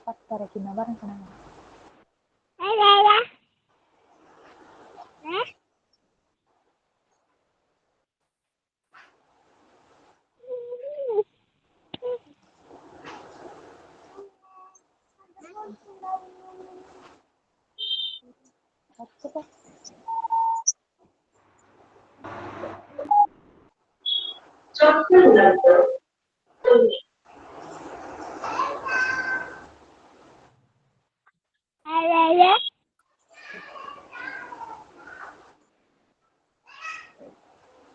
Pagkarakin na barang ka naman.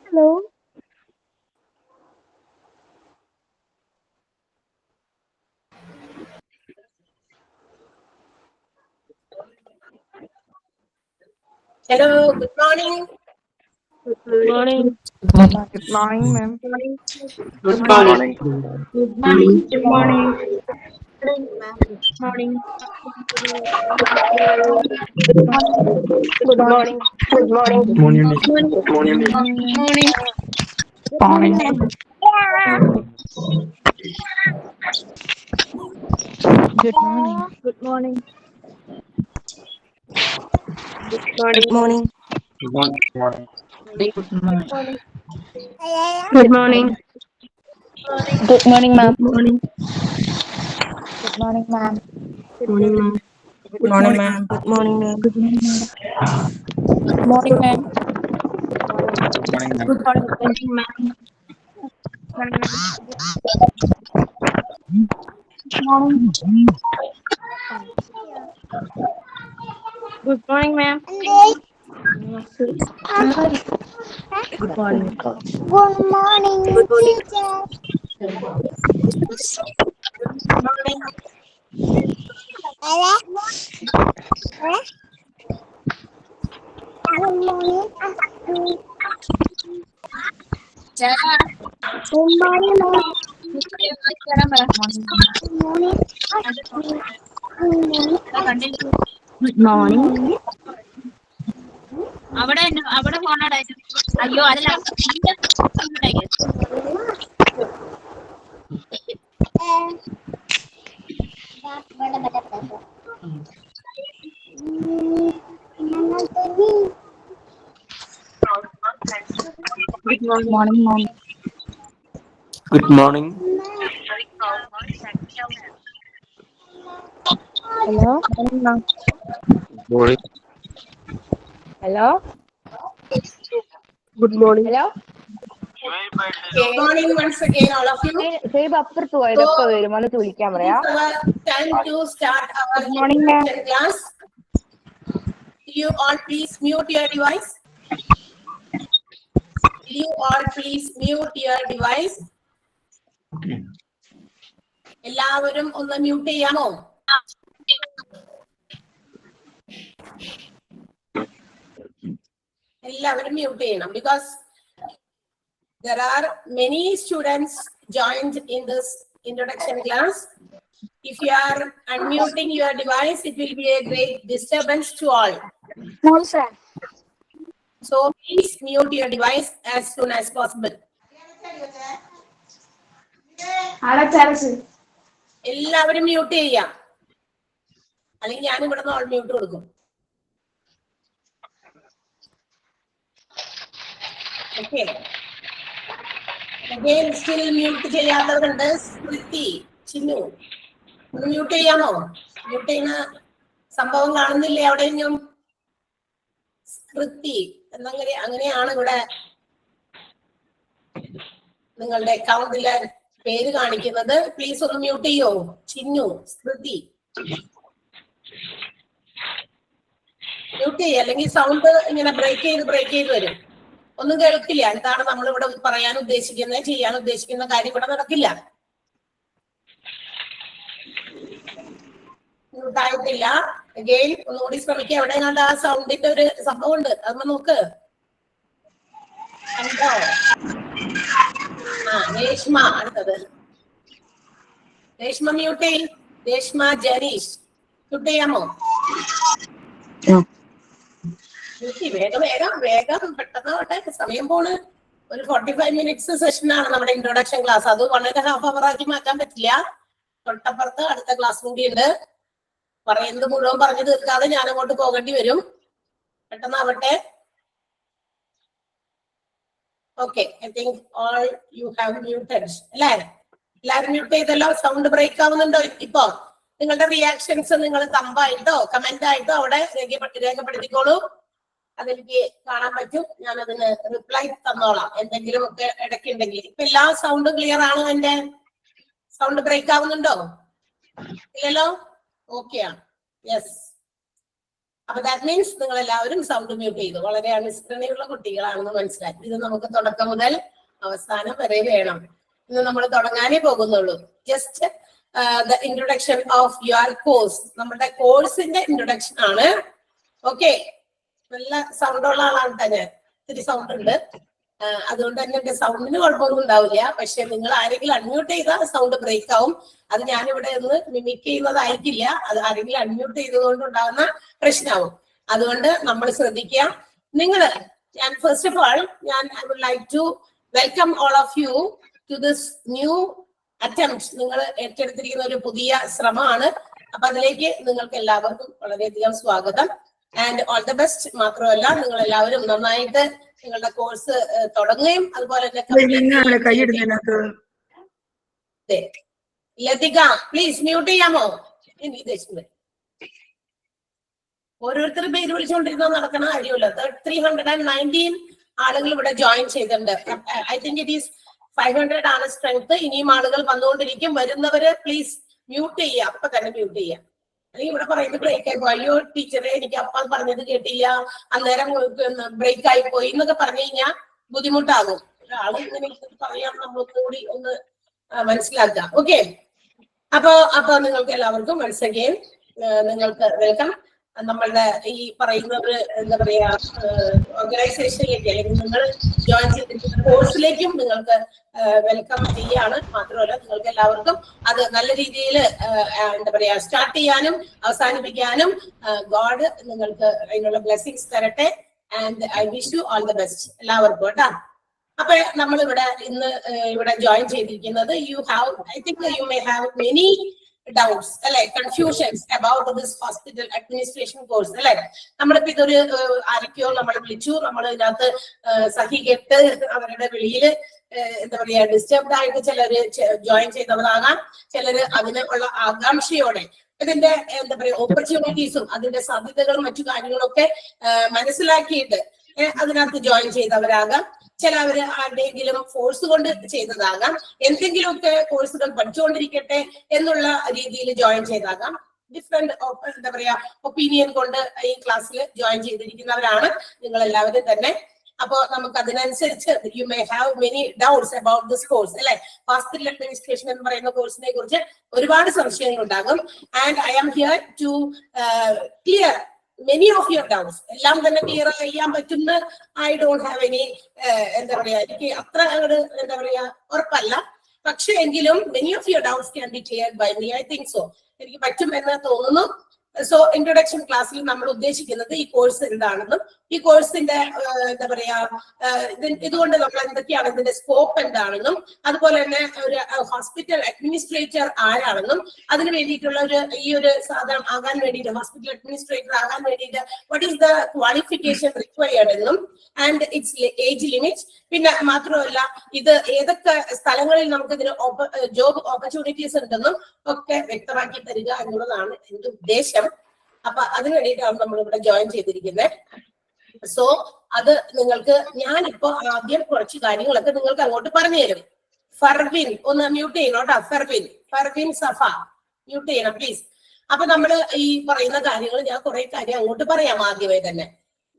Hello. Hello, good morning. Good morning. Good morning, ma'am. Good morning. Good morning. Good morning. Good morning. Good morning. Good morning. Good morning. Good morning. Good morning. Morning. Good morning. Good morning. Good morning. Good morning. Good morning. Good morning. Good morning, ma'am. Good morning. Good morning, ma'am. Good morning, ma'am. Good morning, ma'am. Good morning, ma'am. Good morning, ma'am. Good morning, ma'am. Good morning, ma'am. Good morning, ma'am. Good morning. Good morning, teacher. Hello? Hello? Good morning. Good morning, ma'am. Good morning. Good morning. അവിടെ പോണട അയ്യോ അതല്ല Good morning, ma'am. Good morning. Hello? Morning. Hello? Good morning. Hello? Good morning once again, all of you. സേബ് അപ്പുറത്ത് പോയത് എപ്പോ വരും വന്നിട്ട് വിളിക്കാൻ It പറയാ. is our time to start our Good morning, ma'am. introduction class. You all please mute your device. You all please mute your device. എല്ലാവരും ഒന്ന് mute ചെയ്യാമോ? എല്ലാവരും മ്യൂട്ട് ചെയ്യണം because there are many students joined in this introduction class. If you are unmuting your device, it will be a great disturbance to all. No, sir. So please mute your device as soon as possible. എല്ലാവരും mute ചെയ്യാം, അല്ലെങ്കിൽ ഞാൻ ഇവിടുന്ന് all mute കൊടുക്കും. Okay, again still mute ചെയ്യാത്തവരുണ്ട്. സ്മൃതി, ചിന്നു, ഒന്ന് mute ചെയ്യാമോ? Mute ചെയ്യുന്ന സംഭവം കാണുന്നില്ലേ എവിടെയെങ്കിലും? സ്മൃതി അങ്ങനെയാണ് ഇവിടെ നിങ്ങളുടെ അക്കൗണ്ടിലെ പേര് കാണിക്കുന്നത്. പ്ലീസ് ഒന്ന് മ്യൂട്ട് ചെയ്യോ? ചിന്നു, സ്മൃതി മ്യൂട്ട് ചെയ്യ, അല്ലെങ്കിൽ സൗണ്ട് ഇങ്ങനെ ബ്രേക്ക് ചെയ്ത് വരും. ഒന്നും കേൾക്കില്ല. എന്താണ് നമ്മൾ ഇവിടെ പറയാൻ ഉദ്ദേശിക്കുന്നത്, ചെയ്യാൻ ഉദ്ദേശിക്കുന്ന കാര്യം ഇവിടെ നടക്കില്ല. മ്യൂട്ടായിട്ടില്ല. അഗെയിൻ ഒന്നുകൂടി ശ്രമിക്കുക. എവിടെ കണ്ട ആ സൗണ്ടിന്റെ ഒരു സംഭവം ഉണ്ട്, അതൊന്ന് നോക്ക്. കണ്ടോ? രേഷ്മ അടുത്തത്. രേഷ്മ മ്യൂട്ട് ചെയ്യും. രേഷ്മ ജനീഷ് മ്യൂട്ട് ചെയ്യാമോ? വേഗം വേഗം വേഗം പെട്ടെന്ന് സമയം പോണ്. ഒരു 45 മിനിറ്റ്സ് സെഷനാണ് നമ്മുടെ ഇൻട്രൊഡക്ഷൻ ക്ലാസ്. അത് 1.5 hour ആക്കി മാറ്റാൻ പറ്റില്ല. തൊട്ടപ്പുറത്ത് അടുത്ത ക്ലാസ് കൂടി ഉണ്ട്. പറയുന്നത് മുഴുവൻ പറഞ്ഞു തീർക്കാതെ ഞാൻ അങ്ങോട്ട് പോകേണ്ടി വരും. പെട്ടെന്നാവട്ടെ. Okay, I think all you have muted അല്ലേ? എല്ലാവരും മ്യൂട്ട് ചെയ്തല്ലോ. സൗണ്ട് ബ്രേക്ക് ആവുന്നുണ്ടോ? ഇപ്പൊ നിങ്ങളുടെ റിയാക്ഷൻസ് നിങ്ങൾ തമ്പായിട്ടോ കമന്റ് ആയിട്ടോ അവിടെ രേഖപ്പെടുത്തിക്കോളൂ. അതെനിക്ക് കാണാൻ പറ്റും. ഞാൻ അതിന് റിപ്ലൈ തന്നോളാം എന്തെങ്കിലും ഒക്കെ ഇടയ്ക്കുണ്ടെങ്കിൽ. ഇപ്പൊ എല്ലാ സൗണ്ടും ക്ലിയർ ആണോ? എന്റെ സൗണ്ട് ബ്രേക്ക് ആവുന്നുണ്ടോ? ഇല്ലല്ലോ? ഓക്കെ ആണ്. യെസ്. അപ്പൊ ദാറ്റ് മീൻസ് നിങ്ങൾ എല്ലാവരും സൗണ്ട് മ്യൂട്ട് ചെയ്തു. വളരെ അനുസരണയുള്ള കുട്ടികളാണെന്ന് മനസ്സിലാക്കി. ഇത് നമുക്ക് തുടക്കം മുതൽ അവസാനം വരെ വേണം. ഇന്ന് നമ്മൾ തുടങ്ങാനേ പോകുന്നുള്ളൂ. Just the introduction of your course. നമ്മുടെ കോഴ്സിന്റെ ഇൻട്രൊഡക്ഷൻ ആണ്. ഓക്കെ, നല്ല സൗണ്ട് ഉള്ള ആളാണ് തന്നെ. ഇത്തിരി സൗണ്ട് ഉണ്ട്, അതുകൊണ്ട് തന്നെ എന്റെ സൗണ്ടിന് കുഴപ്പമൊന്നും ഉണ്ടാവില്ല. പക്ഷെ നിങ്ങൾ ആരെങ്കിലും അൺമ്യൂട്ട് ചെയ്താൽ സൗണ്ട് ബ്രേക്ക് ആവും. അത് ഞാനിവിടെ ഒന്ന് മിമിക് ചെയ്യുന്നതായിരിക്കില്ല. അത് ആരെങ്കിലും അൺമ്യൂട്ട് ചെയ്തതുകൊണ്ട് ഉണ്ടാകുന്ന പ്രശ്നമാവും. അതുകൊണ്ട് നമ്മൾ ശ്രദ്ധിക്കുക. ഞാൻ first of all I would like to welcome all of you to this new attempt. നിങ്ങൾ ഏറ്റെടുത്തിരിക്കുന്ന ഒരു പുതിയ ശ്രമമാണ്. അപ്പൊ അതിലേക്ക് നിങ്ങൾക്ക് എല്ലാവർക്കും വളരെയധികം സ്വാഗതം ആൻഡ് ഓൾ ദ ബെസ്റ്റ്. മാത്രമല്ല നിങ്ങൾ എല്ലാവരും നന്നായിട്ട് നിങ്ങളുടെ കോഴ്സ് തുടങ്ങുകയും അതുപോലെ തന്നെ ലതിക പ്ലീസ് മ്യൂട്ട് ചെയ്യാമോ? ഓരോരുത്തർ പേര് വിളിച്ചുകൊണ്ടിരുന്ന നടക്കണ കാര്യമല്ല. 319 ആളുകൾ ഇവിടെ ജോയിൻ ചെയ്തിട്ടുണ്ട്. ഐ തിങ്ക് ഇറ്റ് ഈസ് 500 ആണ് സ്ട്രെങ്ത്. ഇനിയും ആളുകൾ വന്നുകൊണ്ടിരിക്കും. വരുന്നവര് പ്ലീസ് മ്യൂട്ട് ചെയ്യുക. അപ്പൊ തന്നെ മ്യൂട്ട് ചെയ്യുക. അല്ലെങ്കിൽ ഇവിടെ പറയുന്നത് ബ്രേക്ക് ആയി പോയി. അയ്യോ ടീച്ചറെ എനിക്ക് അപ്പം പറഞ്ഞത് കേട്ടില്ല, അന്നേരം ബ്രേക്ക് ആയി പോയി എന്നൊക്കെ പറഞ്ഞു കഴിഞ്ഞാൽ ബുദ്ധിമുട്ടാകും. ഒരാൾ ഇങ്ങനെ പറയാൻ നമ്മളൊന്നുകൂടി ഒന്ന് മനസ്സിലാക്കുക. ഓക്കെ, അപ്പൊ നിങ്ങൾക്ക് എല്ലാവർക്കും വൺസ് അഗെയിൻ നിങ്ങൾക്ക് വെൽക്കം. നമ്മളുടെ ഈ പറയുന്നത് എന്താ പറയാ ഓർഗനൈസേഷനിലേക്ക് അല്ലെങ്കിൽ നിങ്ങൾ ജോയിൻ ചെയ്തിരിക്കുന്ന കോഴ്സിലേക്കും നിങ്ങൾക്ക് വെൽക്കം ചെയ്യാണ്. മാത്രമല്ല നിങ്ങൾക്ക് എല്ലാവർക്കും അത് നല്ല രീതിയിൽ എന്താ പറയാ സ്റ്റാർട്ട് ചെയ്യാനും അവസാനിപ്പിക്കാനും ഗോഡ് നിങ്ങൾക്ക് അതിനുള്ള ബ്ലെസ്സിങ്സ് തരട്ടെ. And I wish you all the best എല്ലാവർക്കും കേട്ടോ. അപ്പൊ നമ്മൾ ഇവിടെ ജോയിൻ ചെയ്തിരിക്കുന്നത് I think you may have many doubts, confusions about this hospital administration course. നമ്മളിപ്പോ ഇതൊരു ആരൊക്കെയോ നമ്മൾ വിളിച്ചു, നമ്മൾ ഇതിനകത്ത് സഹി കെട്ട് അവരുടെ വെളിയിൽ എന്താ പറയാ ഡിസ്റ്റർബ്ഡ് ആയിട്ട് ചിലര് ജോയിൻ ചെയ്തവരാകാം. ചിലര് അതിനുള്ള ആകാംക്ഷയോടെ ഇതിന്റെ എന്താ പറയാ ഓപ്പർച്യൂണിറ്റീസും അതിന്റെ സാധ്യതകളും മറ്റു കാര്യങ്ങളൊക്കെ മനസ്സിലാക്കിയിട്ട് അതിനകത്ത് ജോയിൻ ചെയ്തവരാകാം. ചിലവര് ആരുടെയെങ്കിലും ഫോഴ്സ് കൊണ്ട് ചെയ്തതാകാം. എന്തെങ്കിലുമൊക്കെ കോഴ്സുകൾ പഠിച്ചുകൊണ്ടിരിക്കട്ടെ എന്നുള്ള രീതിയിൽ ജോയിൻ ചെയ്താകാം. ഡിഫറെന്റ് എന്താ പറയാ ഒപ്പീനിയൻ കൊണ്ട് ഈ ക്ലാസ്സിൽ ജോയിൻ ചെയ്തിരിക്കുന്നവരാണ് നിങ്ങൾ എല്ലാവരും തന്നെ. അപ്പോ നമുക്ക് അതിനനുസരിച്ച് you may have many doubts about this course hospital administration എന്ന് പറയുന്ന കോഴ്സിനെ കുറിച്ച് ഒരുപാട് സംശയങ്ങൾ ഉണ്ടാകും. And I am here to clear many of your doubts. എല്ലാം തന്നെ ക്ലിയർ ചെയ്യാൻ പറ്റുന്ന ഐ ഡോണ്ട് ഹാവ് എനി എന്താ പറയാ എനിക്ക് അത്ര എന്താ പറയാ ഉറപ്പല്ല. പക്ഷെ എങ്കിലും many of your doubts can be cleared by me. I think so. എനിക്ക് പറ്റുമെന്ന് തോന്നുന്നു. സോ ഇൻട്രൊഡക്ഷൻ ക്ലാസ്സിൽ നമ്മൾ ഉദ്ദേശിക്കുന്നത് ഈ കോഴ്സ് എന്താണെന്നും ഈ കോഴ്സിന്റെ എന്താ പറയാ ഇതുകൊണ്ട് നമ്മൾ എന്തൊക്കെയാണ് ഇതിന്റെ സ്കോപ്പ് എന്താണെന്നും അതുപോലെ തന്നെ ഒരു ഹോസ്പിറ്റൽ അഡ്മിനിസ്ട്രേറ്റർ ആരാണെന്നും അതിന് വേണ്ടിയിട്ടുള്ള ഈ ഒരു സാധനം ആകാൻ വേണ്ടിയിട്ട് ഹോസ്പിറ്റൽ അഡ്മിനിസ്ട്രേറ്റർ ആകാൻ വേണ്ടിയിട്ട് what is the qualification required എന്നും ആൻഡ് ഇറ്റ്സ് ഏജ് ലിമിറ്റ്. പിന്നെ മാത്രമല്ല ഇത് ഏതൊക്കെ സ്ഥലങ്ങളിൽ നമുക്ക് ഇതിന് ജോബ് ഓപ്പർച്യൂണിറ്റീസ് ഉണ്ടെന്നും ഒക്കെ വ്യക്തമാക്കി തരിക എന്നുള്ളതാണ് എന്റെ ഉദ്ദേശം. അപ്പൊ അതിന് വേണ്ടിയിട്ടാണ് നമ്മൾ ഇവിടെ ജോയിൻ ചെയ്തിരിക്കുന്നത്. സോ അത് നിങ്ങൾക്ക് ഞാനിപ്പോ ആദ്യം കുറച്ച് കാര്യങ്ങളൊക്കെ നിങ്ങൾക്ക് അങ്ങോട്ട് പറഞ്ഞു തരും. ഫർവിൻ ഒന്ന് മ്യൂട്ട് ചെയ്യണം കേട്ടോ. ഫർവിൻ സഫ മ്യൂട്ട് ചെയ്യണം പ്ലീസ്. അപ്പൊ നമ്മള് ഈ പറയുന്ന കാര്യങ്ങൾ ഞാൻ കുറെ കാര്യം അങ്ങോട്ട് പറയാം ആദ്യമേ തന്നെ.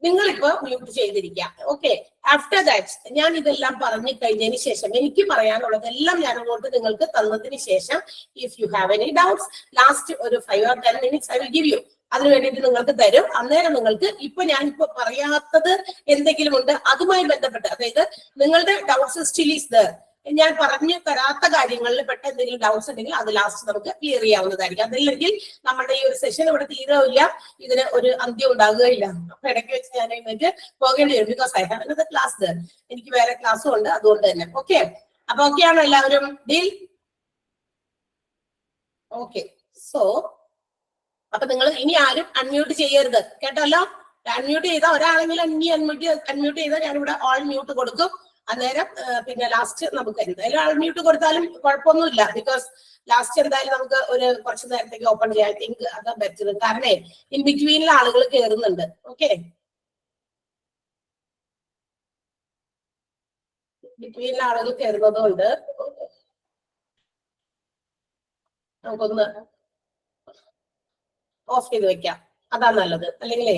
നിങ്ങളിപ്പോ മ്യൂട്ട് ചെയ്തിരിക്കുക. ഓക്കെ, ആഫ്റ്റർ ദാറ്റ് ഞാൻ ഇതെല്ലാം പറഞ്ഞു കഴിഞ്ഞതിന് ശേഷം എനിക്ക് പറയാനുള്ളതെല്ലാം ഞാൻ അങ്ങോട്ട് നിങ്ങൾക്ക് തന്നതിന് ശേഷം if you have any doubts last ഒരു 5 or 10 minutes I will give you. അതിന് വേണ്ടിയിട്ട് നിങ്ങൾക്ക് തരും. അന്നേരം നിങ്ങൾക്ക് ഞാനിപ്പോ പറയാത്തത് എന്തെങ്കിലും ഉണ്ട് അതുമായി ബന്ധപ്പെട്ട്, അതായത് നിങ്ങളുടെ ഡൗട്ട്സ് സ്റ്റിൽ ഈസ് ദർ, ഞാൻ പറഞ്ഞു തരാത്ത കാര്യങ്ങളിൽ പെട്ട എന്തെങ്കിലും ഡൗട്ട്സ് ഉണ്ടെങ്കിൽ അത് ലാസ്റ്റ് നമുക്ക് ക്ലിയർ ചെയ്യാവുന്നതായിരിക്കും. അതല്ലെങ്കിൽ നമ്മുടെ ഈ ഒരു സെഷൻ ഇവിടെ തീരുകയില്ല, ഇതിന് ഒരു അന്ത്യം ഉണ്ടാകുകയില്ല. അപ്പൊ ഇടയ്ക്ക് വെച്ച് ഞാൻ എന്നിട്ട് പോകേണ്ടി വരും. Because I have another class there. എനിക്ക് വേറെ ക്ലാസ്സും ഉണ്ട്, അതുകൊണ്ട് തന്നെ. ഓക്കെ, അപ്പൊ ഓക്കെയാണോ എല്ലാവരും? ഡീൽ ഓക്കെ, സോ അപ്പൊ നിങ്ങൾ ഇനി ആരും അൺമ്യൂട്ട് ചെയ്യരുത് കേട്ടല്ലോ. അൺമ്യൂട്ട് ചെയ്താൽ ഒരാളെങ്കിലും ഇനി അൺമ്യൂട്ട് ചെയ്താൽ ഞാനിവിടെ ഓൾ മ്യൂട്ട് കൊടുക്കും. അന്നേരം പിന്നെ ലാസ്റ്റ് നമുക്ക് എന്തായാലും അൺമ്യൂട്ട് കൊടുത്താലും കുഴപ്പമൊന്നുമില്ല. ബിക്കോസ് ലാസ്റ്റ് എന്തായാലും നമുക്ക് ഒരു കുറച്ച് നേരത്തേക്ക് ഓപ്പൺ ചെയ്യാം. ഐ തിങ്ക് അതാ ബെറ്റർ. കാരണം ഇൻ ബിറ്റ്വീനിൽ ആളുകൾ കയറുന്നുണ്ട്. ഓക്കെ, ബിറ്റ്വീനിൽ ആളുകൾ കയറുന്നത് കൊണ്ട് നമുക്കൊന്ന് ഓഫ് ചെയ്ത് വെക്കാം. അതാ നല്ലത്. അല്ലെങ്കിലേ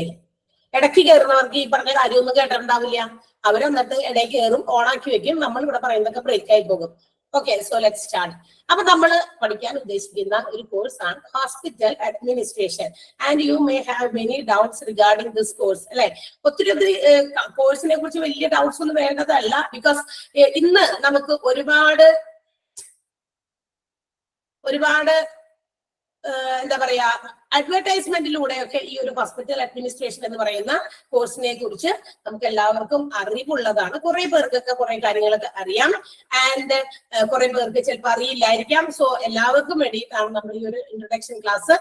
ഇടയ്ക്ക് കയറുന്നവർക്ക് ഈ പറഞ്ഞ കാര്യമൊന്നും കേട്ടിട്ടുണ്ടാവില്ല. അവരെന്നിട്ട് ഇടയിൽ കയറും, ഓണാക്കി വെക്കും, നമ്മൾ ഇവിടെ പറയുന്നതൊക്കെ ബ്രേക്ക് ആയി പോകും. Okay, so let start. അപ്പൊ നമ്മൾ പഠിക്കാൻ ഉദ്ദേശിക്കുന്ന ഒരു കോഴ്സ് ആണ് hospital administration. And you may have many doubts regarding this course. അല്ലെ, ഒത്തിരി കോഴ്സിനെ കുറിച്ച് വലിയ ഡൗട്ട്സ് ഒന്നും വേണ്ടതല്ല. ബിക്കോസ് ഇന്ന് നമുക്ക് ഒരുപാട് എന്താ പറയാ അഡ്വർടൈസ്മെന്റിലൂടെയൊക്കെ ഈ ഒരു ഹോസ്പിറ്റൽ അഡ്മിനിസ്ട്രേഷൻ എന്ന് പറയുന്ന കോഴ്സിനെ കുറിച്ച് നമുക്ക് എല്ലാവർക്കും അറിവുള്ളതാണ്. കുറെ പേർക്കൊക്കെ കുറെ കാര്യങ്ങളൊക്കെ അറിയാം, ആൻഡ് കുറെ പേർക്ക് ചിലപ്പോൾ അറിയില്ലായിരിക്കാം. സോ എല്ലാവർക്കും വേണ്ടിയിട്ടാണ് നമ്മൾ ഈ ഒരു ഇൻട്രൊഡക്ഷൻ ക്ലാസ്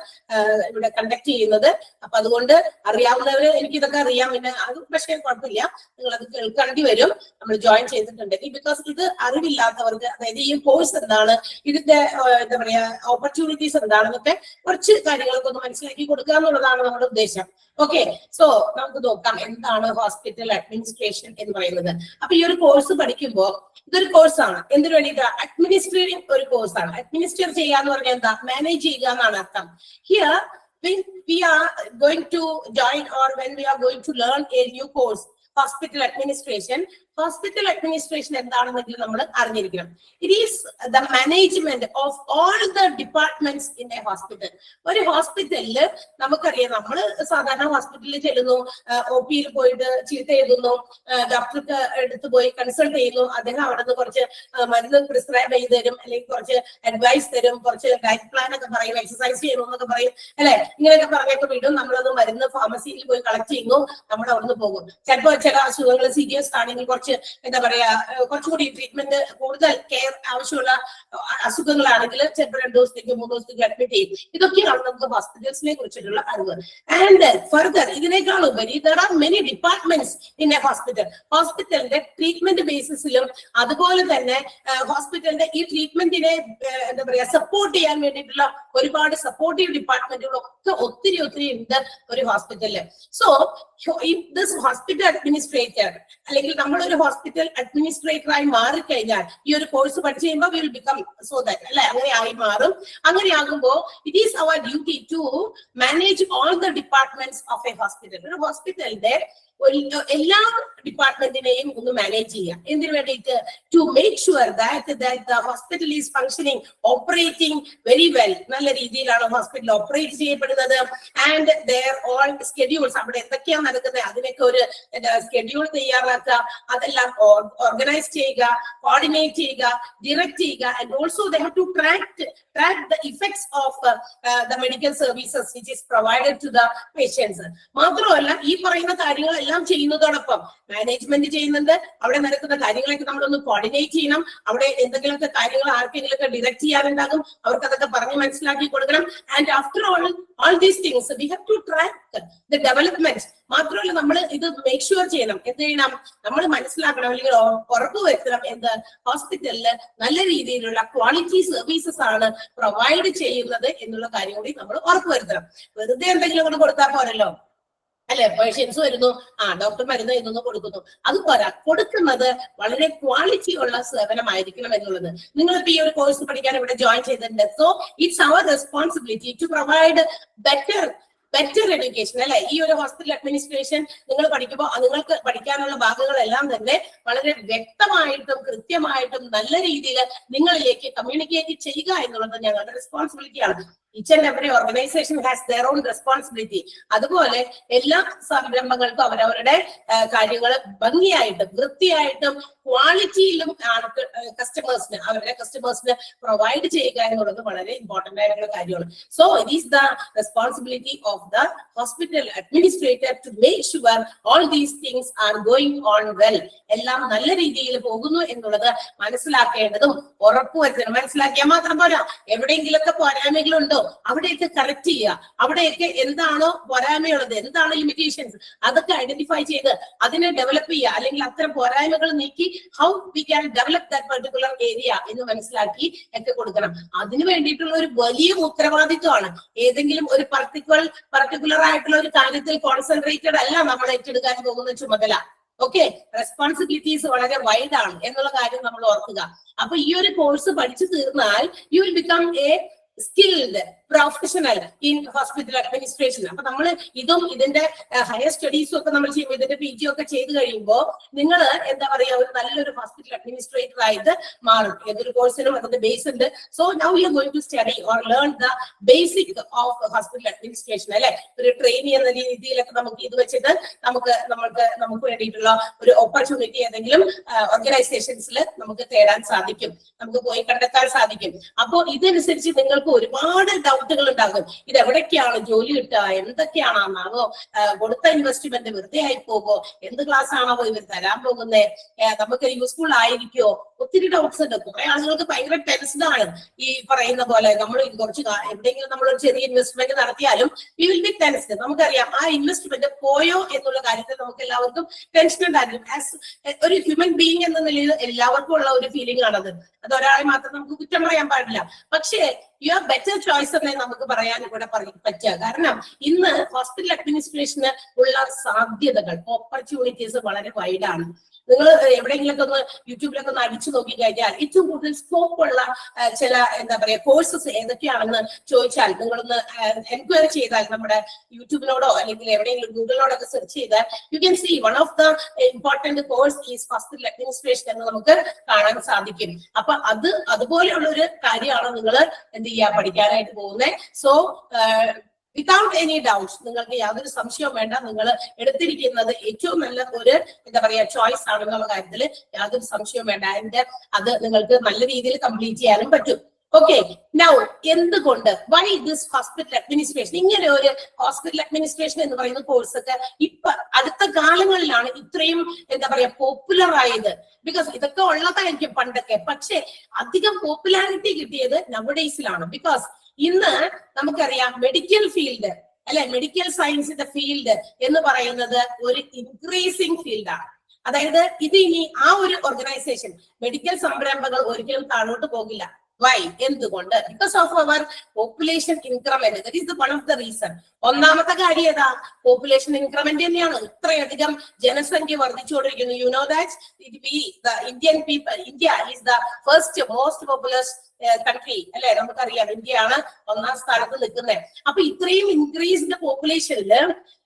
ഇവിടെ കണ്ടക്ട് ചെയ്യുന്നത്. അപ്പൊ അതുകൊണ്ട് അറിയാവുന്നവര് എനിക്ക് ഇതൊക്കെ അറിയാം, പിന്നെ അത് പക്ഷേ കുഴപ്പമില്ല, നിങ്ങൾ അത് കേൾക്കേണ്ടി വരും നമ്മൾ ജോയിൻ ചെയ്തിട്ടുണ്ടെങ്കിൽ. ബിക്കോസ് ഇത് അറിവില്ലാത്തവർക്ക്, അതായത് ഈ കോഴ്സ് എന്താണ്, ഇതിന്റെ എന്താ പറയാ ഓപ്പർച്യൂണിറ്റീസ് എന്താണെന്നൊക്കെ കുറച്ച് കാര്യങ്ങളൊക്കെ ഒന്ന് മനസ്സിലാക്കി കൊടുക്കുക എന്നുള്ളതാണ് നമ്മുടെ ഉദ്ദേശം. ഓക്കെ, സോ നമുക്ക് നോക്കാം എന്താണ് ഹോസ്പിറ്റൽ അഡ്മിനിസ്ട്രേഷൻ എന്ന് പറയുന്നത്. അപ്പൊ ഈ ഒരു കോഴ്സ് പഠിക്കുമ്പോൾ ഇതൊരു കോഴ്സാണ്. എന്തിനു വേണ്ടിയിട്ട്? അഡ്മിനിസ്ട്രേറ്റിംഗ് ഒരു കോഴ്സാണ്. അഡ്മിനിസ്ട്രേറ്റ് ചെയ്യുക എന്ന് പറഞ്ഞാൽ എന്താ? മാനേജ് ചെയ്യുക എന്നാണ് അർത്ഥം. Here when we are going to join or when we are going to learn a new course, hospital administration എന്താണെന്നെങ്കിൽ നമ്മൾ അറിഞ്ഞിരിക്കണം. It is the management of all the departments in A hospital. ഒരു ഹോസ്പിറ്റലില് നമുക്കറിയാം, നമ്മൾ സാധാരണ ഹോസ്പിറ്റലിൽ ചെല്ലുന്നു, ഒ പിയിൽ പോയിട്ട് ചീട്ട് എഴുതുന്നു, ഡോക്ടർക്ക് അടുത്ത് പോയി കൺസൾട്ട് ചെയ്യുന്നു, അദ്ദേഹം അവിടെ നിന്ന് കുറച്ച് മരുന്ന് പ്രിസ്ക്രൈബ് ചെയ്ത് തരും, അല്ലെങ്കിൽ കുറച്ച് അഡ്വൈസ് തരും, കുറച്ച് ഡയറ്റ് പ്ലാൻ ഒക്കെ പറയും, എക്സസൈസ് ചെയ്യണം എന്നൊക്കെ പറയും, അല്ലെ? ഇങ്ങനെയൊക്കെ പറഞ്ഞൊക്കെ വിടും. നമ്മളത് മരുന്ന് ഫാർമസിയിൽ പോയി കളക്ട് ചെയ്യുന്നു, നമ്മൾ അവിടെ നിന്ന് പോകും. ചിലപ്പോൾ ചില അസുഖങ്ങൾ സീരിയസ് ആണെങ്കിൽ കുറച്ച് എന്താ പറയാ കുറച്ചുകൂടി ട്രീറ്റ്മെന്റ് കൂടുതൽ കെയർ ആവശ്യമുള്ള അസുഖങ്ങളാണെങ്കിൽ ചിലപ്പോൾ 2 ദിവസത്തേക്ക് 3 ദിവസത്തേക്ക് അഡ്മിറ്റ് ചെയ്യും. ഇതൊക്കെയാണ് നമുക്ക് ഹോസ്പിറ്റൽസിനെ കുറിച്ചിട്ടുള്ള അറിവ്. ആൻഡ് ഫർദർ ഇതിനേക്കാൾ ഉപരി there are many departments in a hospital. ഹോസ്പിറ്റലിന്റെ ട്രീറ്റ്മെന്റ് ബേസിസിലും അതുപോലെ തന്നെ ഹോസ്പിറ്റലിന്റെ ഈ ട്രീറ്റ്മെന്റിനെ എന്താ പറയാ സപ്പോർട്ട് ചെയ്യാൻ വേണ്ടിയിട്ടുള്ള ഒരുപാട് സപ്പോർട്ടീവ് ഡിപ്പാർട്ട്മെന്റുകളൊക്കെ ഒത്തിരി ഉണ്ട് ഒരു ഹോസ്പിറ്റലില്. സോ ദിസ് ഹോസ്പിറ്റൽ അഡ്മിനിസ്ട്രേറ്റർ അല്ലെങ്കിൽ നമ്മളൊരു ഹോസ്പിറ്റൽ അഡ്മിനിസ്ട്രേറ്ററായി മാറിക്കഴിഞ്ഞാൽ ഈ ഒരു കോഴ്സ് പഠിച്ചു കഴിയുമ്പോൾ വിൽ ബിക്കം സോ ദാറ്റ്, അല്ലെ? അങ്ങനെ ആയി മാറും. അങ്ങനെ ആകുമ്പോൾ it is our duty to manage all the departments of a hospital. ഒരു ഹോസ്പിറ്റലിന്റെ എല്ലാ ഡിപ്പാർട്ട്മെന്റിനെയും ഒന്ന് മാനേജ് ചെയ്യാം. എന്തിനു വേണ്ടിയിട്ട്? To make sure that the hospital is functioning, operating very well. നല്ല രീതിയിലാണ് ഹോസ്പിറ്റൽ ഓപ്പറേറ്റ് ചെയ്യപ്പെടുന്നത്. ആൻഡ് ദെയർ ഓൾ സ്കെഡ്യൂൾസ്, അവിടെ എന്തൊക്കെയാണ് നടക്കുന്നത് അതിനൊക്കെ ഒരു സ്കെഡ്യൂൾ തയ്യാറാക്കുക, അതെല്ലാം ഓർഗനൈസ് ചെയ്യുക, കോർഡിനേറ്റ് ചെയ്യുക, ഡിറക്ട് ചെയ്യുക. And also they have to track the effects of the medical services which is provided to the patients. മാത്രമല്ല ഈ പറയുന്ന കാര്യങ്ങളെല്ലാം ചെയ്യുന്നതോടൊപ്പം മാനേജ്മെന്റ് ചെയ്യുന്നുണ്ട്. അവിടെ നടക്കുന്ന കാര്യങ്ങളൊക്കെ നമ്മളൊന്ന് കോർഡിനേറ്റ് ചെയ്യണം. അവിടെ എന്തെങ്കിലുമൊക്കെ കാര്യങ്ങൾ ആർക്കെങ്കിലുമൊക്കെ ഡിറക്ട് ചെയ്യാനുണ്ടാകും, അവർക്ക് അതൊക്കെ പറഞ്ഞ് മനസ്സിലാക്കി കൊടുക്കണം. And after all these things we have to track the development. മാത്രമല്ല നമ്മൾ ഇത് മേക്ക് ഷുവർ ചെയ്യണം. എന്ത് ചെയ്യണം? നമ്മൾ മനസ്സിലാക്കണം അല്ലെങ്കിൽ ഉറപ്പുവരുത്തണം എന്ത്? ഹോസ്പിറ്റലില് നല്ല രീതിയിലുള്ള ക്വാളിറ്റി സർവീസസ് ആണ് പ്രൊവൈഡ് ചെയ്യുന്നത് എന്നുള്ള കാര്യം കൂടി നമ്മൾ ഉറപ്പുവരുത്തണം. വെറുതെ എന്തെങ്കിലും കൊണ്ട് കൊടുത്താൽ പോരല്ലോ, അല്ലെ? പേഷ്യൻസ് വരുന്നു, ഡോക്ടർ മരുന്ന് ഇതൊന്നും കൊടുക്കുന്നു, അത് പോരാ. കൊടുക്കുന്നത് വളരെ ക്വാളിറ്റി ഉള്ള സേവനമായിരിക്കണം എന്നുള്ളത്. നിങ്ങളിപ്പോ ഈ ഒരു കോഴ്സ് പഠിക്കാൻ ഇവിടെ ജോയിൻ ചെയ്തിട്ടുണ്ട്. So it's our responsibility to provide better education, അല്ലെ? ഈ ഒരു ഹോസ്പിറ്റൽ അഡ്മിനിസ്ട്രേഷൻ നിങ്ങൾ പഠിക്കുമ്പോൾ നിങ്ങൾക്ക് പഠിക്കാനുള്ള ഭാഗങ്ങളെല്ലാം തന്നെ വളരെ വ്യക്തമായിട്ടും കൃത്യമായിട്ടും നല്ല രീതിയിൽ നിങ്ങളിലേക്ക് കമ്മ്യൂണിക്കേറ്റ് ചെയ്യുക എന്നുള്ളത് ഞങ്ങളുടെ റെസ്പോൺസിബിലിറ്റിയാണ്. Each and every organization has their own responsibility. അതുപോലെ എല്ലാ സംരംഭങ്ങൾക്കും അവരവരുടെ കാര്യങ്ങൾ ഭംഗിയായിട്ടും വൃത്തിയായിട്ടും ക്വാളിറ്റിയിലും ആണ് അവരുടെ കസ്റ്റമേഴ്സിന് പ്രൊവൈഡ് ചെയ്യുക എന്നുള്ളത് വളരെ ഇമ്പോർട്ടന്റ് ആയിട്ടുള്ള കാര്യമാണ്. So it is the responsibility of the hospital administrator to make sure all these things are going on well. എല്ലാം നല്ല രീതിയിൽ പോകുന്നു എന്നുള്ളത് മനസ്സിലാക്കേണ്ടതും ഉറപ്പുവരുത്തണം. മനസ്സിലാക്കിയാൽ മാത്രം പോരാ, എവിടെയെങ്കിലൊക്കെ പോരായ്മകളുണ്ടോ അവിടെയൊക്കെ കറക്റ്റ് ചെയ്യുക. അവിടെയൊക്കെ എന്താണോ പോരായ്മയുള്ളത്, എന്താണ് ലിമിറ്റേഷൻസ്, അതൊക്കെ ഐഡന്റിഫൈ ചെയ്ത് അതിനെ ഡെവലപ്പ് ചെയ്യുക. അല്ലെങ്കിൽ അത്തരം പോരായ്മകൾ നീക്കി how we can develop that particular area എന്ന് മനസ്സിലാക്കി ഒക്കെ കൊടുക്കണം. അതിനു വേണ്ടിയിട്ടുള്ള ഒരു വലിയ ഉത്തരവാദിത്വമാണ്. ഏതെങ്കിലും ഒരു പർട്ടിക്കുലർ ആയിട്ടുള്ള ഒരു കാര്യത്തിൽ കോൺസെൻട്രേറ്റഡ് അല്ല നമ്മൾ ഏറ്റെടുക്കാൻ പോകുന്ന ചുമതല. ഓക്കെ, റെസ്പോൺസിബിലിറ്റീസ് വളരെ വൈഡ് ആണ് എന്നുള്ള കാര്യം നമ്മൾ ഓർക്കുക. അപ്പൊ ഈ ഒരു കോഴ്സ് പഠിച്ചു തീർന്നാൽ you will become A skilled professional in hospital administration. അപ്പൊ നമ്മൾ ഇതും ഇതിന്റെ ഹയർ സ്റ്റഡീസും ഒക്കെ നമ്മൾ ചെയ്യുമ്പോൾ, ഇതിന്റെ PG ഒക്കെ ചെയ്ത് കഴിയുമ്പോൾ നിങ്ങൾ എന്താ പറയാ, ഒരു നല്ലൊരു ഹോസ്പിറ്റൽ അഡ്മിനിസ്ട്രേറ്റർ ആയിട്ട് മാറും. ഏതൊരു കോഴ്സിനും അതിന്റെ ബേസ് ഉണ്ട്. So now you are going to study or learn the basic of hospital administration. അല്ലെ, ഒരു ട്രെയിനി എന്ന രീതിയിലൊക്കെ നമുക്ക് ഇത് വെച്ചിട്ട് നമുക്ക് വേണ്ടിയിട്ടുള്ള ഒരു ഓപ്പർച്യൂണിറ്റി ഏതെങ്കിലും ഓർഗനൈസേഷൻസിൽ നമുക്ക് തേടാൻ സാധിക്കും, നമുക്ക് പോയി കണ്ടെത്താൻ സാധിക്കും. അപ്പോൾ ഇതനുസരിച്ച് നിങ്ങൾക്ക് ഒരുപാട് ഡൗട്ടുകൾ ഉണ്ടാകും. ഇത് എവിടേക്കാണ് ജോലി കിട്ടുക, എന്തൊക്കെയാണോ, കൊടുത്ത ഇൻവെസ്റ്റ്മെന്റ് വെറുതെ ആയി പോകുമോ, എന്ത് ക്ലാസ് ആണോ ഇവർ തരാൻ പോകുന്നത്, നമുക്ക് യൂസ്ഫുൾ ആയിരിക്കുമോ, ഒത്തിരി ഡൗട്ട്സ് ഉണ്ട്. കുറെ ആളുകൾക്ക് ഭയങ്കര ടെൻസ്ഡ് ആണ്. ഈ പറയുന്ന പോലെ നമ്മൾ കുറച്ച് എവിടെയെങ്കിലും നമ്മൾ ഒരു ചെറിയ ഇൻവെസ്റ്റ്മെന്റ് നടത്തിയാലും വി വിൽ ബി ടെൻസ്ഡ്. നമുക്കറിയാം ആ ഇൻവെസ്റ്റ്മെന്റ് പോയോ എന്നുള്ള കാര്യത്തിൽ നമുക്ക് എല്ലാവർക്കും ടെൻഷൻ ഉണ്ടായിരിക്കും. ആസ് ഒരു ഹ്യൂമൻ ബീയിങ് എന്ന നിലയിൽ എല്ലാവർക്കും ഉള്ള ഒരു ഫീലിംഗ് ആണത്. അത് ഒരാളെ മാത്രം നമുക്ക് കുറ്റം പറയാൻ പാടില്ല. പക്ഷേ യു ആർ ബെറ്റർ ചോയ്സ് എന്നേ നമുക്ക് പറയാൻ ഇവിടെ പറ്റുക. കാരണം ഇന്ന് ഹോസ്പിറ്റൽ അഡ്മിനിസ്ട്രേഷന് ഉള്ള സാധ്യതകൾ, ഓപ്പർച്യൂണിറ്റീസ് വളരെ വൈഡാണ്. നിങ്ങൾ എവിടെയെങ്കിലൊക്കെ ഒന്ന് യൂട്യൂബിലൊക്കെ ഒന്ന് അടിച്ചു നോക്കി കഴിഞ്ഞാൽ ഏറ്റവും കൂടുതൽ സ്കോപ്പ് ഉള്ള ചില എന്താ പറയാ കോഴ്സസ് ഏതൊക്കെയാണെന്ന് ചോദിച്ചാൽ, നിങ്ങളൊന്ന് എൻക്വയറി ചെയ്താൽ നമ്മുടെ യൂട്യൂബിനോടോ അല്ലെങ്കിൽ എവിടെയെങ്കിലും ഗൂഗിളിനോടൊക്കെ സെർച്ച് ചെയ്താൽ you can see one of the important course is hospital administration എന്ന് നമുക്ക് കാണാൻ സാധിക്കും. അപ്പൊ അതുപോലെയുള്ള ഒരു കാര്യമാണ് നിങ്ങൾ എന്ത് ചെയ്യാ പഠിക്കാനായിട്ട് പോകുന്നത്. സോ വിതൗട്ട് എനി ഡൗട്ട്സ്, നിങ്ങൾക്ക് യാതൊരു സംശയവും വേണ്ട, നിങ്ങൾ എടുത്തിരിക്കുന്നത് ഏറ്റവും നല്ല ഒരു എന്താ പറയാ ചോയ്സ് ആണെന്നുള്ള കാര്യത്തിൽ യാതൊരു സംശയവും വേണ്ട. അത് നിങ്ങൾക്ക് നല്ല രീതിയിൽ കംപ്ലീറ്റ് ചെയ്യാനും പറ്റും. ഓക്കെ, നൗ എന്തുകൊണ്ട് വൈ ദിസ് ഹോസ്പിറ്റൽ അഡ്മിനിസ്ട്രേഷൻ, ഇങ്ങനെ ഒരു ഹോസ്പിറ്റൽ അഡ്മിനിസ്ട്രേഷൻ എന്ന് പറയുന്ന കോഴ്സ് ഒക്കെ ഇപ്പൊ അടുത്ത കാലങ്ങളിലാണ് ഇത്രയും എന്താ പറയാ പോപ്പുലർ ആയത്. ബിക്കോസ് ഇതൊക്കെ ഉള്ളതായിരിക്കും പണ്ടൊക്കെ, പക്ഷെ അധികം പോപ്പുലാരിറ്റി കിട്ടിയത് നവഡേയ്സിലാണ്. ബിക്കോസ് ഇന്ന് നമുക്കറിയാം മെഡിക്കൽ ഫീൽഡ് അല്ലെ, മെഡിക്കൽ സയൻസിന്റെ ഫീൽഡ് എന്ന് പറയുന്നത് ഒരു ഇൻക്രീസിങ് ഫീൽഡാണ്. അതായത് ഇത് ഇനി ആ ഒരു ഓർഗനൈസേഷൻ, മെഡിക്കൽ സംരംഭങ്ങൾ ഒരിക്കലും താഴോട്ട് പോകില്ല. വൈ, എന്തുകൊണ്ട്? Because of our population increment. That is one of the reason. ഒന്നാമത്തെ കാര്യം ഏതാ? പോപ്പുലേഷൻ ഇൻക്രിമെന്റ് തന്നെയാണ്. ഇത്രയധികം ജനസംഖ്യ വർദ്ധിച്ചുകൊണ്ടിരിക്കുന്നു. You know that Indian people, India is the first most populous country അല്ലെ, നമുക്കറിയാം ഇന്ത്യയാണ് ഒന്നാം സ്ഥാനത്ത് നിൽക്കുന്നത്. അപ്പൊ ഇത്രയും ഇൻക്രീസ്ഡ് പോപ്പുലേഷനിൽ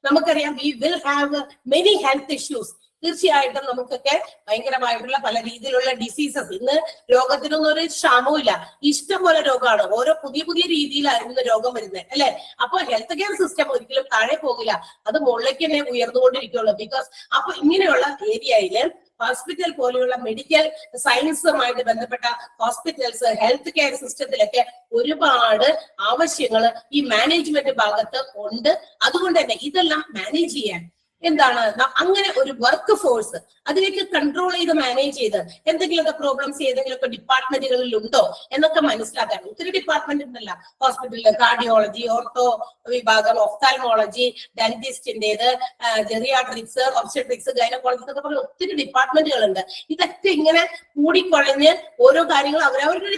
നമുക്കറിയാം we will have many health issues. തീർച്ചയായിട്ടും നമുക്കൊക്കെ ഭയങ്കരമായിട്ടുള്ള പല രീതിയിലുള്ള ഡിസീസസ്, ഇന്ന് രോഗത്തിനൊന്നും ഒരു ക്ഷാമവും ഇല്ല, ഇഷ്ടം പോലെ രോഗമാണ്. ഓരോ പുതിയ രീതിയിലായിരുന്നു രോഗം വരുന്നത് അല്ലെ. അപ്പൊ ഹെൽത്ത് കെയർ സിസ്റ്റം ഒരിക്കലും താഴെ പോകില്ല, അത് മുകളിലേക്ക് തന്നെ ഉയർന്നുകൊണ്ടിരിക്കുള്ളൂ. ബിക്കോസ് അപ്പൊ ഇങ്ങനെയുള്ള ഏരിയയില് ഹോസ്പിറ്റൽ പോലെയുള്ള മെഡിക്കൽ സയൻസുമായിട്ട് ബന്ധപ്പെട്ട ഹോസ്പിറ്റൽസ്, ഹെൽത്ത് കെയർ സിസ്റ്റത്തിലൊക്കെ ഒരുപാട് ആവശ്യങ്ങൾ ഈ മാനേജ്മെന്റ് ഭാഗത്ത് ഉണ്ട്. അതുകൊണ്ട് തന്നെ ഇതെല്ലാം മാനേജ് ചെയ്യാൻ എന്താണ് അങ്ങനെ ഒരു വർക്ക് ഫോഴ്സ് അതിലേക്ക് കൺട്രോൾ ചെയ്ത് മാനേജ് ചെയ്ത് എന്തെങ്കിലുമൊക്കെ പ്രോബ്ലംസ് ഏതെങ്കിലുമൊക്കെ ഡിപ്പാർട്ട്മെന്റുകളിൽ ഉണ്ടോ എന്നൊക്കെ മനസ്സിലാക്കാൻ ഒത്തിരി ഡിപ്പാർട്ട്മെന്റ് ഉണ്ടല്ല ഹോസ്പിറ്റലിൽ. കാർഡിയോളജി, ഓർത്തോ വിഭാഗം, ഒഫ്താൽമോളജി, ഡെന്റിസ്റ്റിന്റേത്, ജെറിയാട്രിക്സ്, ഒബ്സ്റ്റട്രിക്സ്, ഗൈനക്കോളജി എന്നൊക്കെ പറഞ്ഞ ഒത്തിരി ഡിപ്പാർട്ട്മെന്റുകളുണ്ട്. ഇതൊക്കെ ഇങ്ങനെ കൂടിക്കുഴഞ്ഞ് ഓരോ കാര്യങ്ങൾ അവരവരുടെ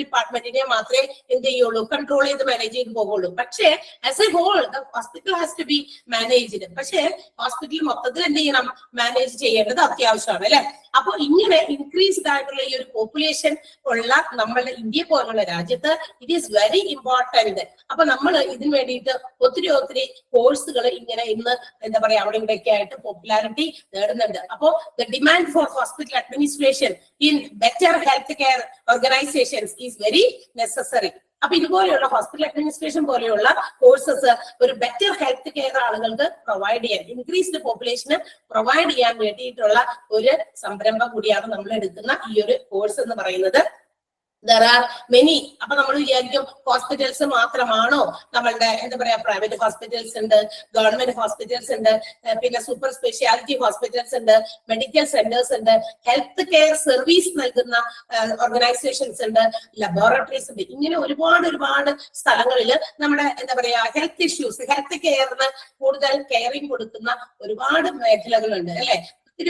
ഡിപ്പാർട്ട്മെന്റിനെ മാത്രമേ എന്ത് ചെയ്യുള്ളൂ, കൺട്രോൾ ചെയ്ത് മാനേജ് ചെയ്ത് പോകുള്ളൂ. പക്ഷേ as a whole the hospital has to be managed. പക്ഷേ ഹോസ്പിറ്റൽ മൊത്തത്തിൽ എന്ത് ചെയ്യണം, മാനേജ് ചെയ്യേണ്ടത് അത്യാവശ്യമാണ് അല്ലെ. അപ്പൊ ഇങ്ങനെ ഇൻക്രീസ്ഡ് ആയിട്ടുള്ള ഈ ഒരു പോപ്പുലേഷൻ ഉള്ള നമ്മളുടെ ഇന്ത്യ പോലുള്ള രാജ്യത്ത് ഇറ്റ് ഈസ് വെരി ഇമ്പോർട്ടന്റ്. അപ്പൊ നമ്മൾ ഇതിന് വേണ്ടിയിട്ട് ഒത്തിരി കോഴ്സുകൾ ഇങ്ങനെ ഇന്ന് എന്താ പറയാ അവിടെ ഇവിടെയൊക്കെ ആയിട്ട് പോപ്പുലാരിറ്റി നേടുന്നുണ്ട്. അപ്പോ the demand for hospital administration in better health care organisations is very necessary. അപ്പൊ ഇതുപോലെയുള്ള ഹോസ്പിറ്റൽ അഡ്മിനിസ്ട്രേഷൻ പോലെയുള്ള കോഴ്സസ് ഒരു ബെറ്റർ ഹെൽത്ത് കെയർ ആളുകൾക്ക് പ്രൊവൈഡ് ചെയ്യാൻ, ഇൻക്രീസ്ഡ് പോപ്പുലേഷന് പ്രൊവൈഡ് ചെയ്യാൻ വേണ്ടിയിട്ടുള്ള ഒരു സംരംഭം കൂടിയാണ് നമ്മൾ എടുക്കുന്ന ഈ ഒരു കോഴ്സ് എന്ന് പറയുന്നത്. There are many. അപ്പൊ നമ്മൾ വിചാരിക്കും ഹോസ്പിറ്റൽസ് മാത്രമാണോ നമ്മളുടെ എന്താ പറയാ, പ്രൈവറ്റ് ഹോസ്പിറ്റൽസ് ഉണ്ട്, ഗവൺമെന്റ് ഹോസ്പിറ്റൽസ് ഉണ്ട്, പിന്നെ സൂപ്പർ സ്പെഷ്യാലിറ്റി ഹോസ്പിറ്റൽസ് ഉണ്ട്, മെഡിക്കൽ സെന്റേഴ്സ് ഉണ്ട്, ഹെൽത്ത് കെയർ സർവീസ് നൽകുന്ന ഓർഗനൈസേഷൻസ് ഉണ്ട്, ലബോറട്ടറീസ് ഉണ്ട്. ഇങ്ങനെ ഒരുപാട് സ്ഥലങ്ങളിൽ നമ്മുടെ എന്താ പറയാ ഹെൽത്ത് ഇഷ്യൂസ്, ഹെൽത്ത് കെയറിന് കൂടുതൽ കെയറിങ് കൊടുക്കുന്ന ഒരുപാട് മേഖലകളുണ്ട് അല്ലെ,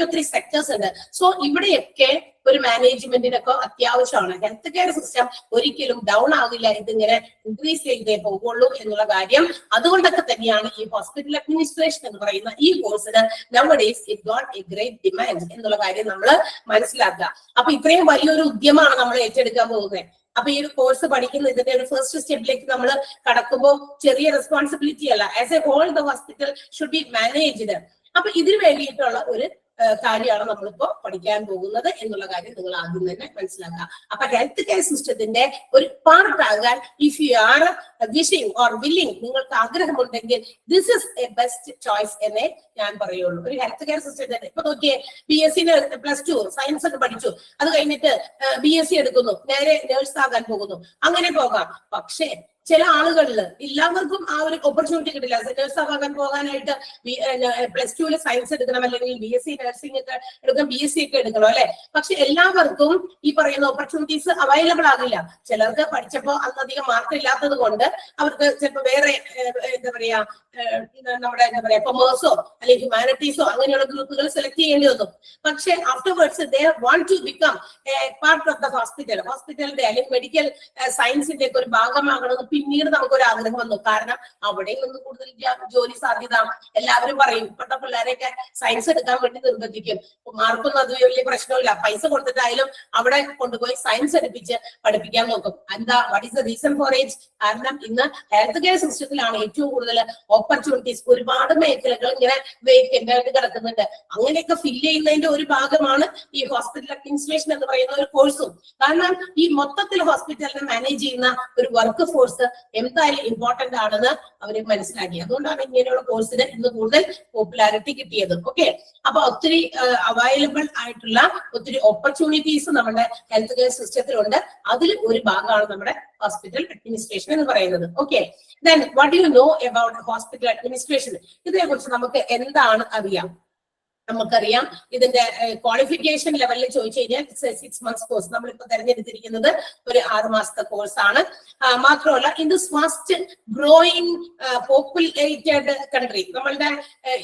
ഒത്തിരി സെക്ടേഴ്സ് ഉണ്ട്. സോ ഇവിടെയൊക്കെ ഒരു മാനേജ്മെന്റിനൊക്കെ അത്യാവശ്യമാണ്. ഹെൽത്ത് കെയർ സിസ്റ്റം ഒരിക്കലും ഡൗൺ ആകില്ല, ഇതിങ്ങനെ ഇൻക്രീസ് ചെയ്തേ പോകുള്ളൂ എന്നുള്ള കാര്യം. അതുകൊണ്ടൊക്കെ തന്നെയാണ് ഈ ഹോസ്പിറ്റൽ അഡ്മിനിസ്ട്രേഷൻ എന്ന് പറയുന്ന ഈ കോഴ്സിന് nowadays it got a great demand എന്നുള്ള കാര്യം നമ്മൾ മനസ്സിലാക്കുക. അപ്പൊ ഇത്രയും വലിയൊരു ഉദ്യമമാണ് നമ്മൾ ഏറ്റെടുക്കാൻ പോകുന്നത്. അപ്പൊ ഈ ഒരു കോഴ്സ് പഠിക്കുന്ന ഇതിന്റെ ഒരു ഫസ്റ്റ് സ്റ്റെപ്പിലേക്ക് നമ്മൾ കടക്കുമ്പോൾ ചെറിയ റെസ്പോൺസിബിലിറ്റി അല്ല. As a whole the hospital should be managed. അപ്പൊ ഇതിന് വേണ്ടിയിട്ടുള്ള ഒരു കാര്യമാണ് നമ്മളിപ്പോ പഠിക്കാൻ പോകുന്നത് എന്നുള്ള കാര്യം നിങ്ങൾ ആദ്യം തന്നെ മനസ്സിലാക്കുക. അപ്പൊ ഹെൽത്ത് കെയർ സിസ്റ്റത്തിന്റെ ഒരു പാർട്ട് ആകാൻ if you R wishing or willing, നിങ്ങൾക്ക് ആഗ്രഹമുണ്ടെങ്കിൽ this is A best choice എന്നേ ഞാൻ പറയുള്ളൂ. ഒരു ഹെൽത്ത് കെയർ സിസ്റ്റത്തിന്റെ ഇപ്പൊ നോക്കിയേ, BSc +2 സയൻസ് ഒക്കെ പഠിച്ചു, അത് കഴിഞ്ഞിട്ട് BSc എടുക്കുന്നു, നേരെ നേഴ്സ് ആകാൻ പോകുന്നു, അങ്ങനെ പോകാം. പക്ഷേ ചില ആളുകളിൽ എല്ലാവർക്കും ആ ഒരു ഓപ്പർച്യൂണിറ്റി കിട്ടില്ല. നേഴ്സ് ആകാൻ പോകാനായിട്ട് +2 സയൻസ് എടുക്കണം, അല്ലെങ്കിൽ BSc നഴ്സിംഗ് ഒക്കെ എടുക്കണം, BSc ഒക്കെ എടുക്കണം അല്ലെ. പക്ഷെ എല്ലാവർക്കും ഈ പറയുന്ന ഓപ്പർച്യൂണിറ്റീസ് അവൈലബിൾ ആകില്ല. ചിലർക്ക് പഠിച്ചപ്പോ അധികം മാർക്ക് ഇല്ലാത്തത് കൊണ്ട് അവർക്ക് ചിലപ്പോൾ വേറെ എന്താ പറയാ നമ്മുടെ എന്താ പറയാ കൊമേഴ്സോ അല്ലെങ്കിൽ ഹ്യൂമാനിറ്റീസോ അങ്ങനെയുള്ള ഗ്രൂപ്പുകൾ സെലക്ട് ചെയ്യേണ്ടി വന്നു. പക്ഷെ afterwards they want to become a part of the ഹോസ്പിറ്റലിന്റെ അല്ലെങ്കിൽ മെഡിക്കൽ സയൻസിന്റെ ഒക്കെ ഒരു ഭാഗമാകണമെന്ന് പിന്നീട് നമുക്കൊരു ആഗ്രഹം വന്നു. കാരണം അവിടെ നിന്ന് കൂടുതൽ ജോലി സാധ്യത. എല്ലാവരും പറയും, ഇപ്പോഴത്തെ പിള്ളേരെയൊക്കെ സയൻസ് എടുക്കാൻ വേണ്ടി നിർബന്ധിക്കും. മാർക്കൊന്നും അത് വലിയ പ്രശ്നമില്ല, പൈസ കൊടുത്തിട്ടായാലും അവിടെ കൊണ്ടുപോയി സയൻസ് എടുപ്പിച്ച് പഠിപ്പിക്കാൻ നോക്കും. എന്താ, what is the reason for it? കാരണം ഇന്ന് ഹെൽത്ത് കെയർ സിസ്റ്റത്തിലാണ് ഏറ്റവും കൂടുതൽ ഓപ്പർച്യൂണിറ്റീസ്. ഒരുപാട് മേഖലകൾ ഇങ്ങനെ വേക്കന്റ് ആയിട്ട് കിടക്കുന്നുണ്ട്. അങ്ങനെയൊക്കെ ഫില്ല് ചെയ്യുന്നതിന്റെ ഒരു ഭാഗമാണ് ഈ ഹോസ്പിറ്റൽ അഡ്മിനിസ്ട്രേഷൻ എന്ന് പറയുന്ന ഒരു കോഴ്സും. കാരണം ഈ മൊത്തത്തിൽ ഹോസ്പിറ്റലിനെ മാനേജ് ചെയ്യുന്ന ഒരു വർക്ക് ഫോഴ്സ് എന്തായാലും ഇമ്പോർട്ടന്റ് ആണെന്ന് അവര് മനസ്സിലാക്കി. അതുകൊണ്ടാണ് ഇങ്ങനെയുള്ള കോഴ്സിന് ഇന്ന് കൂടുതൽ പോപ്പുലാരിറ്റി കിട്ടിയത്. ഓക്കെ, അപ്പൊ ഒത്തിരി അവൈലബിൾ ആയിട്ടുള്ള ഒത്തിരി ഓപ്പർച്യൂണിറ്റീസ് നമ്മുടെ ഹെൽത്ത് കെയർ സിസ്റ്റത്തിലുണ്ട്. അതിൽ ഒരു ഭാഗമാണ് നമ്മുടെ ഹോസ്പിറ്റൽ അഡ്മിനിസ്ട്രേഷൻ എന്ന് പറയുന്നത്. Okay, then what you know about hospital administration? ഇതിനെ കുറിച്ച് നമുക്ക് എന്താണ് അറിയാം? നമുക്കറിയാം ഇതിന്റെ ക്വാളിഫിക്കേഷൻ ലെവലിൽ ചോദിച്ചു കഴിഞ്ഞാൽ 6 months കോഴ്സ്. നമ്മളിപ്പോ തെരഞ്ഞെടുത്തിരിക്കുന്നത് ഒരു 6 മാസത്തെ കോഴ്സാണ്. മാത്രമല്ല in this fast growing populated country, നമ്മളുടെ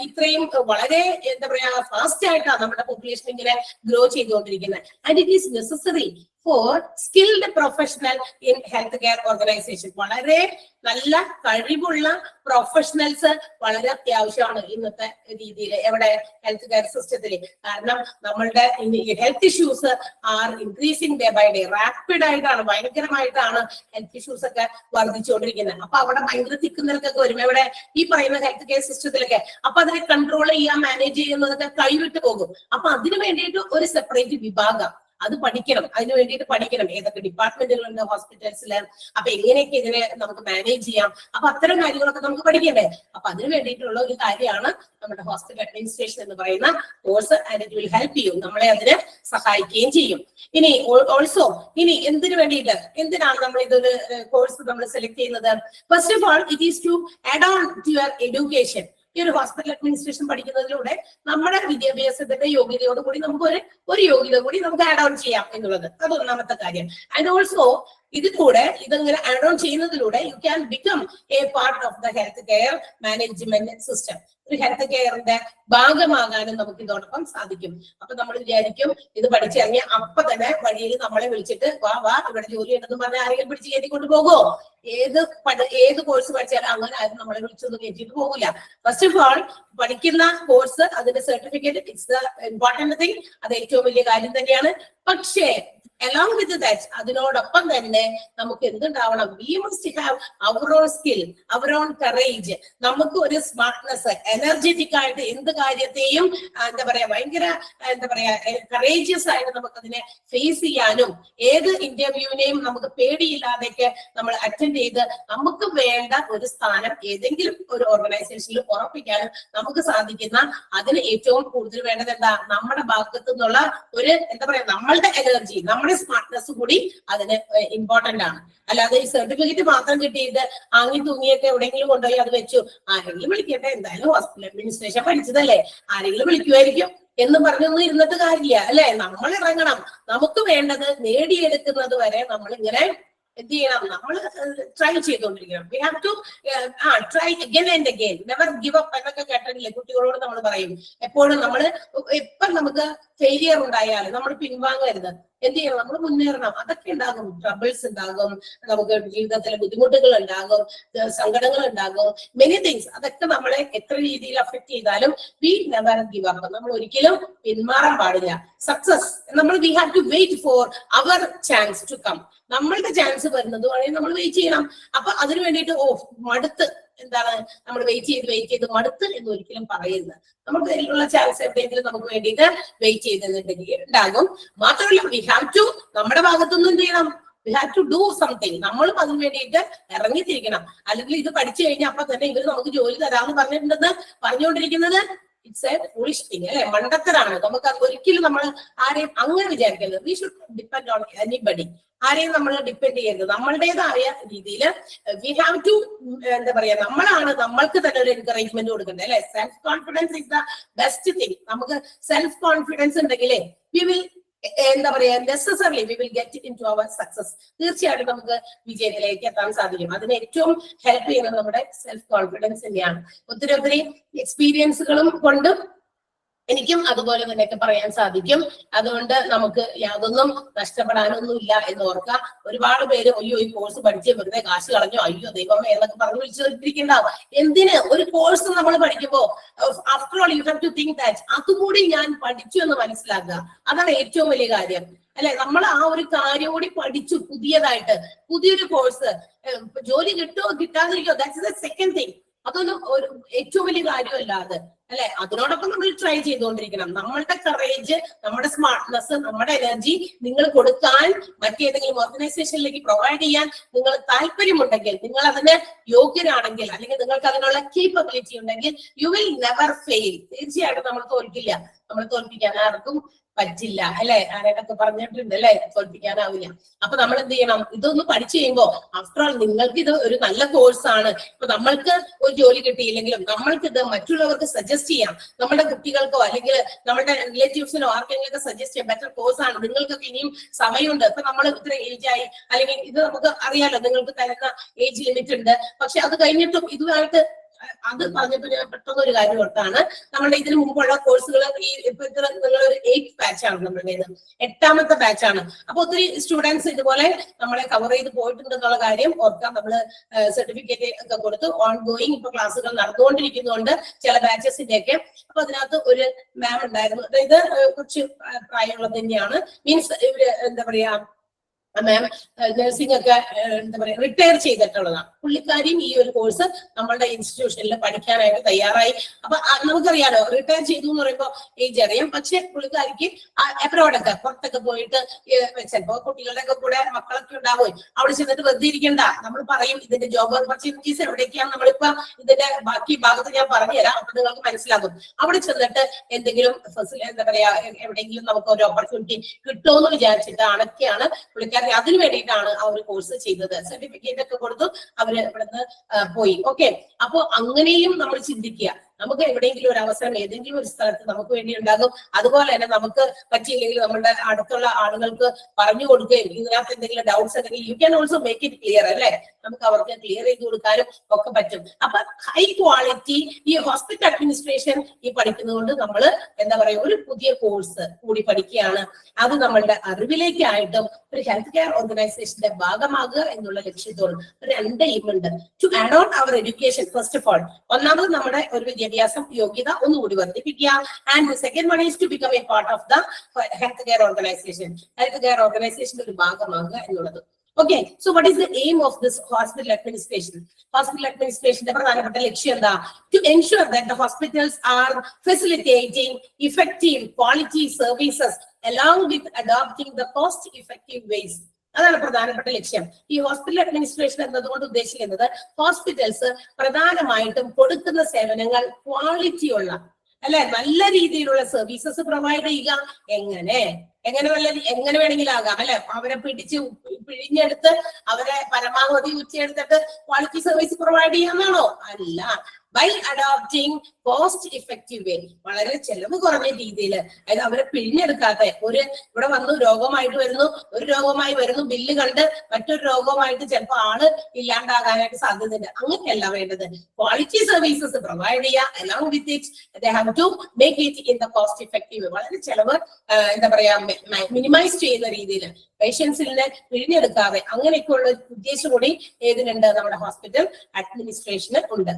ഇത്രയും വളരെ എന്താ പറയാ ഫാസ്റ്റ് ആയിട്ടാണ് നമ്മുടെ പോപ്പുലേഷൻ ഇങ്ങനെ ഗ്രോ ചെയ്തുകൊണ്ടിരിക്കുന്നത്. And it is necessary for skilled professional in healthcare organization. വളരെ നല്ല കഴിവുള്ള പ്രൊഫഷണൽസ് വളരെ അത്യാവശ്യമാണ് ഇന്നത്തെ രീതിയിൽ എവിടെ ഹെൽത്ത് കെയർ സിസ്റ്റത്തിൽ. കാരണം നമ്മളുടെ health issues are increasing day by day. Rapid ആയിട്ടാണ്, ഭയങ്കരമായിട്ടാണ് ഹെൽത്ത് ഇഷ്യൂസ് ഒക്കെ വർദ്ധിച്ചുകൊണ്ടിരിക്കുന്നത്. അപ്പൊ അവിടെ ഭയങ്കര തിക്കുന്നവർക്കൊക്കെ വരും എവിടെ ഈ പറയുന്ന ഹെൽത്ത് കെയർ സിസ്റ്റത്തിലൊക്കെ. അപ്പൊ അതിനെ കൺട്രോൾ ചെയ്യാൻ, മാനേജ് ചെയ്യുന്നതൊക്കെ കൈവിട്ട് പോകും. അപ്പൊ അതിന് വേണ്ടിയിട്ട് ഒരു സെപ്പറേറ്റ് വിഭാഗം അത് പഠിക്കണം. അതിന് വേണ്ടിയിട്ട് പഠിക്കണം ഏതൊക്കെ ഡിപ്പാർട്ട്മെന്റുകളുണ്ട് ഹോസ്പിറ്റൽസിൽ, അപ്പൊ എങ്ങനെയൊക്കെ ഇതിനെ നമുക്ക് മാനേജ് ചെയ്യാം. അപ്പൊ അത്തരം കാര്യങ്ങളൊക്കെ നമുക്ക് പഠിക്കണ്ടേ. അപ്പൊ അതിന് വേണ്ടിയിട്ടുള്ള ഒരു കാര്യമാണ് നമ്മുടെ ഹോസ്പിറ്റൽ അഡ്മിനിസ്ട്രേഷൻ എന്ന് പറയുന്ന course. And it will help you, നമ്മളെ അതിന് സഹായിക്കുകയും ചെയ്യും. ഇനി ഓൾസോ ഇനി എന്തിനു വേണ്ടിയിട്ട്, എന്തിനാണ് നമ്മൾ ഇതൊരു കോഴ്സ് നമ്മൾ സെലക്ട് ചെയ്യുന്നത്? First of all it is to add on to your education. ഈ ഒരു ഹോസ്പിറ്റൽ അഡ്മിനിസ്ട്രേഷൻ പഠിക്കുന്നതിലൂടെ നമ്മുടെ വിദ്യാഭ്യാസത്തിന്റെ യോഗ്യതയോട് കൂടി നമുക്ക് ഒരു യോഗ്യത കൂടി നമുക്ക് ആഡ് ഓൺ ചെയ്യാം എന്നുള്ളത് അത് ഒന്നാമത്തെ കാര്യം. ആൻഡ് ഓൾസോ ഇതിലൂടെ ഇതങ്ങനെ ആഡ് ഓൺ ചെയ്യുന്നതിലൂടെ you can become a part of the health care management system. ഒരു ഹെൽത്ത് കെയറിന്റെ ഭാഗമാകാനും നമുക്ക് ഇതോടൊപ്പം സാധിക്കും. അപ്പൊ നമ്മൾ വിചാരിക്കും ഇത് പഠിച്ചിറങ്ങിയ അപ്പൊ തന്നെ വഴിയിൽ നമ്മളെ വിളിച്ചിട്ട് വാ ഇവിടെ ജോലി ഉണ്ടെന്ന് പറഞ്ഞാൽ ആരെങ്കിലും പിടിച്ച് കയറ്റിക്കൊണ്ട് പോകുമോ? ഏത് കോഴ്സ് പഠിച്ചാലും അങ്ങനെ ആരും നമ്മളെ വിളിച്ചൊന്നും കയറ്റിയിട്ട് പോകില്ല. ഫസ്റ്റ് ഓഫ് ഓൾ പഠിക്കുന്ന കോഴ്സ്, അതിന്റെ certificate, it's the important thing. അത് ഏറ്റവും വലിയ കാര്യം തന്നെയാണ്. പക്ഷേ along with that, അതിനോടൊപ്പം തന്നെ നമുക്ക് എന്തുണ്ടാവണം? We must have our own skill, our own courage. നമുക്ക് ഒരു സ്മാർട്ട്നെസ്, എനർജറ്റിക് ആയിട്ട് എന്ത് കാര്യത്തെയും എന്താ പറയാ ഭയങ്കര എന്താ പറയാ കറേജിയസ് ആയിട്ട് നമുക്ക് അതിനെ ഫേസ് ചെയ്യാനും ഏത് ഇന്റർവ്യൂവിനെയും നമുക്ക് പേടിയില്ലാതെയൊക്കെ നമ്മൾ അറ്റൻഡ് ചെയ്ത് നമുക്ക് വേണ്ട ഒരു സ്ഥാനം ഏതെങ്കിലും ഒരു ഓർഗനൈസേഷനിൽ ഉറപ്പിക്കാനും നമുക്ക് സാധിക്കുന്ന, അതിന് ഏറ്റവും കൂടുതൽ വേണ്ടത് എന്താ? നമ്മുടെ ഭാഗത്തു നിന്നുള്ള ഒരു എന്താ പറയാ നമ്മളുടെ എനർജി, നമ്മുടെ നമ്മുടെ സ്മാർട്ട്നെസ് കൂടി അതിന് ഇമ്പോർട്ടന്റ് ആണ്. അല്ലാതെ ഈ സർട്ടിഫിക്കറ്റ് മാത്രം കിട്ടിയിട്ട് ആങ്ങി തൂങ്ങിയൊക്കെ എവിടെയെങ്കിലും കൊണ്ടുപോയി അത് വെച്ചു ആരെങ്കിലും വിളിക്കട്ടെ, എന്തായാലും ഹോസ്പിറ്റൽ അഡ്മിനിസ്ട്രേഷൻ പഠിച്ചതല്ലേ, ആരെങ്കിലും വിളിക്കുമായിരിക്കും എന്ന് പറഞ്ഞൊന്നും ഇരുന്നിട്ട് കാര്യമില്ല അല്ലെ. നമ്മൾ ഇറങ്ങണം. നമുക്ക് വേണ്ടത് നേടിയെടുക്കുന്നത് വരെ നമ്മൾ ഇങ്ങനെ എന്ത് ചെയ്യണം, നമ്മൾ ട്രൈ ചെയ്തുകൊണ്ടിരിക്കണം. We have to try again and again, never give up എന്നൊക്കെ കേട്ടിട്ടില്ലേ കുട്ടികളോട് നമ്മൾ പറയും. എപ്പോഴും നമ്മൾ എപ്പം നമുക്ക് ഫെയിലിയർ ഉണ്ടായാലും നമ്മൾ പിൻവാങ്ങരുത്. എന്ത് ചെയ്യണം, നമ്മൾ മുന്നേറണം. അതൊക്കെ ഉണ്ടാകും, ട്രബിൾസ് ഉണ്ടാകും, നമുക്ക് ജീവിതത്തിലെ ബുദ്ധിമുട്ടുകൾ ഉണ്ടാകും, സങ്കടങ്ങൾ ഉണ്ടാകും, മെനി തിങ്സ്. അതൊക്കെ നമ്മളെ എത്ര രീതിയിൽ അഫക്ട് ചെയ്താലും വി നെവർ ഗിവ് അപ്പ്. നമ്മൾ ഒരിക്കലും പിന്മാറാൻ പാടില്ല. സക്സസ് നമ്മൾ we have to wait for our chance to come. നമ്മളുടെ ചാൻസ് വരുന്നത് വരെ നമ്മൾ വെയിറ്റ് ചെയ്യണം. അപ്പൊ അതിനു വേണ്ടിയിട്ട് മടുത്ത് എന്താണ് നമ്മൾ വെയിറ്റ് ചെയ്ത് മടുത്ത് എന്ന് ഒരിക്കലും പറയരുത്. നമുക്ക് അതിലുള്ള ചാൻസ് എവിടെയെങ്കിലും നമുക്ക് വേണ്ടിയിട്ട് വെയിറ്റ് ചെയ്തിട്ടുണ്ടെങ്കിൽ ഉണ്ടാകും. മാത്രമല്ല വി ഹാവ് ടു നമ്മുടെ ഭാഗത്തുനിന്നും എന്ത് ചെയ്യണം, we have to do something. നമ്മളും അതിന് വേണ്ടിയിട്ട് ഇറങ്ങിത്തിരിക്കണം. അല്ലെങ്കിൽ ഇത് പഠിച്ചു കഴിഞ്ഞാൽ അപ്പൊ തന്നെ ഇവർ നമുക്ക് ജോലി തരാമെന്ന് പറഞ്ഞിട്ടുണ്ടെന്ന് പറഞ്ഞുകൊണ്ടിരിക്കുന്നത് ഇറ്റ്സ് എ ഫൂളിഷ് തിങ് അല്ലെ, മണ്ടത്തരാണ്. നമുക്ക് ഒരിക്കലും നമ്മൾ ആരെയും അങ്ങനെ വിചാരിക്കരുത്. We should depend on anybody. ആരെയും നമ്മൾ ഡിപ്പെൻഡ് ചെയ്യരുത്. നമ്മളുടേതായ രീതിയിൽ വി ഹാവ് ടു എന്താ പറയാ, നമ്മളാണ് നമ്മൾക്ക് തന്നെ ഒരു എൻകറേജ്മെന്റ് കൊടുക്കേണ്ടത് അല്ലെ. Self confidence is the best thing. നമുക്ക് സെൽഫ് കോൺഫിഡൻസ് ഉണ്ടെങ്കിലേ വി വിൽ എന്താ പറയാ necessarily we will get into our success. തീർച്ചയായിട്ടും നമുക്ക് വിജയത്തിലേക്ക് എത്താൻ സാധിക്കും. അതിന് ഏറ്റവും ഹെൽപ്പ് ചെയ്യുന്നത് നമ്മുടെ സെൽഫ് കോൺഫിഡൻസ് തന്നെയാണ്. ഒത്തിരി എക്സ്പീരിയൻസുകളും കൊണ്ട് എനിക്കും അതുപോലെ തന്നെയൊക്കെ പറയാൻ സാധിക്കും. അതുകൊണ്ട് നമുക്ക് യാതൊന്നും നഷ്ടപ്പെടാനൊന്നും ഇല്ല എന്ന് ഓർക്കുക. ഒരുപാട് പേര് അയ്യോ ഈ കോഴ്സ് പഠിച്ച് വെറുതെ കാശ് കളഞ്ഞു, അയ്യോ ദൈവമേ എന്നൊക്കെ പറഞ്ഞു വിളിച്ചിരിക്കുന്നുണ്ടാവും. എന്തിന് ഒരു കോഴ്സ് നമ്മൾ പഠിക്കുമ്പോ after all you have to think that അതുകൂടി ഞാൻ പഠിച്ചു എന്ന് മനസ്സിലാക്കുക. അതാണ് ഏറ്റവും വലിയ കാര്യം അല്ലെ. നമ്മൾ ആ ഒരു കാര്യം കൂടി പഠിച്ചു പുതിയതായിട്ട്, പുതിയൊരു കോഴ്സ്. ജോലി കിട്ടുമോ കിട്ടാതിരിക്കോ ദാറ്റ്സ് ദ സെക്കൻഡ് തിങ്. അതൊന്നും ഒരു ഏറ്റവും വലിയ കാര്യമല്ല അത് അല്ലെ. അതിനോടൊപ്പം നമ്മൾ ട്രൈ ചെയ്തുകൊണ്ടിരിക്കണം. നമ്മളുടെ കറേജ്, നമ്മുടെ സ്മാർട്ട്നെസ്, നമ്മുടെ എനർജി നിങ്ങൾ കൊടുക്കാൻ മറ്റേതെങ്കിലും ഓർഗനൈസേഷനിലേക്ക് പ്രൊവൈഡ് ചെയ്യാൻ നിങ്ങൾ താല്പര്യമുണ്ടെങ്കിൽ, നിങ്ങൾ അതിന് യോഗ്യരാണെങ്കിൽ, അല്ലെങ്കിൽ നിങ്ങൾക്ക് അതിനുള്ള കേപ്പബിലിറ്റി ഉണ്ടെങ്കിൽ യു വിൽ നെവർ ഫെയിൽ. തീർച്ചയായിട്ടും നമ്മൾ തോൽക്കില്ല. നമ്മൾ തോൽപ്പിക്കാൻ ആർക്കും പറ്റില്ല അല്ലെ. ആരൊക്കെ പറഞ്ഞിട്ടുണ്ട് അല്ലെ, തോൽപ്പിക്കാനാവില്ല. അപ്പൊ നമ്മൾ എന്ത് ചെയ്യണം, ഇതൊന്ന് പഠിച്ചു കഴിയുമ്പോ ആഫ്റ്റർ ഓൾ നിങ്ങൾക്ക് ഇത് ഒരു നല്ല കോഴ്സാണ്. ഇപ്പൊ നമ്മൾക്ക് ഒരു ജോലി കിട്ടിയില്ലെങ്കിലും നമ്മൾക്ക് ഇത് മറ്റുള്ളവർക്ക് സജസ്റ്റ് ചെയ്യാം. നമ്മുടെ കുട്ടികൾക്കോ അല്ലെങ്കിൽ നമ്മുടെ റിലേറ്റീവ്സിനോ ആർക്കെങ്കിലും സജസ്റ്റ് ചെയ്യാം. ബെറ്റർ കോഴ്സാണ്, നിങ്ങൾക്കൊക്കെ ഇനിയും സമയമുണ്ട്. ഇപ്പൊ നമ്മൾ ഇത്ര ഏജ് ആയി, അല്ലെങ്കിൽ ഇത് നമുക്ക് അറിയാലോ നിങ്ങൾക്ക് തരുന്ന ഏജ് ലിമിറ്റ് ഉണ്ട്. പക്ഷെ അത് കഴിഞ്ഞിട്ടും ഇതുമായിട്ട് അത് പറഞ്ഞപ്പോൾ ഞാൻ പെട്ടെന്ന് ഒരു കാര്യം ഓർത്താണ്. നമ്മുടെ ഇതിനു മുമ്പുള്ള കോഴ്സുകൾ ഈ ഇപ്പൊ നിങ്ങളൊരു 8th ബാച്ചാണ് നമ്മളുടേത്, 8ാമത്തെ ബാച്ചാണ്. അപ്പൊ ഒത്തിരി സ്റ്റുഡൻസ് ഇതുപോലെ നമ്മളെ കവർ ചെയ്ത് പോയിട്ടുണ്ടെന്നുള്ള കാര്യം ഓർക്കാം. നമ്മള് സർട്ടിഫിക്കറ്റ് ഒക്കെ കൊടുത്ത് ഓൺ ഗോയിങ് ഇപ്പൊ ക്ലാസ്സുകൾ നടന്നുകൊണ്ടിരിക്കുന്നതുകൊണ്ട് ചില ബാച്ചസിന്റെ ഒക്കെ. അപ്പൊ അതിനകത്ത് ഒരു മാം ഉണ്ടായിരുന്നു. അതായത് കുറച്ച് പ്രായമുള്ളത് തന്നെയാണ്. മീൻസ് ഇവര് എന്താ പറയാ മാം നഴ്സിംഗ് ഒക്കെ എന്താ പറയാ റിട്ടയർ ചെയ്തിട്ടുള്ളതാണ്. പുള്ളിക്കാരിയും ഈ ഒരു കോഴ്സ് നമ്മളുടെ ഇൻസ്റ്റിറ്റ്യൂഷനിൽ പഠിക്കാനായിട്ട് തയ്യാറായി. അപ്പൊ നമുക്കറിയാലോ റിട്ടയർ ചെയ്തു എന്ന് പറയുമ്പോൾ ഏജ് അറിയാം. പക്ഷെ പുള്ളിക്കാരിക്ക് എബ്രോഡൊക്കെ പുറത്തൊക്കെ പോയിട്ട് ചിലപ്പോ കുട്ടികളുടെ ഒക്കെ കൂടെ മക്കളൊക്കെ ഉണ്ടാവും. അവിടെ ചെന്നിട്ട് വെറുതെ ഇരിക്കണ്ട. നമ്മൾ പറയും ഇതിന്റെ ജോബ് ഓപ്പർച്യൂണിറ്റീസ് എവിടേക്കാണ്. നമ്മളിപ്പോ ഇതിന്റെ ബാക്കി ഭാഗത്ത് ഞാൻ പറഞ്ഞുതരാം, അപ്പൊ നിങ്ങൾക്ക് മനസ്സിലാകും. അവിടെ ചെന്നിട്ട് എന്തെങ്കിലും എന്താ പറയാ എവിടെയെങ്കിലും നമുക്ക് ഒരു ഓപ്പർച്യൂണിറ്റി കിട്ടുമെന്ന് വിചാരിച്ചിട്ടാണൊക്കെയാണ് പുള്ളിക്കാരി അതിനു വേണ്ടിയിട്ടാണ് ആ ഒരു കോഴ്സ് ചെയ്തത്. സർട്ടിഫിക്കറ്റ് ഒക്കെ കൊടുത്തു അവര് ഇവിടുന്ന് പോയി. ഓക്കെ, അപ്പൊ അങ്ങനെയും നമ്മൾ ചിന്തിക്കുക. നമുക്ക് എവിടെയെങ്കിലും ഒരു അവസരം ഏതെങ്കിലും ഒരു സ്ഥലത്ത് നമുക്ക് വേണ്ടി ഉണ്ടാകും. അതുപോലെ തന്നെ നമുക്ക് പറ്റിയില്ലെങ്കിൽ നമ്മളുടെ അടുത്തുള്ള ആളുകൾക്ക് പറഞ്ഞു കൊടുക്കുകയും ഇതിനകത്ത് എന്തെങ്കിലും ഡൗട്ട്സ് ഉണ്ടെങ്കിൽ you can also make it clear അല്ലെ. നമുക്ക് അവർക്ക് ക്ലിയർ ചെയ്ത് കൊടുക്കാനും ഒക്കെ പറ്റും. അപ്പൊ ഹൈ ക്വാളിറ്റി ഈ ഹോസ്പിറ്റൽ അഡ്മിനിസ്ട്രേഷൻ ഈ പഠിക്കുന്നതുകൊണ്ട് നമ്മൾ എന്താ പറയാ ഒരു പുതിയ കോഴ്സ് കൂടി പഠിക്കുകയാണ്. അത് നമ്മളുടെ അറിവിലേക്കായിട്ടും ഒരു ഹെൽത്ത് കെയർ ഓർഗനൈസേഷന്റെ ഭാഗമാകുക എന്നുള്ള ലക്ഷ്യത്തോടും 2 എയിം ഉണ്ട്. To add on our education first of all. ഒന്നാമത് നമ്മുടെ ഒരു വിദ്യാഭ്യാസം യോഗ്യത ഒന്നുകൂടി വർദ്ധിപ്പിക്കുക. And the second one is to become a part of the health care organization. Health care ഓർഗനൈസേഷന്റെ ഒരു ഭാഗമാകുക എന്നുള്ളത്. Okay, so what is the aim of this hospital administration? Hospital administration പ്രധാനപ്പെട്ട ലക്ഷ്യം എന്താ? To ensure that the hospitals are facilitating effective quality services along with adopting the cost effective ways. അതാണ് പ്രധാനപ്പെട്ട ലക്ഷ്യം. ഈ ഹോസ്പിറ്റൽ അഡ്മിനിസ്ട്രേഷൻ എന്നതുകൊണ്ട് ഉദ്ദേശിക്കുന്നത് hospitals പ്രധാനമായിട്ടും കൊടുക്കുന്ന സേവനങ്ങൾ ക്വാളിറ്റി ഉള്ള അല്ലെ നല്ല രീതിയിലുള്ള സർവീസസ് പ്രൊവൈഡ് ചെയ്യുക. എങ്ങനെ വേണമെങ്കിലും ആകാം അല്ലെ. അവരെ പിഴിഞ്ഞെടുത്ത് അവരെ പരമാവധി ഉച്ചയെടുത്തിട്ട് ക്വാളിറ്റി സർവീസ് പ്രൊവൈഡ് ചെയ്യാന്നാണോ? അല്ല. ബൈ അഡോപ്റ്റിംഗ് കോസ്റ്റ് ഇഫക്റ്റീവ് വേ, വളരെ ചെലവ് കുറഞ്ഞ രീതിയിൽ, അതായത് അവരെ പിഴിഞ്ഞെടുക്കാതെ ഇവിടെ വന്നു രോഗമായിട്ട് വരുന്നു, ഒരു രോഗമായി വരുന്നു, ബില്ല് കണ്ട് മറ്റൊരു രോഗമായിട്ട് ചിലപ്പോൾ ആള് ഇല്ലാണ്ടാകാനായിട്ട് സാധ്യതയുണ്ട്. അങ്ങനെയല്ല വേണ്ടത്. ക്വാളിറ്റി സർവീസസ് പ്രൊവൈഡ് ചെയ്യുക, along with it they have to make it in the cost effective, വളരെ ചെലവ് എന്താ പറയാ മിനിമൈസ് ചെയ്യുന്ന രീതിയിൽ പേഷ്യൻസിനെ പിഴിഞ്ഞെടുക്കാതെ, അങ്ങനെയൊക്കെയുള്ള ഉദ്ദേശം കൂടി ഏതിനുണ്ട്? നമ്മുടെ ഹോസ്പിറ്റൽ അഡ്മിനിസ്ട്രേഷന് ഉണ്ട്.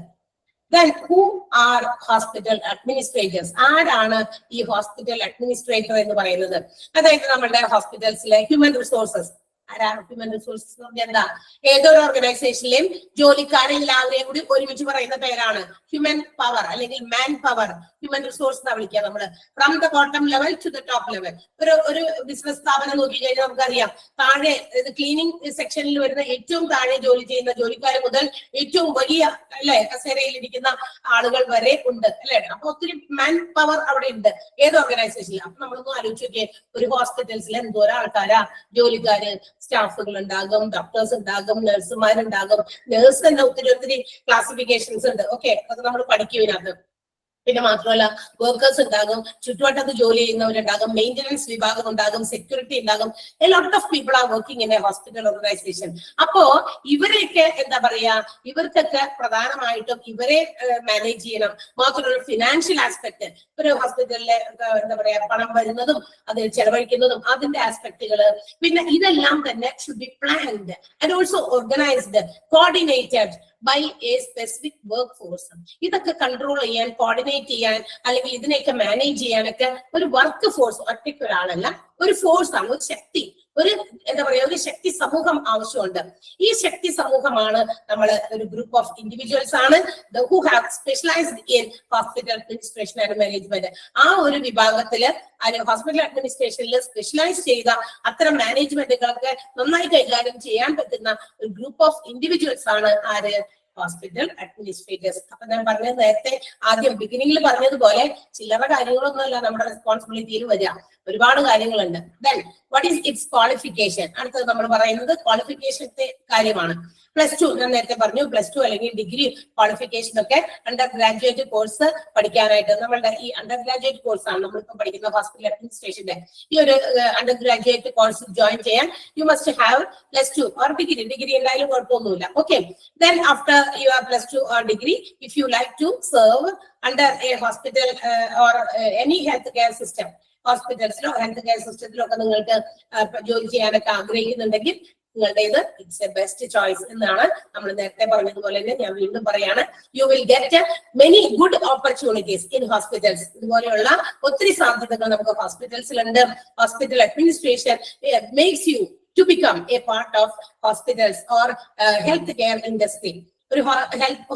Then who are hospital administrators? ആരാണ് ഈ ഹോസ്പിറ്റൽ അഡ്മിനിസ്ട്രേറ്റർ എന്ന് പറയുന്നത്? അതായത് നമ്മുടെ ഹോസ്പിറ്റൽസിലെ ഹ്യൂമൻ റിസോഴ്സസ്. ആരാണ് ഹ്യൂമൻ റിസോഴ്സസ് എന്ന് പറഞ്ഞാൽ എന്താ? ഏതൊരു ഓർഗനൈസേഷനിലെയും ജോലിക്കാരെ എല്ലാവരെയും കൂടി ഒരുമിച്ച് പറയുന്ന പേരാണ് ഹ്യൂമൻ പവർ അല്ലെങ്കിൽ മാൻ പവർ. ഹ്യൂമൻ റിസോഴ്സ് എന്നാ വിളിക്കുക നമ്മള്. From the bottom level two the top level. ഒരു ബിസിനസ് സ്ഥാപനം നോക്കിക്കഴിഞ്ഞാൽ നമുക്കറിയാം, താഴെ ക്ലീനിങ് സെക്ഷനിൽ വരുന്ന ഏറ്റവും താഴെ ജോലി ചെയ്യുന്ന ജോലിക്കാരെ മുതൽ ഏറ്റവും വലിയ അല്ലെ കസേരയിൽ ഇരിക്കുന്ന ആളുകൾ വരെ ഉണ്ട് അല്ലെ. അപ്പൊ ഒത്തിരി മാൻ പവർ അവിടെ ഉണ്ട് ഏത് ഓർഗനൈസേഷനിൽ. അപ്പൊ നമ്മളൊന്നും ആലോചിച്ച് നോക്കിയേ, ഒരു ഹോസ്പിറ്റൽസിൽ എന്തോരം ആൾക്കാരാ ജോലിക്കാര്, സ്റ്റാഫുകൾ ഉണ്ടാകും, ഡോക്ടേഴ്സ് ഉണ്ടാകും, നഴ്സുമാരുണ്ടാകും. നഴ്സ് തന്നെ ഒത്തിരി ക്ലാസിഫിക്കേഷൻസ് ഉണ്ട്. ഓക്കെ, അതൊക്കെ നമ്മൾ പഠിക്കും ഇതിനകത്ത്. പിന്നെ മാത്രമല്ല വർക്കേഴ്സ് ഉണ്ടാകും, ചുറ്റുവട്ടത്ത് ജോലി ചെയ്യുന്നവരുണ്ടാകും, മെയിൻ്റനൻസ് വിഭാഗം ഉണ്ടാകും, സെക്യൂരിറ്റി ഉണ്ടാകും. A lot of people are working in A hospital organisation. അപ്പോ ഇവരെയൊക്കെ എന്താ പറയാ, ഇവർക്കൊക്കെ പ്രധാനമായിട്ടും ഇവരെ മാനേജ് ചെയ്യണം. മാത്രമല്ല ഫിനാൻഷ്യൽ ആസ്പെക്ട്, ഒരു ഹോസ്പിറ്റലിലെ എന്താ പറയാ പണം വരുന്നതും അത് ചെലവഴിക്കുന്നതും അതിന്റെ ആസ്പെക്ടുകള്, പിന്നെ ഇതെല്ലാം തന്നെ should be planned and also organized, coordinated by a specific work force. ഇതൊക്കെ കൺട്രോൾ ചെയ്യാൻ, കോർഡിനേറ്റ് ചെയ്യാൻ, അല്ലെങ്കിൽ ഇതിനെയൊക്കെ മാനേജ് ചെയ്യാനൊക്കെ ഒരു വർക്ക് ഫോഴ്സ്, ഒറ്റയ്ക്ക് ഒരാളല്ല, ഒരു ഫോഴ്സ് ആണ്, ഒരു ശക്തി, എന്താ പറയാ ഒരു ശക്തി സമൂഹം ആവശ്യമുണ്ട്. ഈ ശക്തി സമൂഹമാണ് നമ്മൾ ഒരു ഗ്രൂപ്പ് ഓഫ് ഇൻഡിവിജ്വൽസ് ആണ് who have specialised in hospital administration and management. ആ ഒരു വിഭാഗത്തില് ഹോസ്പിറ്റൽ അഡ്മിനിസ്ട്രേഷനിൽ സ്പെഷ്യലൈസ് ചെയ്ത അത്തരം മാനേജ്മെന്റുകളൊക്കെ നന്നായി കൈകാര്യം ചെയ്യാൻ പറ്റുന്ന ഒരു ഗ്രൂപ്പ് ഓഫ് ഇൻഡിവിജ്വൽസ് ആണ് ആര്? Hospital administrators. അപ്പൊ ഞാൻ പറഞ്ഞത് നേരത്തെ ആദ്യം ബിഗിനിങ്ങിൽ പറഞ്ഞതുപോലെ ചില്ലറ കാര്യങ്ങളൊന്നുമല്ല നമ്മുടെ റെസ്പോൺസിബിലിറ്റിയിൽ വരിക, ഒരുപാട് കാര്യങ്ങളുണ്ട്. Then what is it's qualification? അടുത്തത് നമ്മൾ പറയുന്നത് ക്വാളിഫിക്കേഷന്റെ കാര്യമാണ്. +2 ഞാൻ നേരത്തെ പറഞ്ഞു, +2 അല്ലെങ്കിൽ ഡിഗ്രി ക്വാളിഫിക്കേഷൻ ഒക്കെ അണ്ടർ ഗ്രാജുവേറ്റ് കോഴ്സ് പഠിക്കാനായിട്ട്. നമ്മളുടെ ഈ അണ്ടർ ഗ്രാജുവേറ്റ് കോഴ്സ് ആണ് നമ്മളിപ്പോൾ പഠിക്കുന്ന ഹോസ്പിറ്റൽ അഡ്മിനിസ്ട്രേഷന്റെ. ഈ ഒരു അണ്ടർ ഗ്രാജുവേറ്റ് കോഴ്സ് ജോയിൻ ചെയ്യാൻ you must have +2 or degree എന്തായാലും കുഴപ്പമൊന്നുമില്ല. Okay, then after your +2 or degree, if you like to serve under a hospital or any healthcare system, ഹോസ്പിറ്റൽസിലോ health care സിസ്റ്റത്തിലോ ഒക്കെ നിങ്ങൾക്ക് ജോലി ചെയ്യാനൊക്കെ ആഗ്രഹിക്കുന്നുണ്ടെങ്കിൽ നിങ്ങളുടെ ഇത് ഇറ്റ്സ് എ ബെസ്റ്റ് ചോയ്സ് എന്നാണ് നമ്മൾ നേരത്തെ പറഞ്ഞതുപോലെ തന്നെ ഞാൻ വീണ്ടും പറയാണ്. You will get many good opportunities in hospitals. ഇതുപോലെയുള്ള ഒത്തിരി സാധ്യതകൾ നമുക്ക് ഹോസ്പിറ്റൽസിലുണ്ട്. Hospital administration makes you to become a part of hospitals or healthcare industry. ഒരു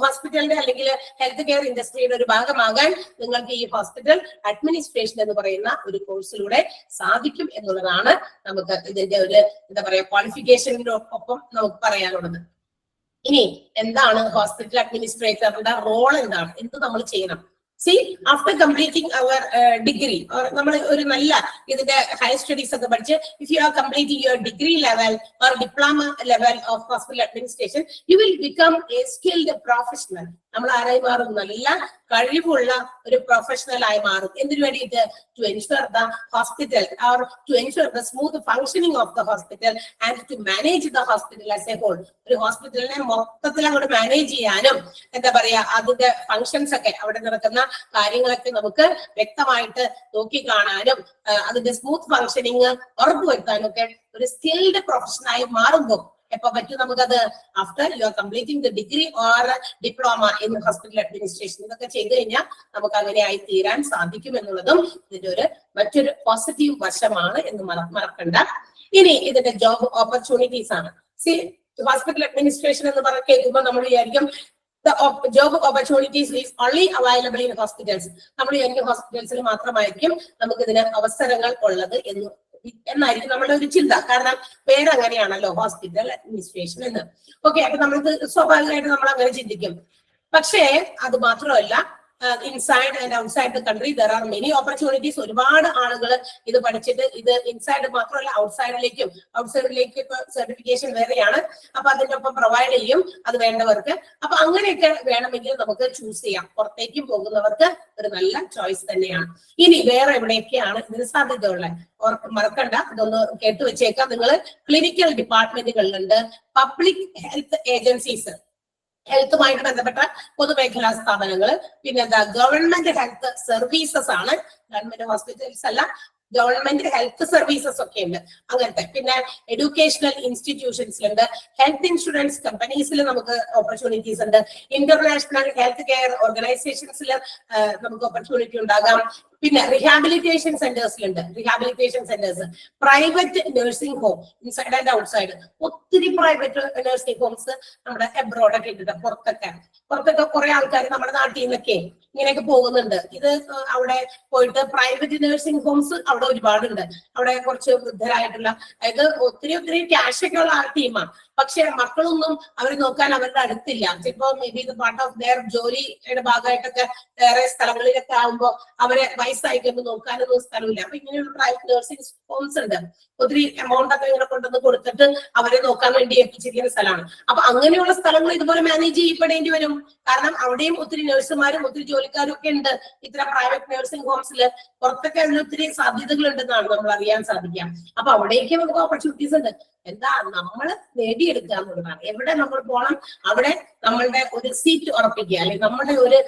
ഹോസ്പിറ്റലിന്റെ അല്ലെങ്കിൽ ഹെൽത്ത് കെയർ ഇൻഡസ്ട്രിയുടെ ഒരു ഭാഗമാകാൻ നിങ്ങൾക്ക് ഈ ഹോസ്പിറ്റൽ അഡ്മിനിസ്ട്രേഷൻ എന്ന് പറയുന്ന ഒരു കോഴ്സിലൂടെ സാധിക്കും എന്നുള്ളതാണ് നമുക്ക് ഇതിന്റെ ഒരു എന്താ പറയാ ക്വാളിഫിക്കേഷന്റെ ഒപ്പം നമുക്ക് പറയാനുള്ളത്. ഇനി എന്താണ് ഹോസ്പിറ്റൽ അഡ്മിനിസ്ട്രേറ്ററുടെ റോൾ? എന്ത് നമ്മൾ ചെയ്യണം? See, after completing our degree or നമ്മൾ ഒരു നല്ല ഇതിന്റെ ഹയർ സ്റ്റഡീസ് ഒക്കെ പഠിച്ച് if you are completing your degree level or diploma level of hospital administration, you will become a skilled professional. നമ്മൾ ആരായി മാറും? നല്ല കഴിവുള്ള ഒരു പ്രൊഫഷണൽ ആയി മാറും. എന്തിനു വേണ്ടിയിട്ട്? to ensure the hospital or to ensure the smooth functioning of the hospital and to manage the hospital as a whole. ഒരു ഹോസ്പിറ്റലിനെ മൊത്തത്തിൽ അങ്ങോട്ട് മാനേജ് ചെയ്യാനും എന്താ പറയാ അതിന്റെ ഫങ്ഷൻസ് ഒക്കെ അവിടെ നടക്കുന്ന കാര്യങ്ങളൊക്കെ നമുക്ക് വ്യക്തമായിട്ട് നോക്കിക്കാണാനും അതിന്റെ സ്മൂത്ത് ഫങ്ഷനിങ് ഉറപ്പുവരുത്താനും ഒക്കെ ഒരു സ്കിൽഡ് പ്രൊഫഷനായി മാറുമ്പോൾ എപ്പോ പറ്റും നമുക്കത്? After you are completing the degree or diploma in hospital administration. ഇതൊക്കെ ചെയ്തു കഴിഞ്ഞാൽ നമുക്ക് അങ്ങനെ ആയി തീരാൻ സാധിക്കും എന്നുള്ളതും ഇതിന്റെ മറ്റൊരു പോസിറ്റീവ് വശമാണ് എന്ന് മറക്കണ്ട. ഇനി ഇതിന്റെ ജോബ് ഓപ്പർച്യൂണിറ്റീസ് ആണ്. ഹോസ്പിറ്റൽ അഡ്മിനിസ്ട്രേഷൻ എന്ന് പറഞ്ഞ കേൾക്കുമ്പോൾ നമ്മൾ വിചാരിക്കും the job opportunities is only available in hospitals. നമ്മൾ വിചാരിക്കും ഹോസ്പിറ്റൽസിൽ മാത്രമായിരിക്കും നമുക്ക് ഇതിന് അവസരങ്ങൾ ഉള്ളത് എന്നായിരിക്കും നമ്മുടെ ഒരു ചിന്ത. കാരണം പേരങ്ങനെയാണല്ലോ ഹോസ്പിറ്റൽ അഡ്മിനിസ്ട്രേഷൻ എന്ന്. ഓക്കെ, അപ്പൊ നമ്മൾക്ക് സ്വാഭാവികമായിട്ട് നമ്മൾ അങ്ങനെ ചിന്തിക്കും. പക്ഷേ അത് മാത്രമല്ല, inside and outside the country. There are many opportunities. ഒരുപാട് ആളുകൾ ഇത് പഠിച്ചിട്ട് ഇത് ഇൻസൈഡ് മാത്രമല്ല ഔട്ട്സൈഡിലേക്കും സർട്ടിഫിക്കേഷൻ വേറെയാണ്. അപ്പൊ അതിന്റെ ഒപ്പം പ്രൊവൈഡ് ചെയ്യും അത് വേണ്ടവർക്ക്. അപ്പൊ അങ്ങനെയൊക്കെ വേണമെങ്കിൽ നമുക്ക് ചൂസ് ചെയ്യാം. പുറത്തേക്കും പോകുന്നവർക്ക് ഒരു നല്ല ചോയ്സ് തന്നെയാണ്. ഇനി വേറെ എവിടെയൊക്കെയാണ് ഇതിന് സാധ്യതയുള്ളത് മറക്കണ്ട, ഇതൊന്ന് കേട്ടു വെച്ചേക്കാം. നിങ്ങൾ ക്ലിനിക്കൽ ഡിപ്പാർട്ട്മെന്റുകളിലുണ്ട്, പബ്ലിക് ഹെൽത്ത് ഏജൻസീസ്, ഹെൽത്തുമായിട്ട് ബന്ധപ്പെട്ട പൊതുമേഖലാ സ്ഥാപനങ്ങൾ, പിന്നെ എന്താ ഗവൺമെന്റ് ഹെൽത്ത് സർവീസസ് ആണ്, ഗവൺമെന്റ് ഹോസ്പിറ്റൽസ് അല്ല, ഗവൺമെന്റ് ഹെൽത്ത് സർവീസസ് ഒക്കെ ഉണ്ട് അങ്ങനത്തെ. പിന്നെ എഡ്യൂക്കേഷണൽ ഇൻസ്റ്റിറ്റ്യൂഷൻസിലുണ്ട്, ഹെൽത്ത് ഇൻഷുറൻസ് കമ്പനീസിൽ നമുക്ക് ഓപ്പർച്യൂണിറ്റീസ് ഉണ്ട്, ഇന്റർനാഷണൽ ഹെൽത്ത് കെയർ ഓർഗനൈസേഷൻസിൽ നമുക്ക് ഓപ്പർച്യൂണിറ്റി ഉണ്ടാകാം. പിന്നെ റിഹാബിലിറ്റേഷൻ സെന്റേഴ്സിലുണ്ട്, rehabilitation centres, private nursing home inside and outside. ഒത്തിരി പ്രൈവറ്റ് നഴ്സിംഗ് ഹോംസ് നമ്മുടെ എബ്രോഡൊക്കെ ഉണ്ട്. പുറത്തൊക്കെ കുറെ ആൾക്കാർ നമ്മുടെ നാട്ടിൽ നിന്നൊക്കെ ഇങ്ങനെയൊക്കെ പോകുന്നുണ്ട്. ഇത് അവിടെ പോയിട്ട് പ്രൈവറ്റ് നഴ്സിംഗ് ഹോംസ് അവിടെ ഒരുപാടുണ്ട്. അവിടെ കുറച്ച് വൃദ്ധരായിട്ടുള്ള, അതായത് ഒത്തിരി ക്യാഷ് ഒക്കെ ഉള്ള ആ ടീമാണ്. പക്ഷെ മക്കളൊന്നും അവർ നോക്കാൻ അവരുടെ അടുത്തില്ല. ചിലപ്പോ മേ ബി ഇത് പാർട്ട് ഓഫ് ദെയർ ജോലിയുടെ ഭാഗമായിട്ടൊക്കെ വേറെ സ്ഥലങ്ങളിലൊക്കെ ആകുമ്പോൾ അവരെ വയസ്സായിക്കൊന്നും നോക്കാനൊന്നും സ്ഥലമില്ല. അപ്പൊ ഇങ്ങനെയുള്ള പ്രൈവറ്റ് നഴ്സിംഗ് ഹോംസ് ഉണ്ട്. ഒത്തിരി എമൗണ്ട് ഒക്കെ ഇങ്ങനെ കൊണ്ടുവന്ന് കൊടുത്തിട്ട് അവരെ നോക്കാൻ വേണ്ടി ഏൽപ്പിച്ചിരിക്കുന്ന സ്ഥലമാണ്. അപ്പൊ അങ്ങനെയുള്ള സ്ഥലങ്ങൾ ഇതുപോലെ മാനേജ് ചെയ്യപ്പെടേണ്ടി വരും. കാരണം അവിടെയും ഒത്തിരി നഴ്സുമാരും ഒത്തിരി ജോലിക്കാരും ഒക്കെ ഉണ്ട് ഇത്തരം പ്രൈവറ്റ് നഴ്സിംഗ് ഹോംസിൽ. പുറത്തൊക്കെ അതിന് ഒത്തിരി സാധ്യതകൾ ഉണ്ടെന്നാണ് നമ്മൾ അറിയാൻ സാധിക്കുക. അപ്പൊ അവിടേക്ക് നമുക്ക് ഓപ്പർച്യൂണിറ്റീസ് ഉണ്ട്. എന്താ നമ്മൾ നേടിയെടുക്കുക എന്നുള്ളതാണ്. എവിടെ നമ്മൾ പോകണം അവിടെ നമ്മളുടെ ഒരു സീറ്റ് ഉറപ്പിക്കുക, അല്ലെങ്കിൽ നമ്മുടെ ഒരു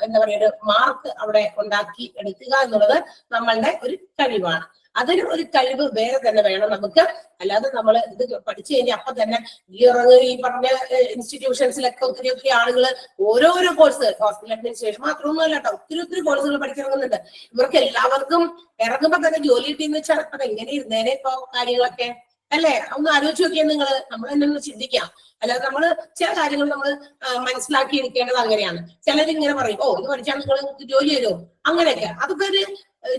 എന്താ പറയുക ഒരു മാർക്ക് അവിടെ ഉണ്ടാക്കി എടുക്കുക എന്നുള്ളത് നമ്മളുടെ ഒരു കഴിവാണ്. അതിന് ഒരു കഴിവ് വേറെ തന്നെ വേണം നമുക്ക്. അല്ലാതെ നമ്മൾ ഇത് പഠിച്ചു കഴിഞ്ഞാൽ അപ്പൊ തന്നെ ഈ പറഞ്ഞ ഇൻസ്റ്റിറ്റ്യൂഷൻസിലൊക്കെ ഒത്തിരി ആളുകൾ ഓരോരോ കോഴ്സ്, ഹോസ്പിറ്റൽ അഡ്മിനിസ്ട്രേഷൻ മാത്രമൊന്നുമല്ല കേട്ടോ, ഒത്തിരി കോഴ്സുകൾ പഠിച്ചിറങ്ങുന്നുണ്ട്. ഇവർക്ക് എല്ലാവർക്കും ഇറങ്ങുമ്പോ തന്നെ ജോലി കിട്ടിയെന്ന് വെച്ചാൽ അപ്പൊ എങ്ങനെ ഇരുന്നേനെ ഇപ്പൊ കാര്യങ്ങളൊക്കെ അല്ലെ? ഒന്ന് ആലോചിച്ച് നോക്കിയാൽ നിങ്ങൾ, നമ്മൾ തന്നെ ഒന്ന് ചിന്തിക്കാം. അല്ലാതെ നമ്മള് ചില കാര്യങ്ങൾ നമ്മൾ മനസ്സിലാക്കി എടുക്കേണ്ടത് അങ്ങനെയാണ്. ചിലരിങ്ങനെ പറയും, ഓ ഇത് പഠിച്ചാൽ നിങ്ങൾ ജോലി തരുമോ, അങ്ങനെയൊക്കെ. അതൊക്കെ ഒരു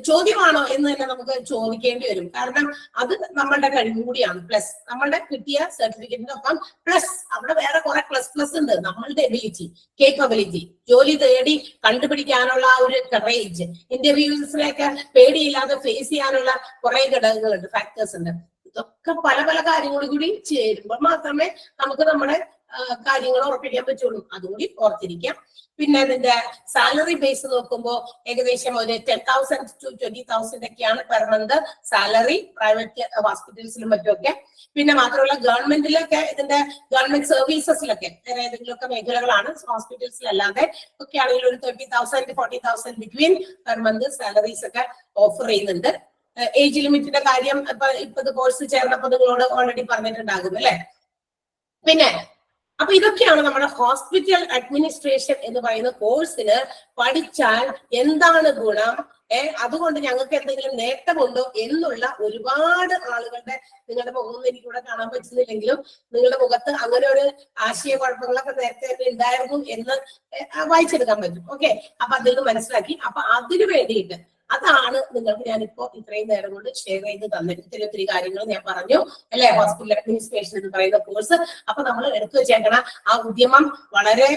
ചോദ്യമാണോ എന്ന് തന്നെ നമുക്ക് ചോദിക്കേണ്ടി വരും. കാരണം അത് നമ്മളുടെ കഴിവ് കൂടിയാണ്. പ്ലസ് നമ്മളുടെ കിട്ടിയ സർട്ടിഫിക്കറ്റിനൊപ്പം പ്ലസ് അവിടെ വേറെ കുറെ പ്ലസ് ഉണ്ട്. നമ്മളുടെ എബിലിറ്റി, കേപ്പബിലിറ്റി, ജോലി തേടി കണ്ടുപിടിക്കാനുള്ള ആ ഒരു കറേജ്, ഇന്റർവ്യൂസിനെയൊക്കെ പേടിയില്ലാതെ ഫേസ് ചെയ്യാനുള്ള കുറെ ഘടകങ്ങളുണ്ട്, ഫാക്ടേഴ്സ് ഉണ്ട്. ഇതൊക്കെ പല കാര്യങ്ങളും കൂടി ചേരുമ്പോൾ മാത്രമേ നമുക്ക് നമ്മുടെ കാര്യങ്ങൾ ഉറപ്പിക്കാൻ പറ്റുള്ളൂ. അതുകൂടി ഓർത്തിരിക്കാം. പിന്നെ അതിന്റെ സാലറി ബേസ് നോക്കുമ്പോൾ ഏകദേശം ഒരു 10,000 to 20,000 ഒക്കെയാണ് പെർ മന്ത് സാലറി പ്രൈവറ്റ് ഹോസ്പിറ്റൽസിലും മറ്റുമൊക്കെ. പിന്നെ മാത്രമല്ല ഗവൺമെന്റിലൊക്കെ ഇതിന്റെ ഗവൺമെന്റ് സർവീസസിലൊക്കെ വേറെ ഏതെങ്കിലുമൊക്കെ മേഖലകളാണ്, ഹോസ്പിറ്റൽസിലല്ലാതെ ഒക്കെ ആണെങ്കിൽ ഒരു 30,000 to 40,000 between per month salaries ഒക്കെ ഓഫർ ചെയ്യുന്നുണ്ട്. ഏജ് ലിമിറ്റിന്റെ കാര്യം ഇപ്പൊ കോഴ്സ് ചേർന്നപ്പോൾ നിങ്ങളോട് ഓൾറെഡി പറഞ്ഞിട്ടുണ്ടാകും അല്ലെ? പിന്നെ അപ്പൊ ഇതൊക്കെയാണ് നമ്മുടെ ഹോസ്പിറ്റൽ അഡ്മിനിസ്ട്രേഷൻ എന്ന് പറയുന്ന കോഴ്സിന് പഠിച്ചാൽ എന്താണ് ഗുണം, അതുകൊണ്ട് ഞങ്ങൾക്ക് എന്തെങ്കിലും നേട്ടമുണ്ടോ എന്നുള്ള ഒരുപാട് ആളുകളുടെ, നിങ്ങളുടെ മുഖമൊന്നും എനിക്കിവിടെ കാണാൻ പറ്റുന്നില്ലെങ്കിലും നിങ്ങളുടെ മുഖത്ത് അങ്ങനെ ഒരു ആശയക്കുഴപ്പങ്ങളൊക്കെ നേരത്തെ തന്നെ ഉണ്ടായിരുന്നു എന്ന് വായിച്ചെടുക്കാൻ പറ്റും. ഓക്കെ, അപ്പൊ അതിൽ നിന്ന് മനസ്സിലാക്കി. അപ്പൊ അതിനു വേണ്ടിയിട്ട് അതാണ് നിങ്ങൾക്ക് ഞാനിപ്പോ ഇത്രയും നേരം കൊണ്ട് ഷെയർ ചെയ്ത് തന്നത്. ഒത്തിരി കാര്യങ്ങൾ ഞാൻ പറഞ്ഞു അല്ലെ, ഹോസ്പിറ്റൽ അഡ്മിനിസ്ട്രേഷൻ എന്ന് പറയുന്ന കോഴ്സ്. അപ്പൊ നമ്മൾ എടുത്തു വെച്ചേക്കണം ആ ഉദ്യമം വളരെ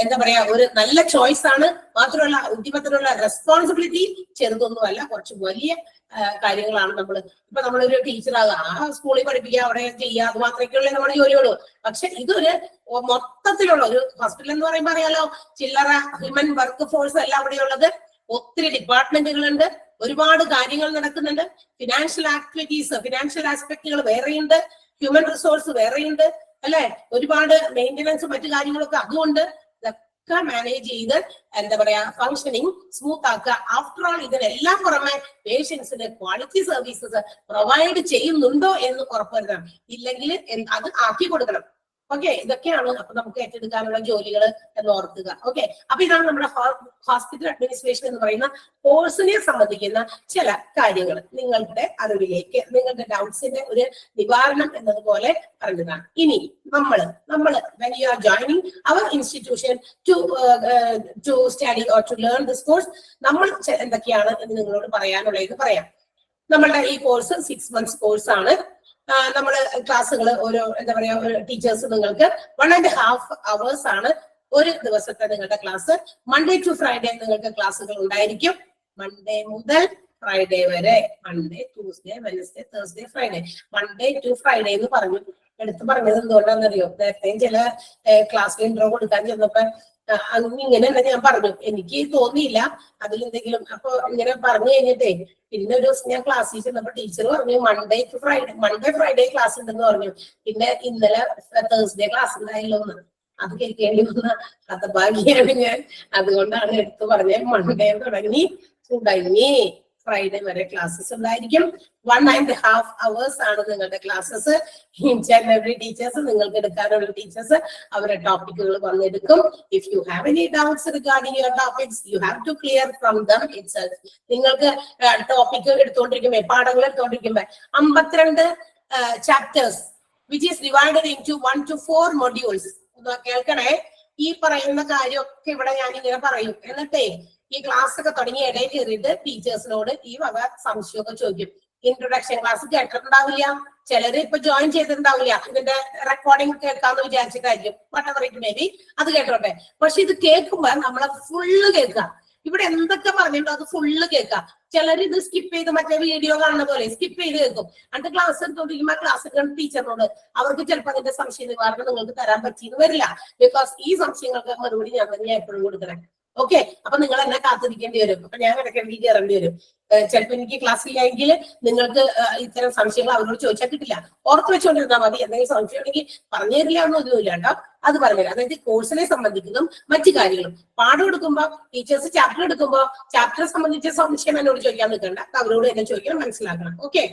എന്താ പറയാ ഒരു നല്ല ചോയ്സ് ആണ്. മാത്രമല്ല ഉദ്യമത്തിനുള്ള റെസ്പോൺസിബിലിറ്റി ചെറുതൊന്നുമല്ല, കുറച്ച് വലിയ കാര്യങ്ങളാണ്. ഇപ്പൊ നമ്മളൊരു ടീച്ചറാകുക, ആ സ്കൂളിൽ പഠിപ്പിക്കുക, അവിടെ ചെയ്യുക, അത് മാത്രമേ നമ്മുടെ ജോലിയുള്ളൂ. പക്ഷെ ഇതൊരു മൊത്തത്തിലുള്ള ഒരു ഹോസ്പിറ്റൽ എന്ന് പറയുമ്പോൾ അറിയാലോ, ചില്ലറ ഹ്യൂമൻ വർക്ക് ഫോഴ്സ് അല്ല അവിടെയുള്ളത്. ഒത്തിരി ഡിപ്പാർട്ട്മെന്റുകളുണ്ട്, ഒരുപാട് കാര്യങ്ങൾ നടക്കുന്നുണ്ട്. ഫിനാൻഷ്യൽ ആക്ടിവിറ്റീസ്, ഫിനാൻഷ്യൽ ആസ്പെക്ടുകൾ വേറെയുണ്ട്, ഹ്യൂമൻ റിസോഴ്സ് വേറെയുണ്ട് അല്ലെ, ഒരുപാട് മെയിൻ്റനൻസ് മറ്റു കാര്യങ്ങളൊക്കെ അതുകൊണ്ട് ഇതൊക്കെ മാനേജ് ചെയ്ത് എന്താ പറയാ ഫങ്ഷനിങ് സ്മൂത്ത് ആക്കുക. ആഫ്റ്റർ ഓൾ ഇതിനെല്ലാം പുറമെ പേഷ്യൻസിന് ക്വാളിറ്റി സർവീസസ് പ്രൊവൈഡ് ചെയ്യുന്നുണ്ടോ എന്ന് ഉറപ്പുവരുത്തണം. ഇല്ലെങ്കിൽ അത് ആക്കി കൊടുക്കണം. ഓക്കെ, ഇതൊക്കെയാണ് അപ്പൊ നമുക്ക് ഏറ്റെടുക്കാനുള്ള ജോലികൾ എന്ന് ഓർക്കുക. ഓക്കെ, അപ്പൊ ഇതാണ് നമ്മുടെ ഹോസ്പിറ്റൽ അഡ്മിനിസ്ട്രേഷൻ എന്ന് പറയുന്ന കോഴ്സിനെ സംബന്ധിക്കുന്ന ചില കാര്യങ്ങൾ നിങ്ങളുടെ അറിവിലേക്ക്, നിങ്ങളുടെ ഡൗട്ട്സിന്റെ ഒരു നിവാരണം എന്നതുപോലെ പറഞ്ഞതാണ്. ഇനി നമ്മള് when you are joining our institution to study or to learn this course, നമ്മൾ എന്തൊക്കെയാണ് എന്ന് നിങ്ങളോട് പറയാനുള്ളത് പറയാം. നമ്മളുടെ ഈ കോഴ്സ് 6 months കോഴ്സാണ്. നമ്മള് ക്ലാസ്സുകൾ ഓരോ എന്താ പറയാ ടീച്ചേഴ്സ് നിങ്ങൾക്ക് 1.5 hours ആണ് ഒരു ദിവസത്തെ നിങ്ങളുടെ ക്ലാസ് മൺഡേ ടു ഫ്രൈഡേ നിങ്ങൾക്ക് ക്ലാസ്സുകൾ ഉണ്ടായിരിക്കും. മൺഡേ മുതൽ ഫ്രൈഡേ വരെ, Monday, Tuesday, Wednesday, Thursday, Friday. Monday to Friday എന്ന് പറഞ്ഞു. എടുത്ത് പറഞ്ഞത് എന്തുകൊണ്ടാണെന്നറിയോ? നേരത്തെയും ചില ക്ലാസ്സിൽ ഇൻട്രോ കൊടുക്കാൻ ചെന്നപ്പോ ഇങ്ങനെ ഞാൻ പറഞ്ഞു, എനിക്ക് തോന്നിയില്ല അതിലെന്തെങ്കിലും. അപ്പൊ ഇങ്ങനെ പറഞ്ഞു കഴിഞ്ഞിട്ടേ പിന്നെ ഒരു ദിവസം ഞാൻ ക്ലാസ്സിൽ ചെന്നപ്പോ ടീച്ചർ പറഞ്ഞു Monday to Friday, Monday Friday class ഉണ്ടെന്ന് പറഞ്ഞു. പിന്നെ ഇന്നലെ തേഴ്സ്ഡേ ക്ലാസ് ഉണ്ടായല്ലോ എന്ന്. അത് കേൾക്കേണ്ടി വന്ന ഹതഭാഗ്യാണ് ഞാൻ. അതുകൊണ്ടാണ് എടുത്തു പറഞ്ഞത്. മൺഡേ തുടങ്ങി ഫ്രൈഡേ വരെ ക്ലാസ്സസ് ഉണ്ടായിരിക്കും. 1.5 hours ആണ് നിങ്ങളുടെ classes. Each and every teachers, നിങ്ങൾക്ക് എടുക്കാനുള്ള ടീച്ചേഴ്സ് അവരുടെ ടോപ്പിക്കുകൾ വന്നെടുക്കും. If you have any doubts regarding your topics, you have to clear from them itself. നിങ്ങൾക്ക് ടോപ്പിക് എടുത്തുകൊണ്ടിരിക്കുമ്പോ, പാഠങ്ങൾ എടുത്തുകൊണ്ടിരിക്കുമ്പോ 52 chapters which is divided into 1 to 4 modules. കേൾക്കണേ, ഈ പറയുന്ന കാര്യമൊക്കെ ഇവിടെ ഞാൻ ഇങ്ങനെ പറയും. എന്നിട്ടേ ഈ ക്ലാസ് ഒക്കെ തുടങ്ങി ഇടയിൽ കയറിയിട്ട് ടീച്ചേഴ്സിനോട് ഈ വക സംശയമൊക്കെ ചോദിക്കും. ഇൻട്രൊഡക്ഷൻ ക്ലാസ് കേട്ടിട്ടുണ്ടാവില്ല, ചിലര് ഇപ്പൊ ജോയിൻ ചെയ്തിട്ടുണ്ടാവില്ല, ഇതിന്റെ റെക്കോർഡിംഗ് കേൾക്കാന്ന് വിചാരിച്ചിട്ടായിരിക്കും. വട്ടവർ ഇറ്റ് മേ ബി, അത് കേട്ടോട്ടെ. പക്ഷെ ഇത് കേൾക്കുമ്പോ നമ്മളത് ഫുള്ള് കേൾക്കുക. ഇവിടെ എന്തൊക്കെ പറഞ്ഞിട്ടുണ്ടോ അത് ഫുള്ള് കേൾക്കാം. ചിലർ ഇത് സ്കിപ്പ് ചെയ്ത് മറ്റേ വീഡിയോ കാണുന്ന പോലെ സ്കിപ്പ് ചെയ്ത് കേൾക്കും. എന്നിട്ട് ക്ലാസ് എടുത്തോണ്ടിരിക്കുമ്പോൾ ക്ലാസ് എടുക്കുന്ന ടീച്ചറിനോട് അവർക്ക് ചിലപ്പോൾ അതിന്റെ സംശയ നിവാരണം നിങ്ങൾക്ക് തരാൻ പറ്റിയെന്ന് വരില്ല. ബിക്കോസ് ഈ സംശയങ്ങൾക്ക് മറുപടി ഞാൻ തന്നെ എപ്പോഴും കൊടുക്കണേ. ഓക്കെ, അപ്പൊ നിങ്ങൾ എന്നെ കാത്തിരിക്കേണ്ടി വരും. അപ്പൊ ഞാൻ ഇടയ്ക്കിടയ്ക്ക് കയറേണ്ടി വരും. ചിലപ്പോൾ എനിക്ക് ക്ലാസ്സിലായെങ്കിൽ നിങ്ങൾക്ക് ഇത്തരം സംശയങ്ങൾ അവരോട് ചോദിച്ചാൽ കിട്ടില്ല. ഓർത്ത് വെച്ചുകൊണ്ടിരുന്നാൽ മതി. എന്തെങ്കിലും സംശയം ഉണ്ടെങ്കിൽ പറഞ്ഞു തരില്ല എന്നൊന്നുമില്ല കേട്ടോ, അത് പറഞ്ഞുതരാം. അതായത് കോഴ്സിനെ സംബന്ധിക്കുന്നതും മറ്റു കാര്യങ്ങളും. പാഠം എടുക്കുമ്പോൾ ടീച്ചേഴ്സ് ചാപ്റ്റർ എടുക്കുമ്പോൾ ചാപ്റ്ററെ സംബന്ധിച്ച സംശയം എന്നോട് ചോദിക്കാൻ നിൽക്കണ്ട, അവരോട് എന്നെ ചോദിക്കണം, മനസ്സിലാക്കണം. ഓക്കെ,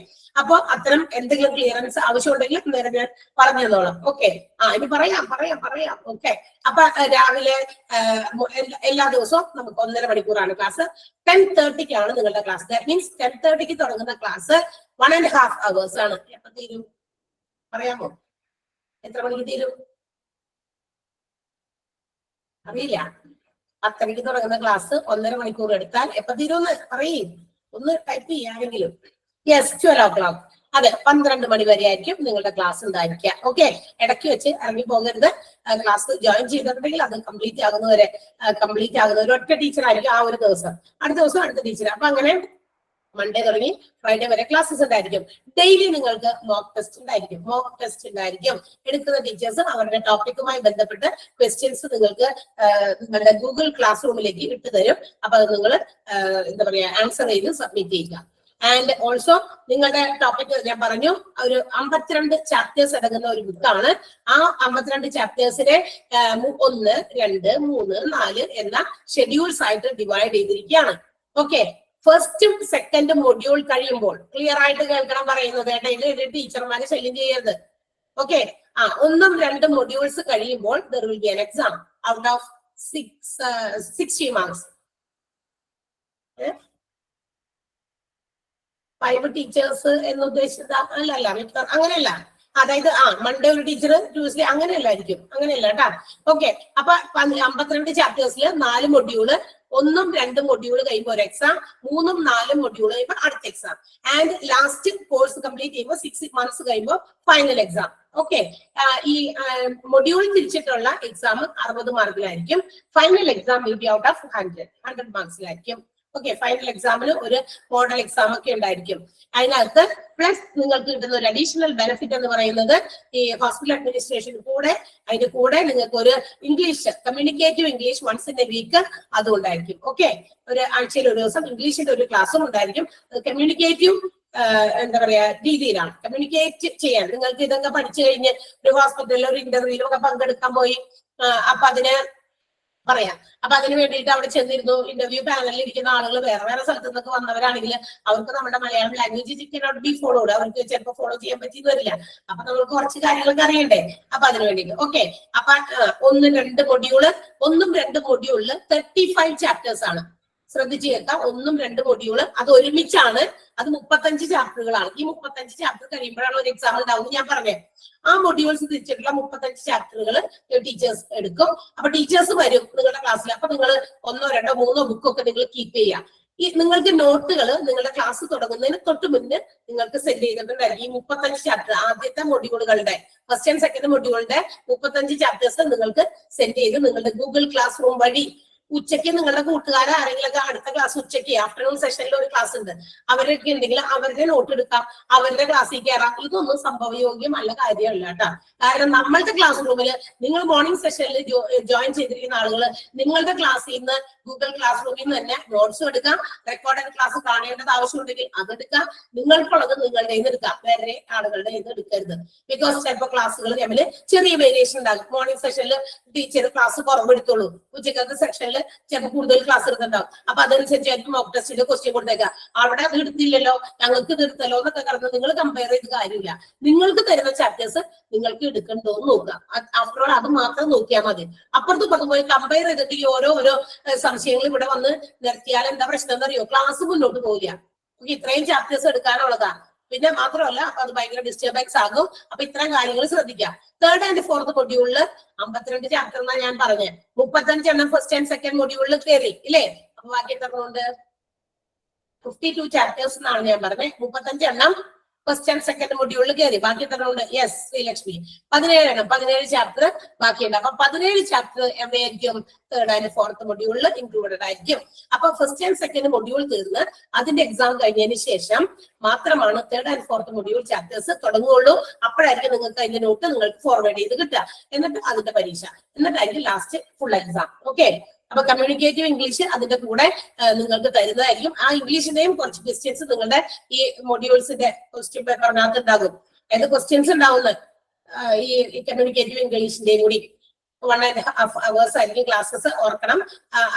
അപ്പൊ അത്തരം എന്തെങ്കിലും ക്ലിയറൻസ് ആവശ്യമുണ്ടെങ്കിൽ നേരം ഞാൻ പറഞ്ഞു തന്നോളാം. ഓക്കെ, ഇനി പറയാം. ഓക്കെ, അപ്പൊ രാവിലെ എല്ലാ ദിവസവും നമുക്ക് 1.5 മണിക്കൂറാണ് ക്ലാസ്. 10:30-ക്കാണ് നിങ്ങളുടെ ക്ലാസ്. ദാറ്റ് മീൻസ് 10:30-ക്ക് തുടങ്ങുന്ന ക്ലാസ് 1.5 hours ആണ്. എപ്പോ തീരും പറയാമോ? എത്ര മണിക്ക് തീരും അറിയില്ല. 10:30-ക്ക് തുടങ്ങുന്ന ക്ലാസ് 1.5 മണിക്കൂർ എടുത്താൽ എപ്പോ തീരുമെന്ന് പറയും, ഒന്ന് ടൈപ്പ് ചെയ്യാമെങ്കിലും. Yes, 12 o'clock. അതെ, 12 മണി വരെ ആയിരിക്കും നിങ്ങളുടെ ക്ലാസ് ഉണ്ടായിരിക്കുക. ഓക്കെ, ഇടയ്ക്ക് വെച്ച് ഇറങ്ങി പോകരുത്. ക്ലാസ് ജോയിൻ ചെയ്തിട്ടുണ്ടെങ്കിൽ അത് കംപ്ലീറ്റ് ആകുന്നവരെ ഒറ്റ ടീച്ചർ ആയിരിക്കും ആ ഒരു ദിവസം. അടുത്ത ദിവസം അടുത്ത ടീച്ചർ. അപ്പൊ അങ്ങനെ മൺഡേ തുടങ്ങി ഫ്രൈഡേ വരെ ക്ലാസ്സസ് ഉണ്ടായിരിക്കും. ഡെയിലി നിങ്ങൾക്ക് മോക്ക് ടെസ്റ്റ് ഉണ്ടായിരിക്കും. എടുക്കുന്ന ടീച്ചേഴ്സ് അവരുടെ ടോപ്പിക്കുമായി ബന്ധപ്പെട്ട് ക്വസ്റ്റ്യൻസ് നിങ്ങൾക്ക് നിങ്ങളുടെ ഗൂഗിൾ ക്ലാസ് റൂമിലേക്ക് ഇട്ടു തരും. അപ്പൊ അത് നിങ്ങൾ എന്താ പറയാ ആൻസർ ചെയ്ത് സബ്മിറ്റ് ചെയ്യുക. ആൻഡ് ഓൾസോ നിങ്ങളുടെ ടോപ്പിക് ഞാൻ പറഞ്ഞു, ഒരു 52 ചാപ്റ്റേഴ്സ് അടങ്ങുന്ന ഒരു ബുക്കാണ്. ആ 52 ചാപ്റ്റേഴ്സിനെ 1, 2, 3, 4 എന്ന ഷെഡ്യൂൾസ് ആയിട്ട് ഡിവൈഡ് ചെയ്തിരിക്കുകയാണ്. ഓക്കെ, ഫസ്റ്റും സെക്കൻഡും മൊഡ്യൂൾ കഴിയുമ്പോൾ ക്ലിയർ ആയിട്ട് കേൾക്കണം പറയുന്നത്. ഇടയിൽ ടീച്ചർമാരെ ശല്യം ചെയ്യരുത്. ഓക്കെ, 1ഉം 2ഉം മൊഡ്യൂൾസ് കഴിയുമ്പോൾ there will be an exam out of 60 marks. 5 teachers എന്ന് ഉദ്ദേശിച്ചത് അല്ലല്ല, അങ്ങനെയല്ല. അതായത് മൺഡേ ഒരു ടീച്ചർ, ട്യൂസ്ഡേ അങ്ങനെയല്ലായിരിക്കും, അങ്ങനെയല്ല കേട്ടാ. ഓക്കെ, അപ്പൊ 52 ചാപ്റ്റേഴ്സിൽ 4 മൊഡ്യൂള്, 1ഉം 2ഉം മൊഡ്യൂള് കഴിയുമ്പോൾ ഒരു എക്സാം, 3ഉം 4ഉം മൊഡ്യൂള് കഴിയുമ്പോൾ അടുത്ത exam. And last course complete ചെയ്യുമ്പോൾ 6 months കഴിയുമ്പോൾ ഫൈനൽ എക്സാം. ഓക്കെ, ഈ മൊഡ്യൂൾ തിരിച്ചിട്ടുള്ള എക്സാം 60 മാർക്കിലായിരിക്കും. Final exam will be out of 100 മാർക്സിലായിരിക്കും. ഓക്കെ, ഫൈനൽ എക്സാമിന് ഒരു മോഡൽ എക്സാം ഒക്കെ ഉണ്ടായിരിക്കും. അതിനകത്ത് പ്ലസ് നിങ്ങൾക്ക് കിട്ടുന്ന ഒരു അഡീഷണൽ ബെനിഫിറ്റ് എന്ന് പറയുന്നത് ഈ ഹോസ്പിറ്റൽ അഡ്മിനിസ്ട്രേഷൻ അതിന്റെ കൂടെ നിങ്ങൾക്ക് ഒരു English, communicative English once in a week അതും ഉണ്ടായിരിക്കും. ഓക്കെ, ഒരു ആഴ്ചയിൽ ഒരു ദിവസം ഇംഗ്ലീഷിന്റെ ഒരു ക്ലാസ്സും ഉണ്ടായിരിക്കും. കമ്മ്യൂണിക്കേറ്റീവ് എന്താ പറയാ രീതിയിലാണ് കമ്മ്യൂണിക്കേറ്റ് ചെയ്യാൻ. നിങ്ങൾക്ക് ഇതൊക്കെ പഠിച്ചു കഴിഞ്ഞ് ഒരു ഹോസ്പിറ്റലിൽ ഒരു ഇന്റർവ്യൂവിലും ഒക്കെ പങ്കെടുക്കാൻ പോയി, അപ്പൊ അതിന് പറയാം. അപ്പൊ അതിന് വേണ്ടിയിട്ട് അവിടെ ചെന്നിരുന്നു. ഇന്റർവ്യൂ പാനലിൽ ഇരിക്കുന്ന ആളുകൾ വേറെ സ്ഥലത്തു നിന്നൊക്കെ വന്നവരാണെങ്കിൽ അവർക്ക് നമ്മുടെ Malayalam language cannot be followed, അവർക്ക് ചിലപ്പോൾ ഫോളോ ചെയ്യാൻ പറ്റിയെന്ന് വരില്ല. അപ്പൊ നമുക്ക് കുറച്ച് കാര്യങ്ങളൊക്കെ അറിയണ്ടേ, അപ്പൊ അതിന് വേണ്ടിയിട്ട്. ഓക്കെ, അപ്പൊ 1, 2 മൊഡ്യൂള്, 1ഉം 2ഉം മൊഡ്യൂളില് 35 ചാപ്റ്റേഴ്സ് ആണ്. ശ്രദ്ധിച്ചു കേൾക്കാം, 1ഉം 2 മൊഡ്യൂള് അത് ഒരുമിച്ചാണ്. അത് 35 ചാപ്റ്ററുകളാണ്. ഈ 35 ചാപ്റ്റർ കഴിയുമ്പോഴാണ് ഒരു എക്സാം ഉണ്ടാവും ഞാൻ പറഞ്ഞത്. ആ മൊഡ്യൂൾസ് തിരിച്ചിട്ടുള്ള 35 ചാപ്റ്ററുകൾ ടീച്ചേഴ്സ് എടുക്കും. അപ്പൊ ടീച്ചേഴ്സ് വരും നിങ്ങളുടെ ക്ലാസ്സിൽ. അപ്പൊ നിങ്ങൾ 1, 2, 3 ബുക്കൊക്കെ നിങ്ങൾ കീപ്പ് ചെയ്യുക. ഈ നിങ്ങൾക്ക് നോട്ടുകൾ നിങ്ങളുടെ ക്ലാസ് തുടങ്ങുന്നതിന് തൊട്ട് മുന്നേ നിങ്ങൾക്ക് സെൻഡ് ചെയ്തിട്ടുണ്ടായിരിക്കും. ഈ 35 ചാപ്റ്റർ ആദ്യത്തെ മൊഡ്യൂളുകളുടെ ഫസ്റ്റ് ആൻഡ് സെക്കൻഡ് മൊഡ്യൂളുടെ 35 ചാപ്റ്റേഴ്സ് നിങ്ങൾക്ക് സെൻഡ് ചെയ്ത് നിങ്ങളുടെ ഗൂഗിൾ ക്ലാസ് റൂം വഴി ഉച്ചയ്ക്ക് നിങ്ങളുടെ കൂട്ടുകാരെ ആരെങ്കിലൊക്കെ അടുത്ത ക്ലാസ് ഉച്ചയ്ക്ക് ആഫ്റ്റർനൂൺ സെഷനിൽ ഒരു ക്ലാസ് ഉണ്ട്, അവരൊക്കെ ഉണ്ടെങ്കിൽ അവരുടെ നോട്ട് എടുക്കാം, അവരുടെ ക്ലാസ്സിൽ കയറാം. ഇതൊന്നും സംഭവയോഗ്യമല്ല കാര്യമല്ല കേട്ടോ. കാരണം നമ്മളുടെ ക്ലാസ് റൂമിൽ നിങ്ങൾ മോർണിംഗ് സെഷനിൽ ജോയിൻ ചെയ്തിരിക്കുന്ന ആളുകൾ നിങ്ങളുടെ ക്ലാസ്സിൽ നിന്ന് ഗൂഗിൾ ക്ലാസ് റൂമിൽ നിന്ന് തന്നെ നോട്ട്സും എടുക്കാം, റെക്കോർഡഡ് ക്ലാസ് കാണേണ്ടത് ആവശ്യമുണ്ടെങ്കിൽ അതെടുക്കാം, നിങ്ങൾക്കുള്ളത് നിങ്ങളുടെ നിന്ന് എടുക്കാം, വേറെ ആളുകളുടെ ഇത് എടുക്കരുത്. ബിക്കോസ് ചിലപ്പോൾ ക്ലാസ്സുകൾ തമ്മിൽ ചെറിയ വേരിയേഷൻ ഉണ്ടാകും. മോർണിംഗ് സെഷനിൽ ടീച്ചർ ക്ലാസ് കുറവെടുത്തോളൂ, ഉച്ചക്കത്തെ സെക്ഷനിൽ ചിലപ്പോൾ കൂടുതൽ ക്ലാസ് എടുത്തിട്ടുണ്ടാവും. അപ്പൊ അതനുസരിച്ചായിരിക്കും മോക്ക് ടെസ്റ്റിന്റെ ക്വസ്റ്റ്യൻ കൊടുത്തേക്കാം. അവിടെ അത് എടുത്തില്ലല്ലോ, ഞങ്ങൾക്ക് ഇത് എടുത്തല്ലോ എന്നൊക്കെ കാരണം നിങ്ങൾ കമ്പയർ ചെയ്ത് കാര്യമില്ല. നിങ്ങൾക്ക് തരുന്ന ചാപ്റ്റേഴ്സ് നിങ്ങൾക്ക് എടുക്കണ്ടോ എന്ന് നോക്കുക. ആഫ്റ്റർ ഓൾ അത് മാത്രം നോക്കിയാൽ മതി. അപ്പുറത്ത് ഇപ്പുറത്ത് പോയി കമ്പയർ ചെയ്തിട്ട് ഈ ഓരോ സംശയങ്ങൾ ഇവിടെ വന്ന് നിർത്തിയാൽ എന്താ പ്രശ്നം എന്നറിയോ? ക്ലാസ് മുന്നോട്ട് പോവില്ല. ഇത്രയും ചാപ്റ്റേഴ്സ് എടുക്കാനുള്ളതാ. പിന്നെ മാത്രമല്ല അത് ഭയങ്കര ഡിസ്റ്റർബൻസ് ആകും. അപ്പൊ ഇത്തരം കാര്യങ്ങൾ ശ്രദ്ധിക്കാം. തേർഡ് ആൻഡ് ഫോർത്ത് മൊഡ്യൂളില് 52 ചാപ്റ്റർ എന്നാ ഞാൻ പറഞ്ഞത്. 35 എണ്ണം ഫസ്റ്റ് ആൻഡ് സെക്കൻഡ് മൊഡ്യൂളിൽ കയറി ഇല്ലേ? അപ്പൊ ബാക്കി എത്ര ഉണ്ട്? 52 ചാപ്റ്റേഴ്സ് എന്നാണ് ഞാൻ പറഞ്ഞത്. 35 എണ്ണം ഫസ്റ്റ് ആൻഡ് സെക്കൻഡ് മൊഡ്യൂളിൽ കയറി. ബാക്കി എത്ര ഉണ്ട്? യെസ്, ശ്രീലക്ഷ്മി. 17 എണ്ണം, 17 ചാപ്റ്റർ ബാക്കിയുണ്ട്. അപ്പൊ 17 ചാപ്റ്റർ എവിടെയായിരിക്കും? തേർഡ് ആൻഡ് ഫോർത്ത് മൊഡ്യൂളിൽ ഇൻക്ലൂഡഡ് ആയിരിക്കും. അപ്പൊ ഫസ്റ്റ് ആൻഡ് സെക്കൻഡ് മൊഡ്യൂൾ തീർന്ന് അതിന്റെ എക്സാം കഴിഞ്ഞതിന് ശേഷം മാത്രമാണ് third and fourth module chapters തുടങ്ങുകയുള്ളൂ. അപ്പോഴായിരിക്കും നിങ്ങൾക്ക് അതിന്റെ നോട്ട് നിങ്ങൾക്ക് ഫോർവേഡ് ചെയ്ത് കിട്ടുക. എന്നിട്ട് അതിന്റെ പരീക്ഷ, എന്നിട്ടായിരിക്കും ലാസ്റ്റ് ഫുൾ എക്സാം. ഓക്കെ. അപ്പൊ കമ്മ്യൂണിക്കേറ്റീവ് ഇംഗ്ലീഷ് അതിന്റെ കൂടെ നിങ്ങൾക്ക് തരുന്നതായിരിക്കും. ആ ഇംഗ്ലീഷിന്റെയും കുറച്ച് ക്വസ്റ്റ്യൻസ് നിങ്ങളുടെ ഈ മൊഡ്യൂൾസിന്റെ ക്വസ്റ്റ്യൻ പേപ്പറിനകത്ത് ഉണ്ടാകും. അതായത് ക്വസ്റ്റ്യൻസ് ഉണ്ടാവുന്നത് ഈ കമ്മ്യൂണിക്കേറ്റീവ് ഇംഗ്ലീഷിന്റെയും കൂടി 1.5 hours ആയിരിക്കും ക്ലാസ്സസ്, ഓർക്കണം.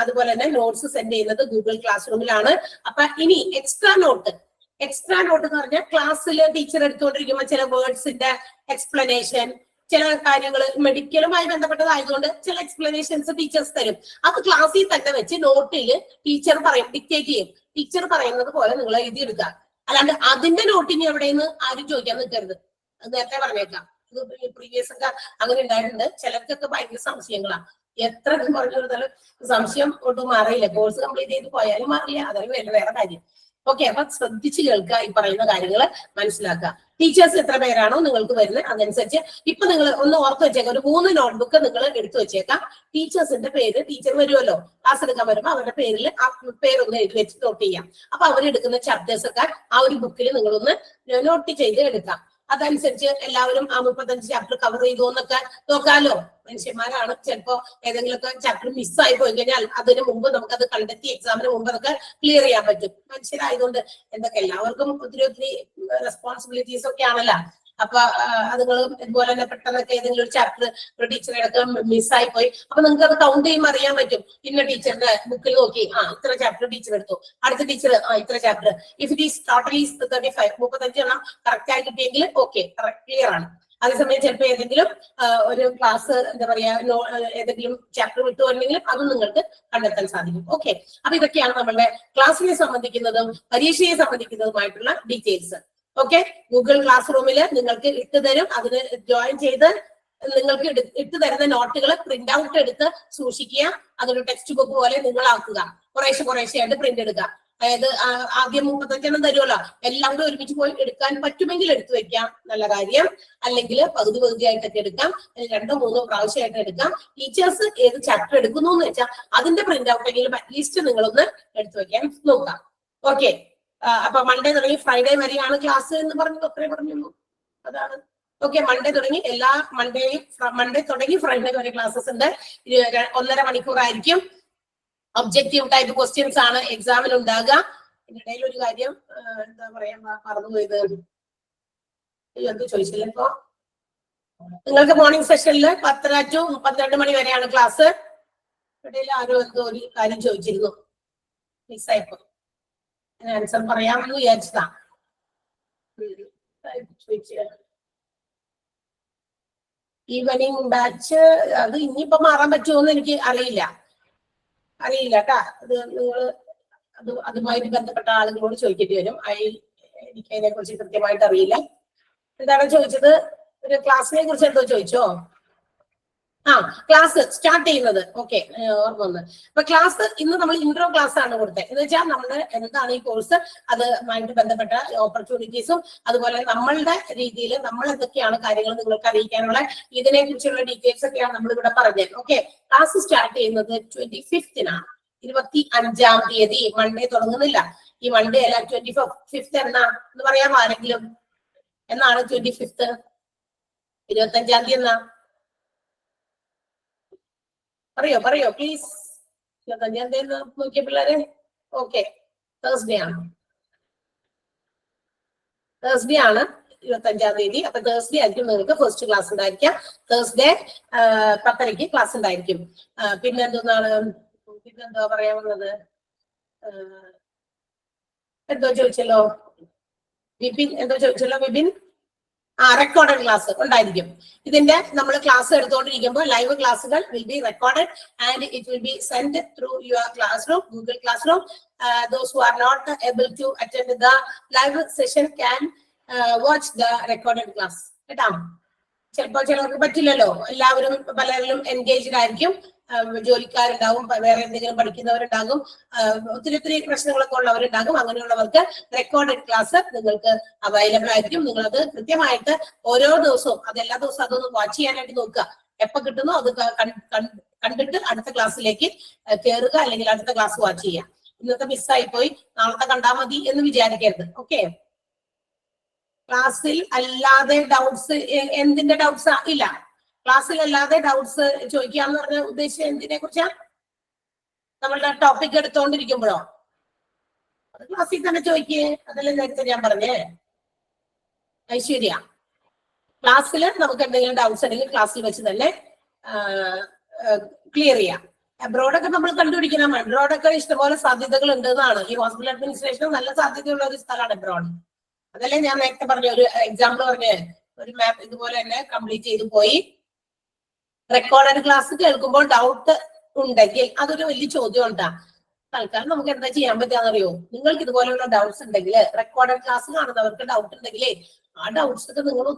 അതുപോലെ തന്നെ നോട്ട്സ് സെൻഡ് ചെയ്യുന്നത് ഗൂഗിൾ ക്ലാസ് റൂമിലാണ്. അപ്പൊ ഇനി എക്സ്ട്രാ നോട്ട് എന്ന് പറഞ്ഞാൽ ക്ലാസ്സിൽ ടീച്ചർ എടുത്തുകൊണ്ടിരിക്കുമ്പോൾ ചില വേർഡ്സിന്റെ എക്സ്പ്ലനേഷൻ, ചില കാര്യങ്ങൾ മെഡിക്കലുമായി ബന്ധപ്പെട്ടതായതുകൊണ്ട് ചില എക്സ്പ്ലനേഷൻസ് ടീച്ചേഴ്സ് തരും. അത് ക്ലാസ്സിൽ തന്നെ വെച്ച് നോട്ടിൽ ടീച്ചർ പറയും, ഡിക്റ്റേറ്റ് ചെയ്യും. ടീച്ചർ പറയുന്നത് പോലെ നിങ്ങൾ എഴുതിയെടുക്കുക. അല്ലാണ്ട് അതിന്റെ നോട്ടിന് എവിടെയെന്ന് ആരും ചോദിക്കാൻ നിൽക്കരുത്. അത് നേരത്തെ പറഞ്ഞേക്കാം. പ്രീവിയസ് ഒക്കെ അങ്ങനെ ഉണ്ടായിട്ടുണ്ട്. ചിലർക്കൊക്കെ ഭയങ്കര സംശയങ്ങളാണ്. എത്ര പറഞ്ഞു കൊടുത്താലും സംശയം ഒട്ടും മാറിയില്ല. കോഴ്സ് കംപ്ലീറ്റ് ചെയ്ത് പോയാലും മാറില്ല, അതൊരു വേറെ കാര്യം. ഓക്കെ. അപ്പൊ ശ്രദ്ധിച്ച് കേൾക്കുക, ഈ പറയുന്ന കാര്യങ്ങൾ മനസ്സിലാക്കുക. ടീച്ചേഴ്സ് എത്ര പേരാണോ നിങ്ങൾക്ക് വരുന്നത് അതനുസരിച്ച് ഇപ്പൊ നിങ്ങൾ ഒന്ന് ഓർത്ത് വെച്ചേക്കാം. ഒരു 3 നോട്ട്ബുക്ക് നിങ്ങൾ എടുത്തു വെച്ചേക്കാം. ടീച്ചേഴ്സിന്റെ പേര്, ടീച്ചർ വരുമല്ലോ ക്ലാസ് എടുക്കാൻ വരുമ്പോൾ അവരുടെ പേരിൽ ആ പേരൊന്ന് എഴുതി വെച്ച് നോട്ട് ചെയ്യാം. അപ്പൊ അവരെടുക്കുന്ന ചാപ്റ്റേഴ്സ് ഒക്കെ ആ ഒരു ബുക്കിൽ നിങ്ങളൊന്ന് നോട്ട് ചെയ്ത് എടുക്കാം. അതനുസരിച്ച് എല്ലാവരും ആ 35 ചാപ്റ്റർ കവർ ചെയ്തു എന്നൊക്കെ നോക്കാമല്ലോ. മനുഷ്യന്മാരാണ്, ചിലപ്പോ ഏതെങ്കിലുമൊക്കെ ചാപ്റ്റർ മിസ്സായി പോയി കഴിഞ്ഞാൽ അതിന് മുമ്പ് നമുക്കത് കണ്ടെത്തി എക്സാമിന് മുമ്പ് അതൊക്കെ ക്ലിയർ ചെയ്യാൻ പറ്റും. മനുഷ്യരായതുകൊണ്ട് എന്തൊക്കെ എല്ലാവർക്കും ഒത്തിരി റെസ്പോൺസിബിലിറ്റീസ് ഒക്കെ ആണല്ലോ. അപ്പൊ അതുങ്ങൾ ഇതുപോലെ തന്നെ പെട്ടെന്നൊക്കെ ഏതെങ്കിലും ഒരു ചാപ്റ്റർ ഒരു ടീച്ചറുടെ മിസ്സായി പോയി. അപ്പൊ നിങ്ങൾക്ക് അത് കൗണ്ട് ചെയ്യുമ്പോൾ അറിയാൻ പറ്റും. ഇന്ന ടീച്ചറിന്റെ ബുക്കിൽ നോക്കി ഇത്ര ചാപ്റ്റർ ടീച്ചർ എടുത്തു, അടുത്ത ടീച്ചർ ഇത്ര chapter. If it is totally 35 എണ്ണം കറക്റ്റ് ആയി കിട്ടിയെങ്കിൽ ഓക്കെ, ക്ലിയർ ആണ്. അതേസമയം ചിലപ്പോൾ ഏതെങ്കിലും ഒരു ക്ലാസ് എന്താ പറയാ ഏതെങ്കിലും ചാപ്റ്റർ വിട്ടുപോയിട്ടുണ്ടെങ്കിൽ അത് നിങ്ങൾക്ക് കണ്ടെത്താൻ സാധിക്കും. ഓക്കെ. അപ്പൊ ഇതൊക്കെയാണ് നമ്മളുടെ ക്ലാസ്സിനെ സംബന്ധിക്കുന്നതും പരീക്ഷയെ സംബന്ധിക്കുന്നതുമായിട്ടുള്ള ഡീറ്റെയിൽസ്. ഓക്കെ. ഗൂഗിൾ ക്ലാസ് റൂമിൽ നിങ്ങൾക്ക് ഇട്ട് തരും. അതിന് ജോയിൻ ചെയ്ത് നിങ്ങൾക്ക് ഇട്ട് തരുന്ന നോട്ടുകൾ പ്രിന്റ് ഔട്ട് എടുത്ത് സൂക്ഷിക്കുക. അതൊരു ടെക്സ്റ്റ് ബുക്ക് പോലെ നിങ്ങൾ ആക്കുക. കുറേശ്ശെയായിട്ട് പ്രിന്റ് എടുക്കുക. അതായത് ആദ്യം 35 എണ്ണം തരുമല്ലോ, എല്ലാം കൂടെ ഒരുമിച്ച് പോയി എടുക്കാൻ പറ്റുമെങ്കിൽ എടുത്തു വെക്കാം, നല്ല കാര്യം. അല്ലെങ്കിൽ പകുതിയായിട്ടൊക്കെ എടുക്കാം, 2-3 പ്രാവശ്യമായിട്ട് എടുക്കാം. ടീച്ചേഴ്സ് ഏത് ചാപ്റ്റർ എടുക്കുന്നു എന്ന് വെച്ചാൽ അതിന്റെ പ്രിന്റ് ഔട്ട് എങ്കിലും അറ്റ്ലീസ്റ്റ് നിങ്ങളൊന്ന് എടുത്തു വെക്കാൻ നോക്കാം. ഓക്കെ. അപ്പൊ മൺഡേ തുടങ്ങി ഫ്രൈഡേ വരെയാണ് ക്ലാസ് എന്ന് പറഞ്ഞു, അത്രേ പറഞ്ഞുള്ളൂ. അതാണ്. ഓക്കെ. മൺഡേ തുടങ്ങി എല്ലാ മൺഡേ തുടങ്ങി ഫ്രൈഡേ വരെ ക്ലാസ്സസ് ഉണ്ട്. 1.5 മണിക്കൂറായിരിക്കും. ഒബ്ജക്റ്റീവ് ടൈപ്പ് ക്വസ്റ്റ്യൻസ് ആണ് എക്സാമിൽ ഉണ്ടാകുക. ഇതിനിടയിൽ ഒരു കാര്യം എന്താ പറയാ മറന്നുപോയത്, എന്ത് ചോദിച്ചില്ല. ഇപ്പൊ നിങ്ങൾക്ക് മോർണിംഗ് സെഷനിൽ 10 to 12 മണി വരെയാണ് ക്ലാസ്. ഇടയിൽ ആരോ എന്തോ ഒരു കാര്യം ചോദിച്ചിരുന്നു, മിസ്സായിപ്പോ. ആൻസർ പറയാമെന്ന് വിചാരിച്ചതാ. ഈവനിങ് ബാച്ച് അത് ഇനിയിപ്പോ മാറാൻ പറ്റുമോ എന്ന് എനിക്ക് അറിയില്ല കേട്ടാ. അത് നിങ്ങൾ അതുമായിട്ട് ബന്ധപ്പെട്ട ആളുകളോട് ചോദിക്കേണ്ടി വരും. എനിക്ക് അതിനെ കുറിച്ച് കൃത്യമായിട്ട് അറിയില്ല. എന്താണ് ചോദിച്ചത്? ഒരു ക്ലാസ്സിനെ കുറിച്ച് എന്തോ ചോദിച്ചോ? ക്ലാസ് സ്റ്റാർട്ട് ചെയ്യുന്നത്. ഓക്കെ, ഓർമ്മ വന്ന്. അപ്പൊ ക്ലാസ് ഇന്ന് നമ്മൾ ഇൻട്രോ ക്ലാസ് ആണ് കൊടുത്തത്. എന്ന് വെച്ചാൽ നമ്മുടെ എന്താണ് ഈ കോഴ്സ്, അതുമായിട്ട് ബന്ധപ്പെട്ട ഓപ്പർച്യൂണിറ്റീസും അതുപോലെ നമ്മളുടെ രീതിയിൽ നമ്മൾ എന്തൊക്കെയാണ് കാര്യങ്ങൾ നിങ്ങൾക്ക് അറിയിക്കാനുള്ള ഇതിനെ കുറിച്ചുള്ള ഡീറ്റെയിൽസ് ഒക്കെയാണ് നമ്മൾ ഇവിടെ പറഞ്ഞത്. ഓക്കെ, ക്ലാസ് സ്റ്റാർട്ട് ചെയ്യുന്നത് 25th-നാണ്. 25-ാം തീയതി മൺഡേ തുടങ്ങുന്നില്ല. ഈ മൺഡേ അല്ല, 25th എന്നാ എന്ന് പറയാമോ ആരെങ്കിലും? എന്നാണ് 25th? 25-ാം തീയതി എന്നാ? പറയോ പ്ലീസ്. 25-ാം തീയതി നോക്കിയ പിള്ളേരെ. ഓക്കെ, തേഴ്സ്ഡേ ആണ്. 25-ാം തീയതി. അപ്പൊ തേഴ്സ്ഡേ ആയിരിക്കും നിങ്ങൾക്ക് ഫസ്റ്റ് ക്ലാസ് ഉണ്ടായിരിക്കാം. തേഴ്സ്ഡേ 10:30 ക്ലാസ് ഉണ്ടായിരിക്കും. പിന്നെന്താ പറയാവുന്നത്? എന്തോ ചോദിച്ചല്ലോ വിപിൻ. റെക്കോർഡഡ് ക്ലാസ് ഉണ്ടായിരിക്കും. ഇതിന്റെ നമ്മൾ ക്ലാസ് എടുത്തുകൊണ്ടിരിക്കുമ്പോൾ ലൈവ് ക്ലാസ്സുകൾ will be recorded and it will be send through your class room, Google class room. Those who are not able to attend the live session can watch the recorded class. കേട്ടോ? ചിലപ്പോൾ ചിലർക്ക് പറ്റില്ലല്ലോ. എല്ലാവരും പലരിലും engaged ആയിരിക്കും. ജോലിക്കാരുണ്ടാവും, വേറെ എന്തെങ്കിലും പഠിക്കുന്നവരുണ്ടാകും, ഒത്തിരി പ്രശ്നങ്ങളൊക്കെ ഉള്ളവരുണ്ടാകും. അങ്ങനെയുള്ളവർക്ക് റെക്കോർഡഡ് ക്ലാസ് നിങ്ങൾക്ക് അവൈലബിൾ ആയിരിക്കും. നിങ്ങളത് കൃത്യമായിട്ട് ഓരോ ദിവസവും അതെല്ലാ ദിവസവും അതൊന്ന് വാച്ച് ചെയ്യാനായിട്ട് നോക്കുക. എപ്പോ കിട്ടുന്നോ അത് കണ്ടിട്ട് അടുത്ത ക്ലാസ്സിലേക്ക് കയറുക, അല്ലെങ്കിൽ അടുത്ത ക്ലാസ് വാച്ച് ചെയ്യുക. ഇന്നത്തെ മിസ്സായി പോയി, നാളത്തെ കണ്ടാൽ മതി എന്ന് വിചാരിക്കരുത്. ഓക്കെ, ക്ലാസ്സിൽ അല്ലാതെ ഡൗട്ട്സ്, എന്തിന്റെ ഡൗട്ട്സ് ഇല്ല, ക്ലാസ്സിലല്ലാതെ ഡൗട്ട്സ് ചോദിക്കാന്ന് പറഞ്ഞ ഉദ്ദേശിച്ചത് എന്തിനെ കുറിച്ചാ? നമ്മളുടെ ടോപ്പിക് എടുത്തോണ്ടിരിക്കുമ്പോഴോ? അത് ക്ലാസ്സിൽ തന്നെ ചോദിക്കേ. അതല്ലേ നേരത്തെ ഞാൻ പറഞ്ഞേ. ഐശ്വര്യ, ക്ലാസ്സിൽ നമുക്ക് എന്തെങ്കിലും ഡൗട്ട്സ് ഉണ്ടെങ്കിൽ ക്ലാസ്സിൽ വെച്ച് തന്നെ ക്ലിയർ ചെയ്യാം. അബ്രോഡൊക്കെ നമ്മൾ കണ്ടുപിടിക്കണം. അബ്രോഡൊക്കെ ഇഷ്ടംപോലെ സാധ്യതകൾ ഉണ്ട് എന്നാണ്. ഈ ഹോസ്പിറ്റൽ അഡ്മിനിസ്ട്രേഷൻ നല്ല സാധ്യതയുള്ള ഒരു സ്ഥലമാണ് അബ്രോഡ്. അതല്ലേ ഞാൻ നേരത്തെ പറഞ്ഞ ഒരു എക്സാമ്പിൾ പറഞ്ഞ് ഒരു മാം ഇതുപോലെ തന്നെ കംപ്ലീറ്റ് ചെയ്തു പോയി. റെക്കോർഡഡ് ക്ലാസ് കേൾക്കുമ്പോൾ ഡൗട്ട് ഉണ്ടെങ്കിൽ അതൊരു വലിയ ചോദ്യം ഉണ്ടാ. തൽക്കാലം നമുക്ക് എന്താ ചെയ്യാൻ പറ്റാന്നറിയോ? നിങ്ങൾക്ക് ഇതുപോലെയുള്ള ഡൗട്ട്സ് ഉണ്ടെങ്കിൽ, റെക്കോർഡഡ് ക്ലാസ് കാണുന്നവർക്ക് ഡൗട്ട് ഉണ്ടെങ്കിലേ ആ ഡൗട്ട്സ് ഒക്കെ നിങ്ങൾ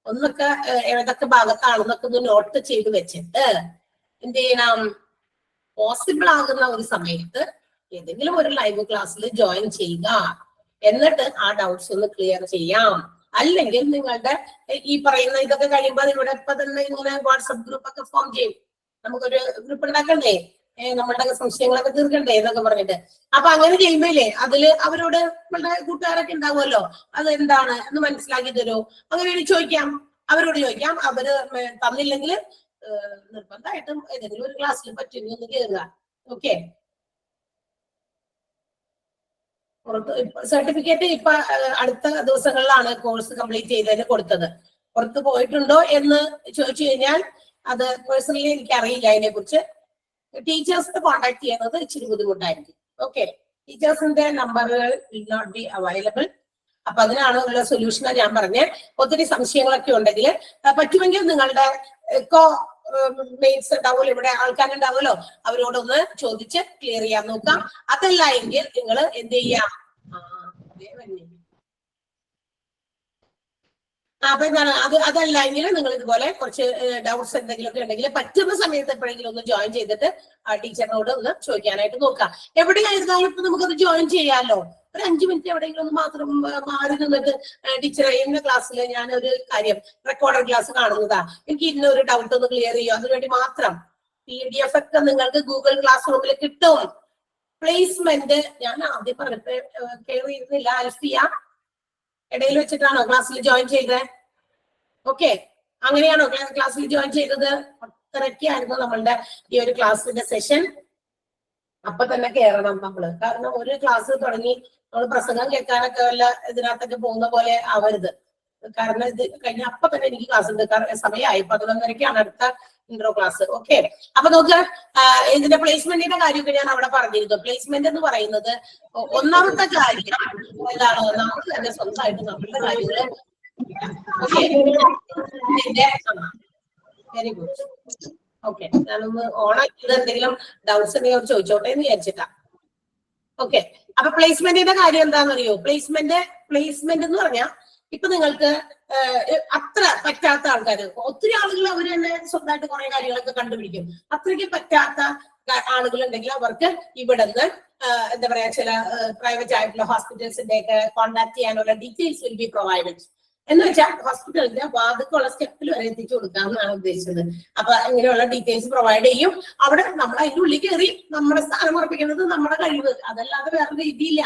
ഒന്നൊക്കെ ഏതൊക്കെ ഭാഗത്താണെന്നൊക്കെ ഒന്ന് നോട്ട് ചെയ്ത് വെച്ചിട്ട് എന്ത് ചെയ്യണം? പോസിബിൾ ആകുന്ന ഒരു സമയത്ത് ഏതെങ്കിലും ഒരു ലൈവ് ക്ലാസ്സിൽ ജോയിൻ ചെയ്യുക. എന്നിട്ട് ആ ഡൗട്ട്സ് ഒന്ന് ക്ലിയർ ചെയ്യാം. അല്ലെങ്കിൽ നിങ്ങളുടെ ഈ പറയുന്ന ഇതൊക്കെ കഴിയുമ്പോൾ നിങ്ങളുടെ ഇപ്പൊ തന്നെ ഇങ്ങനെ വാട്സപ്പ് ഗ്രൂപ്പ് ഒക്കെ ഫോം ചെയ്യും. നമുക്കൊരു ഗ്രൂപ്പ് ഉണ്ടാക്കണ്ടേ, നമ്മളുടെ സംശയങ്ങളൊക്കെ തീർക്കണ്ടേ എന്നൊക്കെ പറഞ്ഞിട്ട്. അപ്പൊ അങ്ങനെ ചെയ്യുമ്പോഴേ അതില് അവരോട് നമ്മളുടെ കൂട്ടുകാരൊക്കെ ഉണ്ടാവുമല്ലോ, അത് എന്താണ് എന്ന് മനസ്സിലാക്കി തരുമോ? അങ്ങനെ ചോദിക്കാം, അവരോട് ചോദിക്കാം. അവര് തന്നില്ലെങ്കിൽ നിർബന്ധമായിട്ടും ഏതെങ്കിലും ഒരു ക്ലാസ്സിൽ പറ്റുമെങ്കിൽ ഒന്ന് കയറുക. ഓക്കെ, സർട്ടിഫിക്കറ്റ് ഇപ്പൊ അടുത്ത ദിവസങ്ങളിലാണ് കോഴ്സ് കംപ്ലീറ്റ് ചെയ്തതിന് കൊടുത്തത്. പുറത്ത് പോയിട്ടുണ്ടോ എന്ന് ചോദിച്ചു കഴിഞ്ഞാൽ അത് പേഴ്സണലി എനിക്ക് അറിയില്ല. അതിനെ കുറിച്ച് ടീച്ചേഴ്സിന് കോൺടാക്ട് ചെയ്യുന്നത് ഇച്ചിരി ബുദ്ധിമുട്ടായിരിക്കും. ഓക്കെ, ടീച്ചേഴ്സിന്റെ നമ്പറുകൾ വിൽ നോട്ട് ബി അവൈലബിൾ. അപ്പൊ അതിനാണ് ഉള്ള സൊല്യൂഷൻ ഞാൻ പറഞ്ഞത്. ഒത്തിരി സംശയങ്ങളൊക്കെ ഉണ്ടെങ്കിൽ പറ്റുമെങ്കിൽ നിങ്ങളുടെ മെയിൻസ് ഉണ്ടാവുമല്ലോ, ഇവിടെ ആൾക്കാരുണ്ടാവുമല്ലോ, അവരോടൊന്ന് ചോദിച്ച് ക്ലിയർ ചെയ്യാൻ നോക്കാം. അതല്ല എങ്കിൽ നിങ്ങൾ എന്ത് ചെയ്യാം? അപ്പൊ എന്താണ് അതല്ല എങ്കിൽ നിങ്ങൾ ഇതുപോലെ കുറച്ച് ഡൗട്ട്സ് എന്തെങ്കിലുമൊക്കെ ഉണ്ടെങ്കിൽ പറ്റുന്ന സമയത്ത് എപ്പോഴെങ്കിലും ഒന്ന് ജോയിൻ ചെയ്തിട്ട് ആ ടീച്ചറിനോട് ഒന്ന് ചോദിക്കാനായിട്ട് നോക്കാം. എവിടെയായിരുന്നാലും ഇപ്പൊ നമുക്കത് ജോയിൻ ചെയ്യാമല്ലോ. ഒരു 5 മിനിറ്റ് എവിടെയെങ്കിലും ഒന്ന് മാത്രം മാറി നിന്നിട്ട് ടീച്ചറെ ഇന്ന ക്ലാസ്സിൽ ഞാനൊരു കാര്യം റെക്കോർഡഡ് ക്ലാസ് കാണുന്നതാ, എനിക്ക് ഇന്നൊരു ഡൗട്ട് ഒന്ന് ക്ലിയർ ചെയ്യും, അതിനുവേണ്ടി മാത്രം. PDF ഒക്കെ നിങ്ങൾക്ക് ഗൂഗിൾ ക്ലാസ് റൂമിൽ കിട്ടും. പ്ലേസ്മെന്റ് ഞാൻ ആദ്യം പറഞ്ഞിട്ട് കയറിയിരുന്നില്ല. അൽഫിയ ഇടയിൽ വെച്ചിട്ടാണോ ക്ലാസ്സിൽ ജോയിൻ ചെയ്തത്? ഓക്കെ, അങ്ങനെയാണോ ക്ലാസ്സിൽ ജോയിൻ ചെയ്തത്? 10:30 നമ്മളുടെ ഈ ഒരു ക്ലാസ്സിന്റെ സെഷൻ. അപ്പൊ തന്നെ കയറണം നമ്മള്. കാരണം ഒരു ക്ലാസ് തുടങ്ങി നമ്മൾ പ്രസംഗം കേൾക്കാനൊക്കെ വല്ല ഇതിനകത്തൊക്കെ പോകുന്ന പോലെ ആവരുത്. കാരണം ഇത് കഴിഞ്ഞ അപ്പൊ തന്നെ എനിക്ക് ക്ലാസ് ഉണ്ട്. സമയമായി 11:30 അടുത്ത ഇൻട്രോ ക്ലാസ്. ഓക്കെ, അപ്പൊ നോക്ക്, ഇതിന്റെ പ്ലേസ്മെന്റിന്റെ കാര്യമൊക്കെ ഞാൻ അവിടെ പറഞ്ഞിരുന്നു. പ്ലേസ്മെന്റ് എന്ന് പറയുന്നത് ഒന്നാമത്തെ കാര്യം എന്താണ്? നമുക്ക് തന്നെ സ്വന്തമായിട്ട് നമ്മളുടെ കാര്യങ്ങള്. Very good. ഓക്കെ, ഞാനൊന്ന് ഓണാക്കിയത് എന്തെങ്കിലും ഡൗട്ട്സ് ഉണ്ടെങ്കിൽ ചോദിച്ചോട്ടെ എന്ന് വിചാരിച്ചിട്ടാ. ഓക്കെ, അപ്പൊ പ്ലേസ്മെന്റിന്റെ കാര്യം എന്താണെന്നറിയോ? പ്ലേസ്മെന്റ് എന്ന് പറഞ്ഞാൽ ഇപ്പൊ നിങ്ങൾക്ക് അത്ര പറ്റാത്ത ആൾക്കാർ, ഒത്തിരി ആളുകൾ അവർ തന്നെ സ്വന്തമായിട്ട് കുറെ കാര്യങ്ങളൊക്കെ കണ്ടുപിടിക്കും. അത്രയ്ക്ക് പറ്റാത്ത ആളുകൾ ഉണ്ടെങ്കിൽ അവർക്ക് ഇവിടുന്ന് എന്താ പറയാ ചില പ്രൈവറ്റ് ആയിട്ടുള്ള ഹോസ്പിറ്റൽസിന്റെ ഒക്കെ കോൺടാക്ട് ചെയ്യാനുള്ള ഡീറ്റെയിൽസ് വിൽ ബി പ്രൊവൈഡഡ്. എന്ന് വെച്ചാൽ ഹോസ്പിറ്റലിന്റെ വാതിക്കുള്ള സ്റ്റെപ്പിൽ വരെ എത്തിച്ചു കൊടുക്കാമെന്നാണ് ഉദ്ദേശിച്ചത്. അപ്പൊ ഇങ്ങനെയുള്ള ഡീറ്റെയിൽസ് പ്രൊവൈഡ് ചെയ്യും. അവിടെ നമ്മൾ അതിന്റെ ഉള്ളിൽ കയറി നമ്മുടെ സ്ഥാനം ഉറപ്പിക്കുന്നത് നമ്മുടെ കഴിവ്, അതല്ലാതെ വേറെ രീതിയില്ല.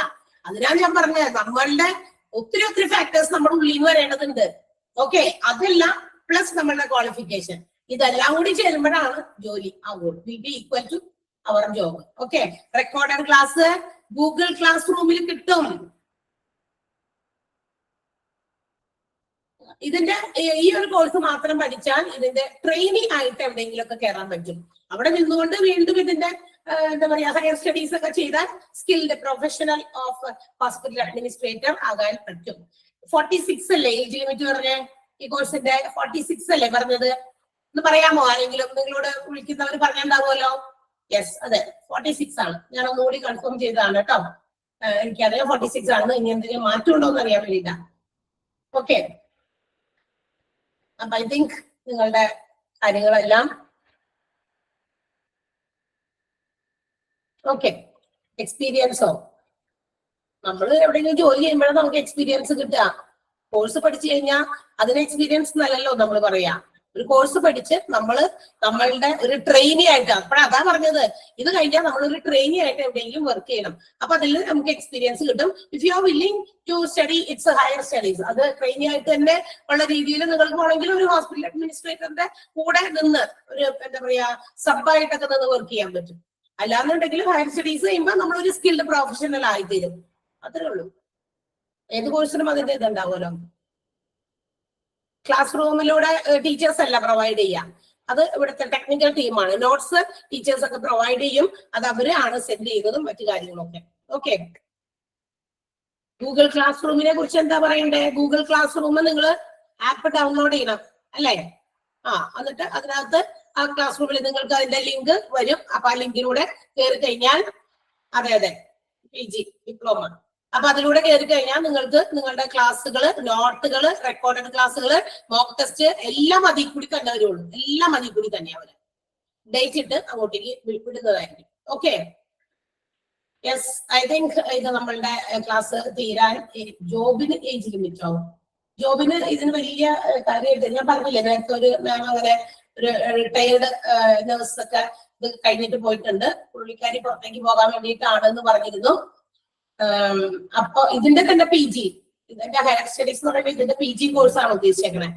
അതിനാണ് ഞാൻ പറഞ്ഞത് നമ്മളുടെ ഒത്തിരി ഫാക്ടേഴ്സ് നമ്മുടെ ഉള്ളിൽ നിന്ന് വരേണ്ടതുണ്ട്. ഓക്കെ, അതെല്ലാം പ്ലസ് നമ്മളുടെ ക്വാളിഫിക്കേഷൻ, ഇതെല്ലാം കൂടി ചേരുമ്പോഴാണ് ജോലി ആവുള്ളൂ. Will be equal to our job. Okay, recorded class Google class റൂമിൽ കിട്ടും. ഇതിന്റെ ഈ ഒരു കോഴ്സ് മാത്രം പഠിച്ചാൽ ഇതിന്റെ ട്രെയിനിങ് ആയിട്ട് എവിടെയെങ്കിലും ഒക്കെ കയറാൻ പറ്റും. അവിടെ നിന്നുകൊണ്ട് വീണ്ടും ഇതിന്റെ എന്താ പറയാ ഹയർ സ്റ്റഡീസ് ഒക്കെ ചെയ്താൽ skilled professional of hospital administrator ആകാൻ പറ്റും. 46 അല്ലേ ഏജ് ലിമിറ്റ് പറഞ്ഞേ? ഈ കോഴ്സിന്റെ 46 അല്ലേ പറഞ്ഞത്? ഒന്ന് പറയാമോ ആരെങ്കിലും? നിങ്ങളോട് വിളിക്കുന്നവർ പറഞ്ഞിട്ടുണ്ടാവുമല്ലോ. യെസ്, അതെ 46 ആണ്. ഞാൻ ഒന്നുകൂടി കൺഫേം ചെയ്തതാണ് കേട്ടോ. എനിക്കറിയാം 46 ആണെന്ന്. ഇനി എന്തെങ്കിലും മാറ്റം ഉണ്ടോ എന്ന് അറിയാൻ വേണ്ടിയിട്ടാ. ഓക്കെ, അപ്പൊ ഐ തിങ്ക് നിങ്ങളുടെ കാര്യങ്ങളെല്ലാം ഓക്കെ. എക്സ്പീരിയൻസോ? നമ്മൾ എവിടെയെങ്കിലും ജോലി ചെയ്യുമ്പോഴാണ് നമുക്ക് എക്സ്പീരിയൻസ് കിട്ടുക. കോഴ്സ് പഠിച്ചു കഴിഞ്ഞാൽ അതിന് എക്സ്പീരിയൻസ് എന്നല്ലല്ലോ നമ്മൾ പറയാ. ഒരു കോഴ്സ് പഠിച്ച് നമ്മളുടെ ഒരു ട്രെയിനി ആയിട്ട്, അതാ പറഞ്ഞത്, ഇത് കഴിഞ്ഞാൽ നമ്മളൊരു ട്രെയിനി ആയിട്ട് എവിടെയെങ്കിലും വർക്ക് ചെയ്യണം. അപ്പൊ അതിൽ നമുക്ക് എക്സ്പീരിയൻസ് കിട്ടും. If you are willing to study it's higher studies, അത് ട്രെയിനി ആയിട്ട് തന്നെ ഉള്ള രീതിയിൽ നിങ്ങൾക്ക് വേണമെങ്കിൽ ഒരു ഹോസ്പിറ്റൽ അഡ്മിനിസ്ട്രേറ്ററിന്റെ കൂടെ നിന്ന് ഒരു എന്താ പറയാ സബായിട്ടൊക്കെ നിന്ന് വർക്ക് ചെയ്യാൻ പറ്റും. അല്ലാന്നുണ്ടെങ്കിൽ ഹയർ സ്റ്റഡീസ് ചെയ്യുമ്പോൾ നമ്മളൊരു സ്കിൽഡ് പ്രൊഫഷണൽ ആയിത്തീരും. അത്രേ ഉള്ളൂ. ഏത് കോഴ്സിനും അതിന്റെ ഇതുണ്ടാവുമല്ലോ. ക്ലാസ് റൂമിലൂടെ ടീച്ചേഴ്സ് അല്ല പ്രൊവൈഡ് ചെയ്യാം, അത് ഇവിടുത്തെ ടെക്നിക്കൽ ടീമാണ്. നോട്ട്സ് ടീച്ചേഴ്സ് ഒക്കെ പ്രൊവൈഡ് ചെയ്യും, അത് അവരാണ് സെൻഡ് ചെയ്യുന്നതും മറ്റു കാര്യങ്ങളൊക്കെ. ഓക്കെ, ഗൂഗിൾ ക്ലാസ് റൂമിനെ കുറിച്ച് എന്താ പറയണ്ടേ? ഗൂഗിൾ ക്ലാസ് റൂം നിങ്ങൾ ആപ്പ് ഡൗൺലോഡ് ചെയ്യണം അല്ലേ? എന്നിട്ട് അതിനകത്ത് ആ ക്ലാസ് റൂമിൽ നിങ്ങൾക്ക് അതിന്റെ ലിങ്ക് വരും. അപ്പൊ ആ ലിങ്കിലൂടെ കയറി കഴിഞ്ഞാൽ, അതെ PG ഡിപ്ലോമ, അപ്പൊ അതിലൂടെ കയറി കഴിഞ്ഞാൽ നിങ്ങൾക്ക് നിങ്ങളുടെ ക്ലാസ്സുകൾ, നോട്ടുകൾ, റെക്കോർഡഡ് ക്ലാസ്സുകൾ, മോക്ക് ടെസ്റ്റ് എല്ലാം അതിൽ കൂടി തന്നെ വരുള്ളൂ. എല്ലാം അതിൽ കൂടി തന്നെ അവര് ഡേറ്റ് ഇട്ട് അങ്ങോട്ടേക്ക് വിടുന്നതായിരിക്കും. ഓക്കെ, യെസ്, ഐ തിങ്ക് ഇത് നമ്മളുടെ ക്ലാസ് തീരാൻ ജോബിന് ഏജ് ലിമിറ്റ് ആവും. ജോബിന് ഇതിന് വലിയ കാര്യമായിട്ട് ഞാൻ പറഞ്ഞില്ലേ, നേരത്തെ ഒരു മാം അങ്ങനെ ഒരു റിട്ടയർഡ് നേഴ്സ് ഒക്കെ ഇത് കഴിഞ്ഞിട്ട് പോയിട്ടുണ്ട്. പുള്ളിക്കാരി പുറത്തേക്ക് പോകാൻ വേണ്ടിയിട്ടാണെന്ന് പറഞ്ഞിരുന്നു. അപ്പൊ ഇതിന്റെ തന്നെ PG, ഇതിന്റെ ഹയർ സ്റ്റഡീസ് എന്ന് പറയുമ്പോൾ ഇതിന്റെ PG കോഴ്സാണ് ഉദ്ദേശിച്ചേക്കണേ.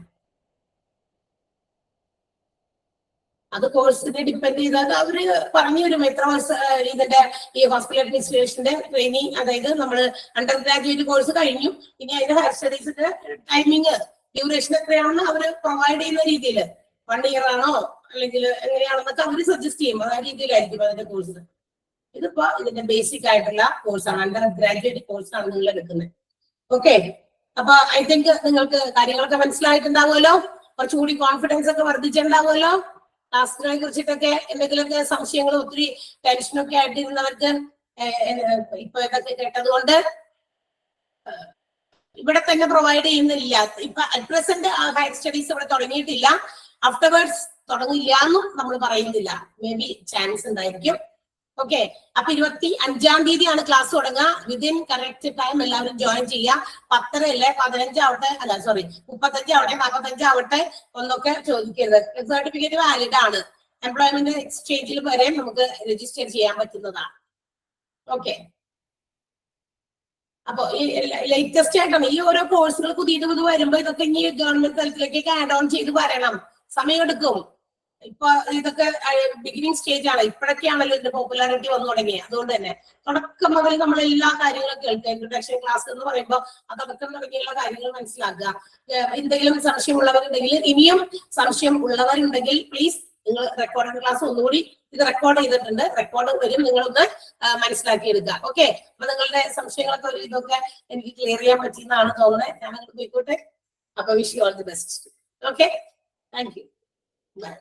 അത് കോഴ്സിനെ ഡിപ്പെൻഡ് ചെയ്താൽ അവര് പറഞ്ഞു തരും എത്ര വർഷം ഇതിന്റെ ഈ ഹോസ്പിറ്റൽ അഡ്മിനിസ്ട്രേഷന്റെ ട്രെയിനിങ്, അതായത് നമ്മൾ അണ്ടർ ഗ്രാജുവേറ്റ് കോഴ്സ് കഴിഞ്ഞു, ഇനി അതിന്റെ ഹയർ സ്റ്റഡീസിന്റെ ടൈമിങ് ഡ്യൂറേഷൻ എത്രയാണെന്ന് അവര് പ്രൊവൈഡ് ചെയ്യുന്ന രീതിയിൽ 1 year ആണോ അല്ലെങ്കിൽ എങ്ങനെയാണെന്നൊക്കെ അവര് സജസ്റ്റ് ചെയ്യും. ആ രീതിയിലായിരിക്കും അതിന്റെ കോഴ്സ്. ഇതിപ്പോ ഇതിന്റെ ബേസിക് ആയിട്ടുള്ള കോഴ്സാണ്, അണ്ടർ ഗ്രാജുവേറ്റ് കോഴ്സാണ് നിങ്ങൾ എടുക്കുന്നത്. ഓക്കെ, അപ്പൊ ഐ തിങ്ക് നിങ്ങൾക്ക് കാര്യങ്ങളൊക്കെ മനസ്സിലായിട്ടുണ്ടാവുമല്ലോ. കുറച്ചുകൂടി കോൺഫിഡൻസ് ഒക്കെ വർദ്ധിച്ചിട്ടുണ്ടാവുമല്ലോ. ക്ലാസ്സിനെ കുറിച്ചിട്ടൊക്കെ എന്തെങ്കിലുമൊക്കെ സംശയങ്ങൾ, ഒത്തിരി ടെൻഷനൊക്കെ ആയിട്ടിരുന്നവർക്ക് ഇപ്പൊ ഇതൊക്കെ കേട്ടത് കൊണ്ട് ഇവിടെ തന്നെ പ്രൊവൈഡ് ചെയ്യുന്നില്ല. ഇപ്പൊ അറ്റ് പ്രസന്റ് ഹയർ സ്റ്റഡീസ് ഇവിടെ തുടങ്ങിയിട്ടില്ല. ആഫ്റ്റർവേർഡ്സ് തുടങ്ങില്ല എന്നും നമ്മൾ പറയുന്നില്ല. മേ ബി ചാൻസ് ഉണ്ടായിരിക്കും. ഓക്കെ, അപ്പൊ 25-ാം തീയതിയാണ് ക്ലാസ് തുടങ്ങുക. വിതിൻ കറക്റ്റ് ടൈം എല്ലാവരും ജോയിൻ ചെയ്യാം. 10 അല്ലേ, 15 ആവട്ടെ, അല്ല സോറി 35 ആവട്ടെ, 45 ആവട്ടെ, ഒന്നൊക്കെ ചോദിക്കരുത്. സർട്ടിഫിക്കറ്റ് വാലിഡ് ആണ്. എംപ്ലോയ്മെന്റ് എക്സ്ചേഞ്ചിൽ വരെ നമുക്ക് രജിസ്റ്റർ ചെയ്യാൻ പറ്റുന്നതാണ്. ഓക്കെ, അപ്പൊ ഈ ലേറ്റസ്റ്റ് ആയിട്ടാണ് ഈ ഓരോ കോഴ്സുകൾ പുതിയത് വരുമ്പോ ഇതൊക്കെ ഇനി ഗവൺമെന്റ് തലത്തിലേക്കൊക്കെ ആഡ് ഓൺ ചെയ്ത് വരണം. സമയമെടുക്കും. ഇപ്പൊ ഇതൊക്കെ ബിഗിനിങ് സ്റ്റേജ് ആണ്. ഇപ്പോഴൊക്കെയാണല്ലോ ഇതിന്റെ പോപ്പുലാരിറ്റി വന്നു തുടങ്ങിയത്. അതുകൊണ്ട് തന്നെ തുടക്കം മുതൽ നമ്മൾ എല്ലാ കാര്യങ്ങളും കേൾക്കുക. ഇൻട്രൊഡക്ഷൻ ക്ലാസ് എന്ന് പറയുമ്പോൾ ആ തുടക്കം തുടങ്ങിയുള്ള കാര്യങ്ങൾ മനസ്സിലാക്കുക. എന്തെങ്കിലും സംശയമുള്ളവരുണ്ടെങ്കിൽ, ഇനിയും സംശയം ഉള്ളവരുണ്ടെങ്കിൽ പ്ലീസ് നിങ്ങൾ റെക്കോർഡഡ് ക്ലാസ് ഒന്നുകൂടി, ഇത് റെക്കോർഡ് ചെയ്തിട്ടുണ്ട്, റെക്കോർഡ് വരും, നിങ്ങളൊന്ന് മനസ്സിലാക്കി എടുക്കുക. ഓക്കെ, അപ്പൊ നിങ്ങളുടെ സംശയങ്ങളൊക്കെ ഒരു ഇതൊക്കെ എനിക്ക് ക്ലിയർ ചെയ്യാൻ പറ്റിയെന്നാണ് തോന്നുന്നത്. ഞാൻ അങ്ങോട്ട് പോയിക്കോട്ടെ. അപ്പൊ wish you all the best. Okay, thank you, by.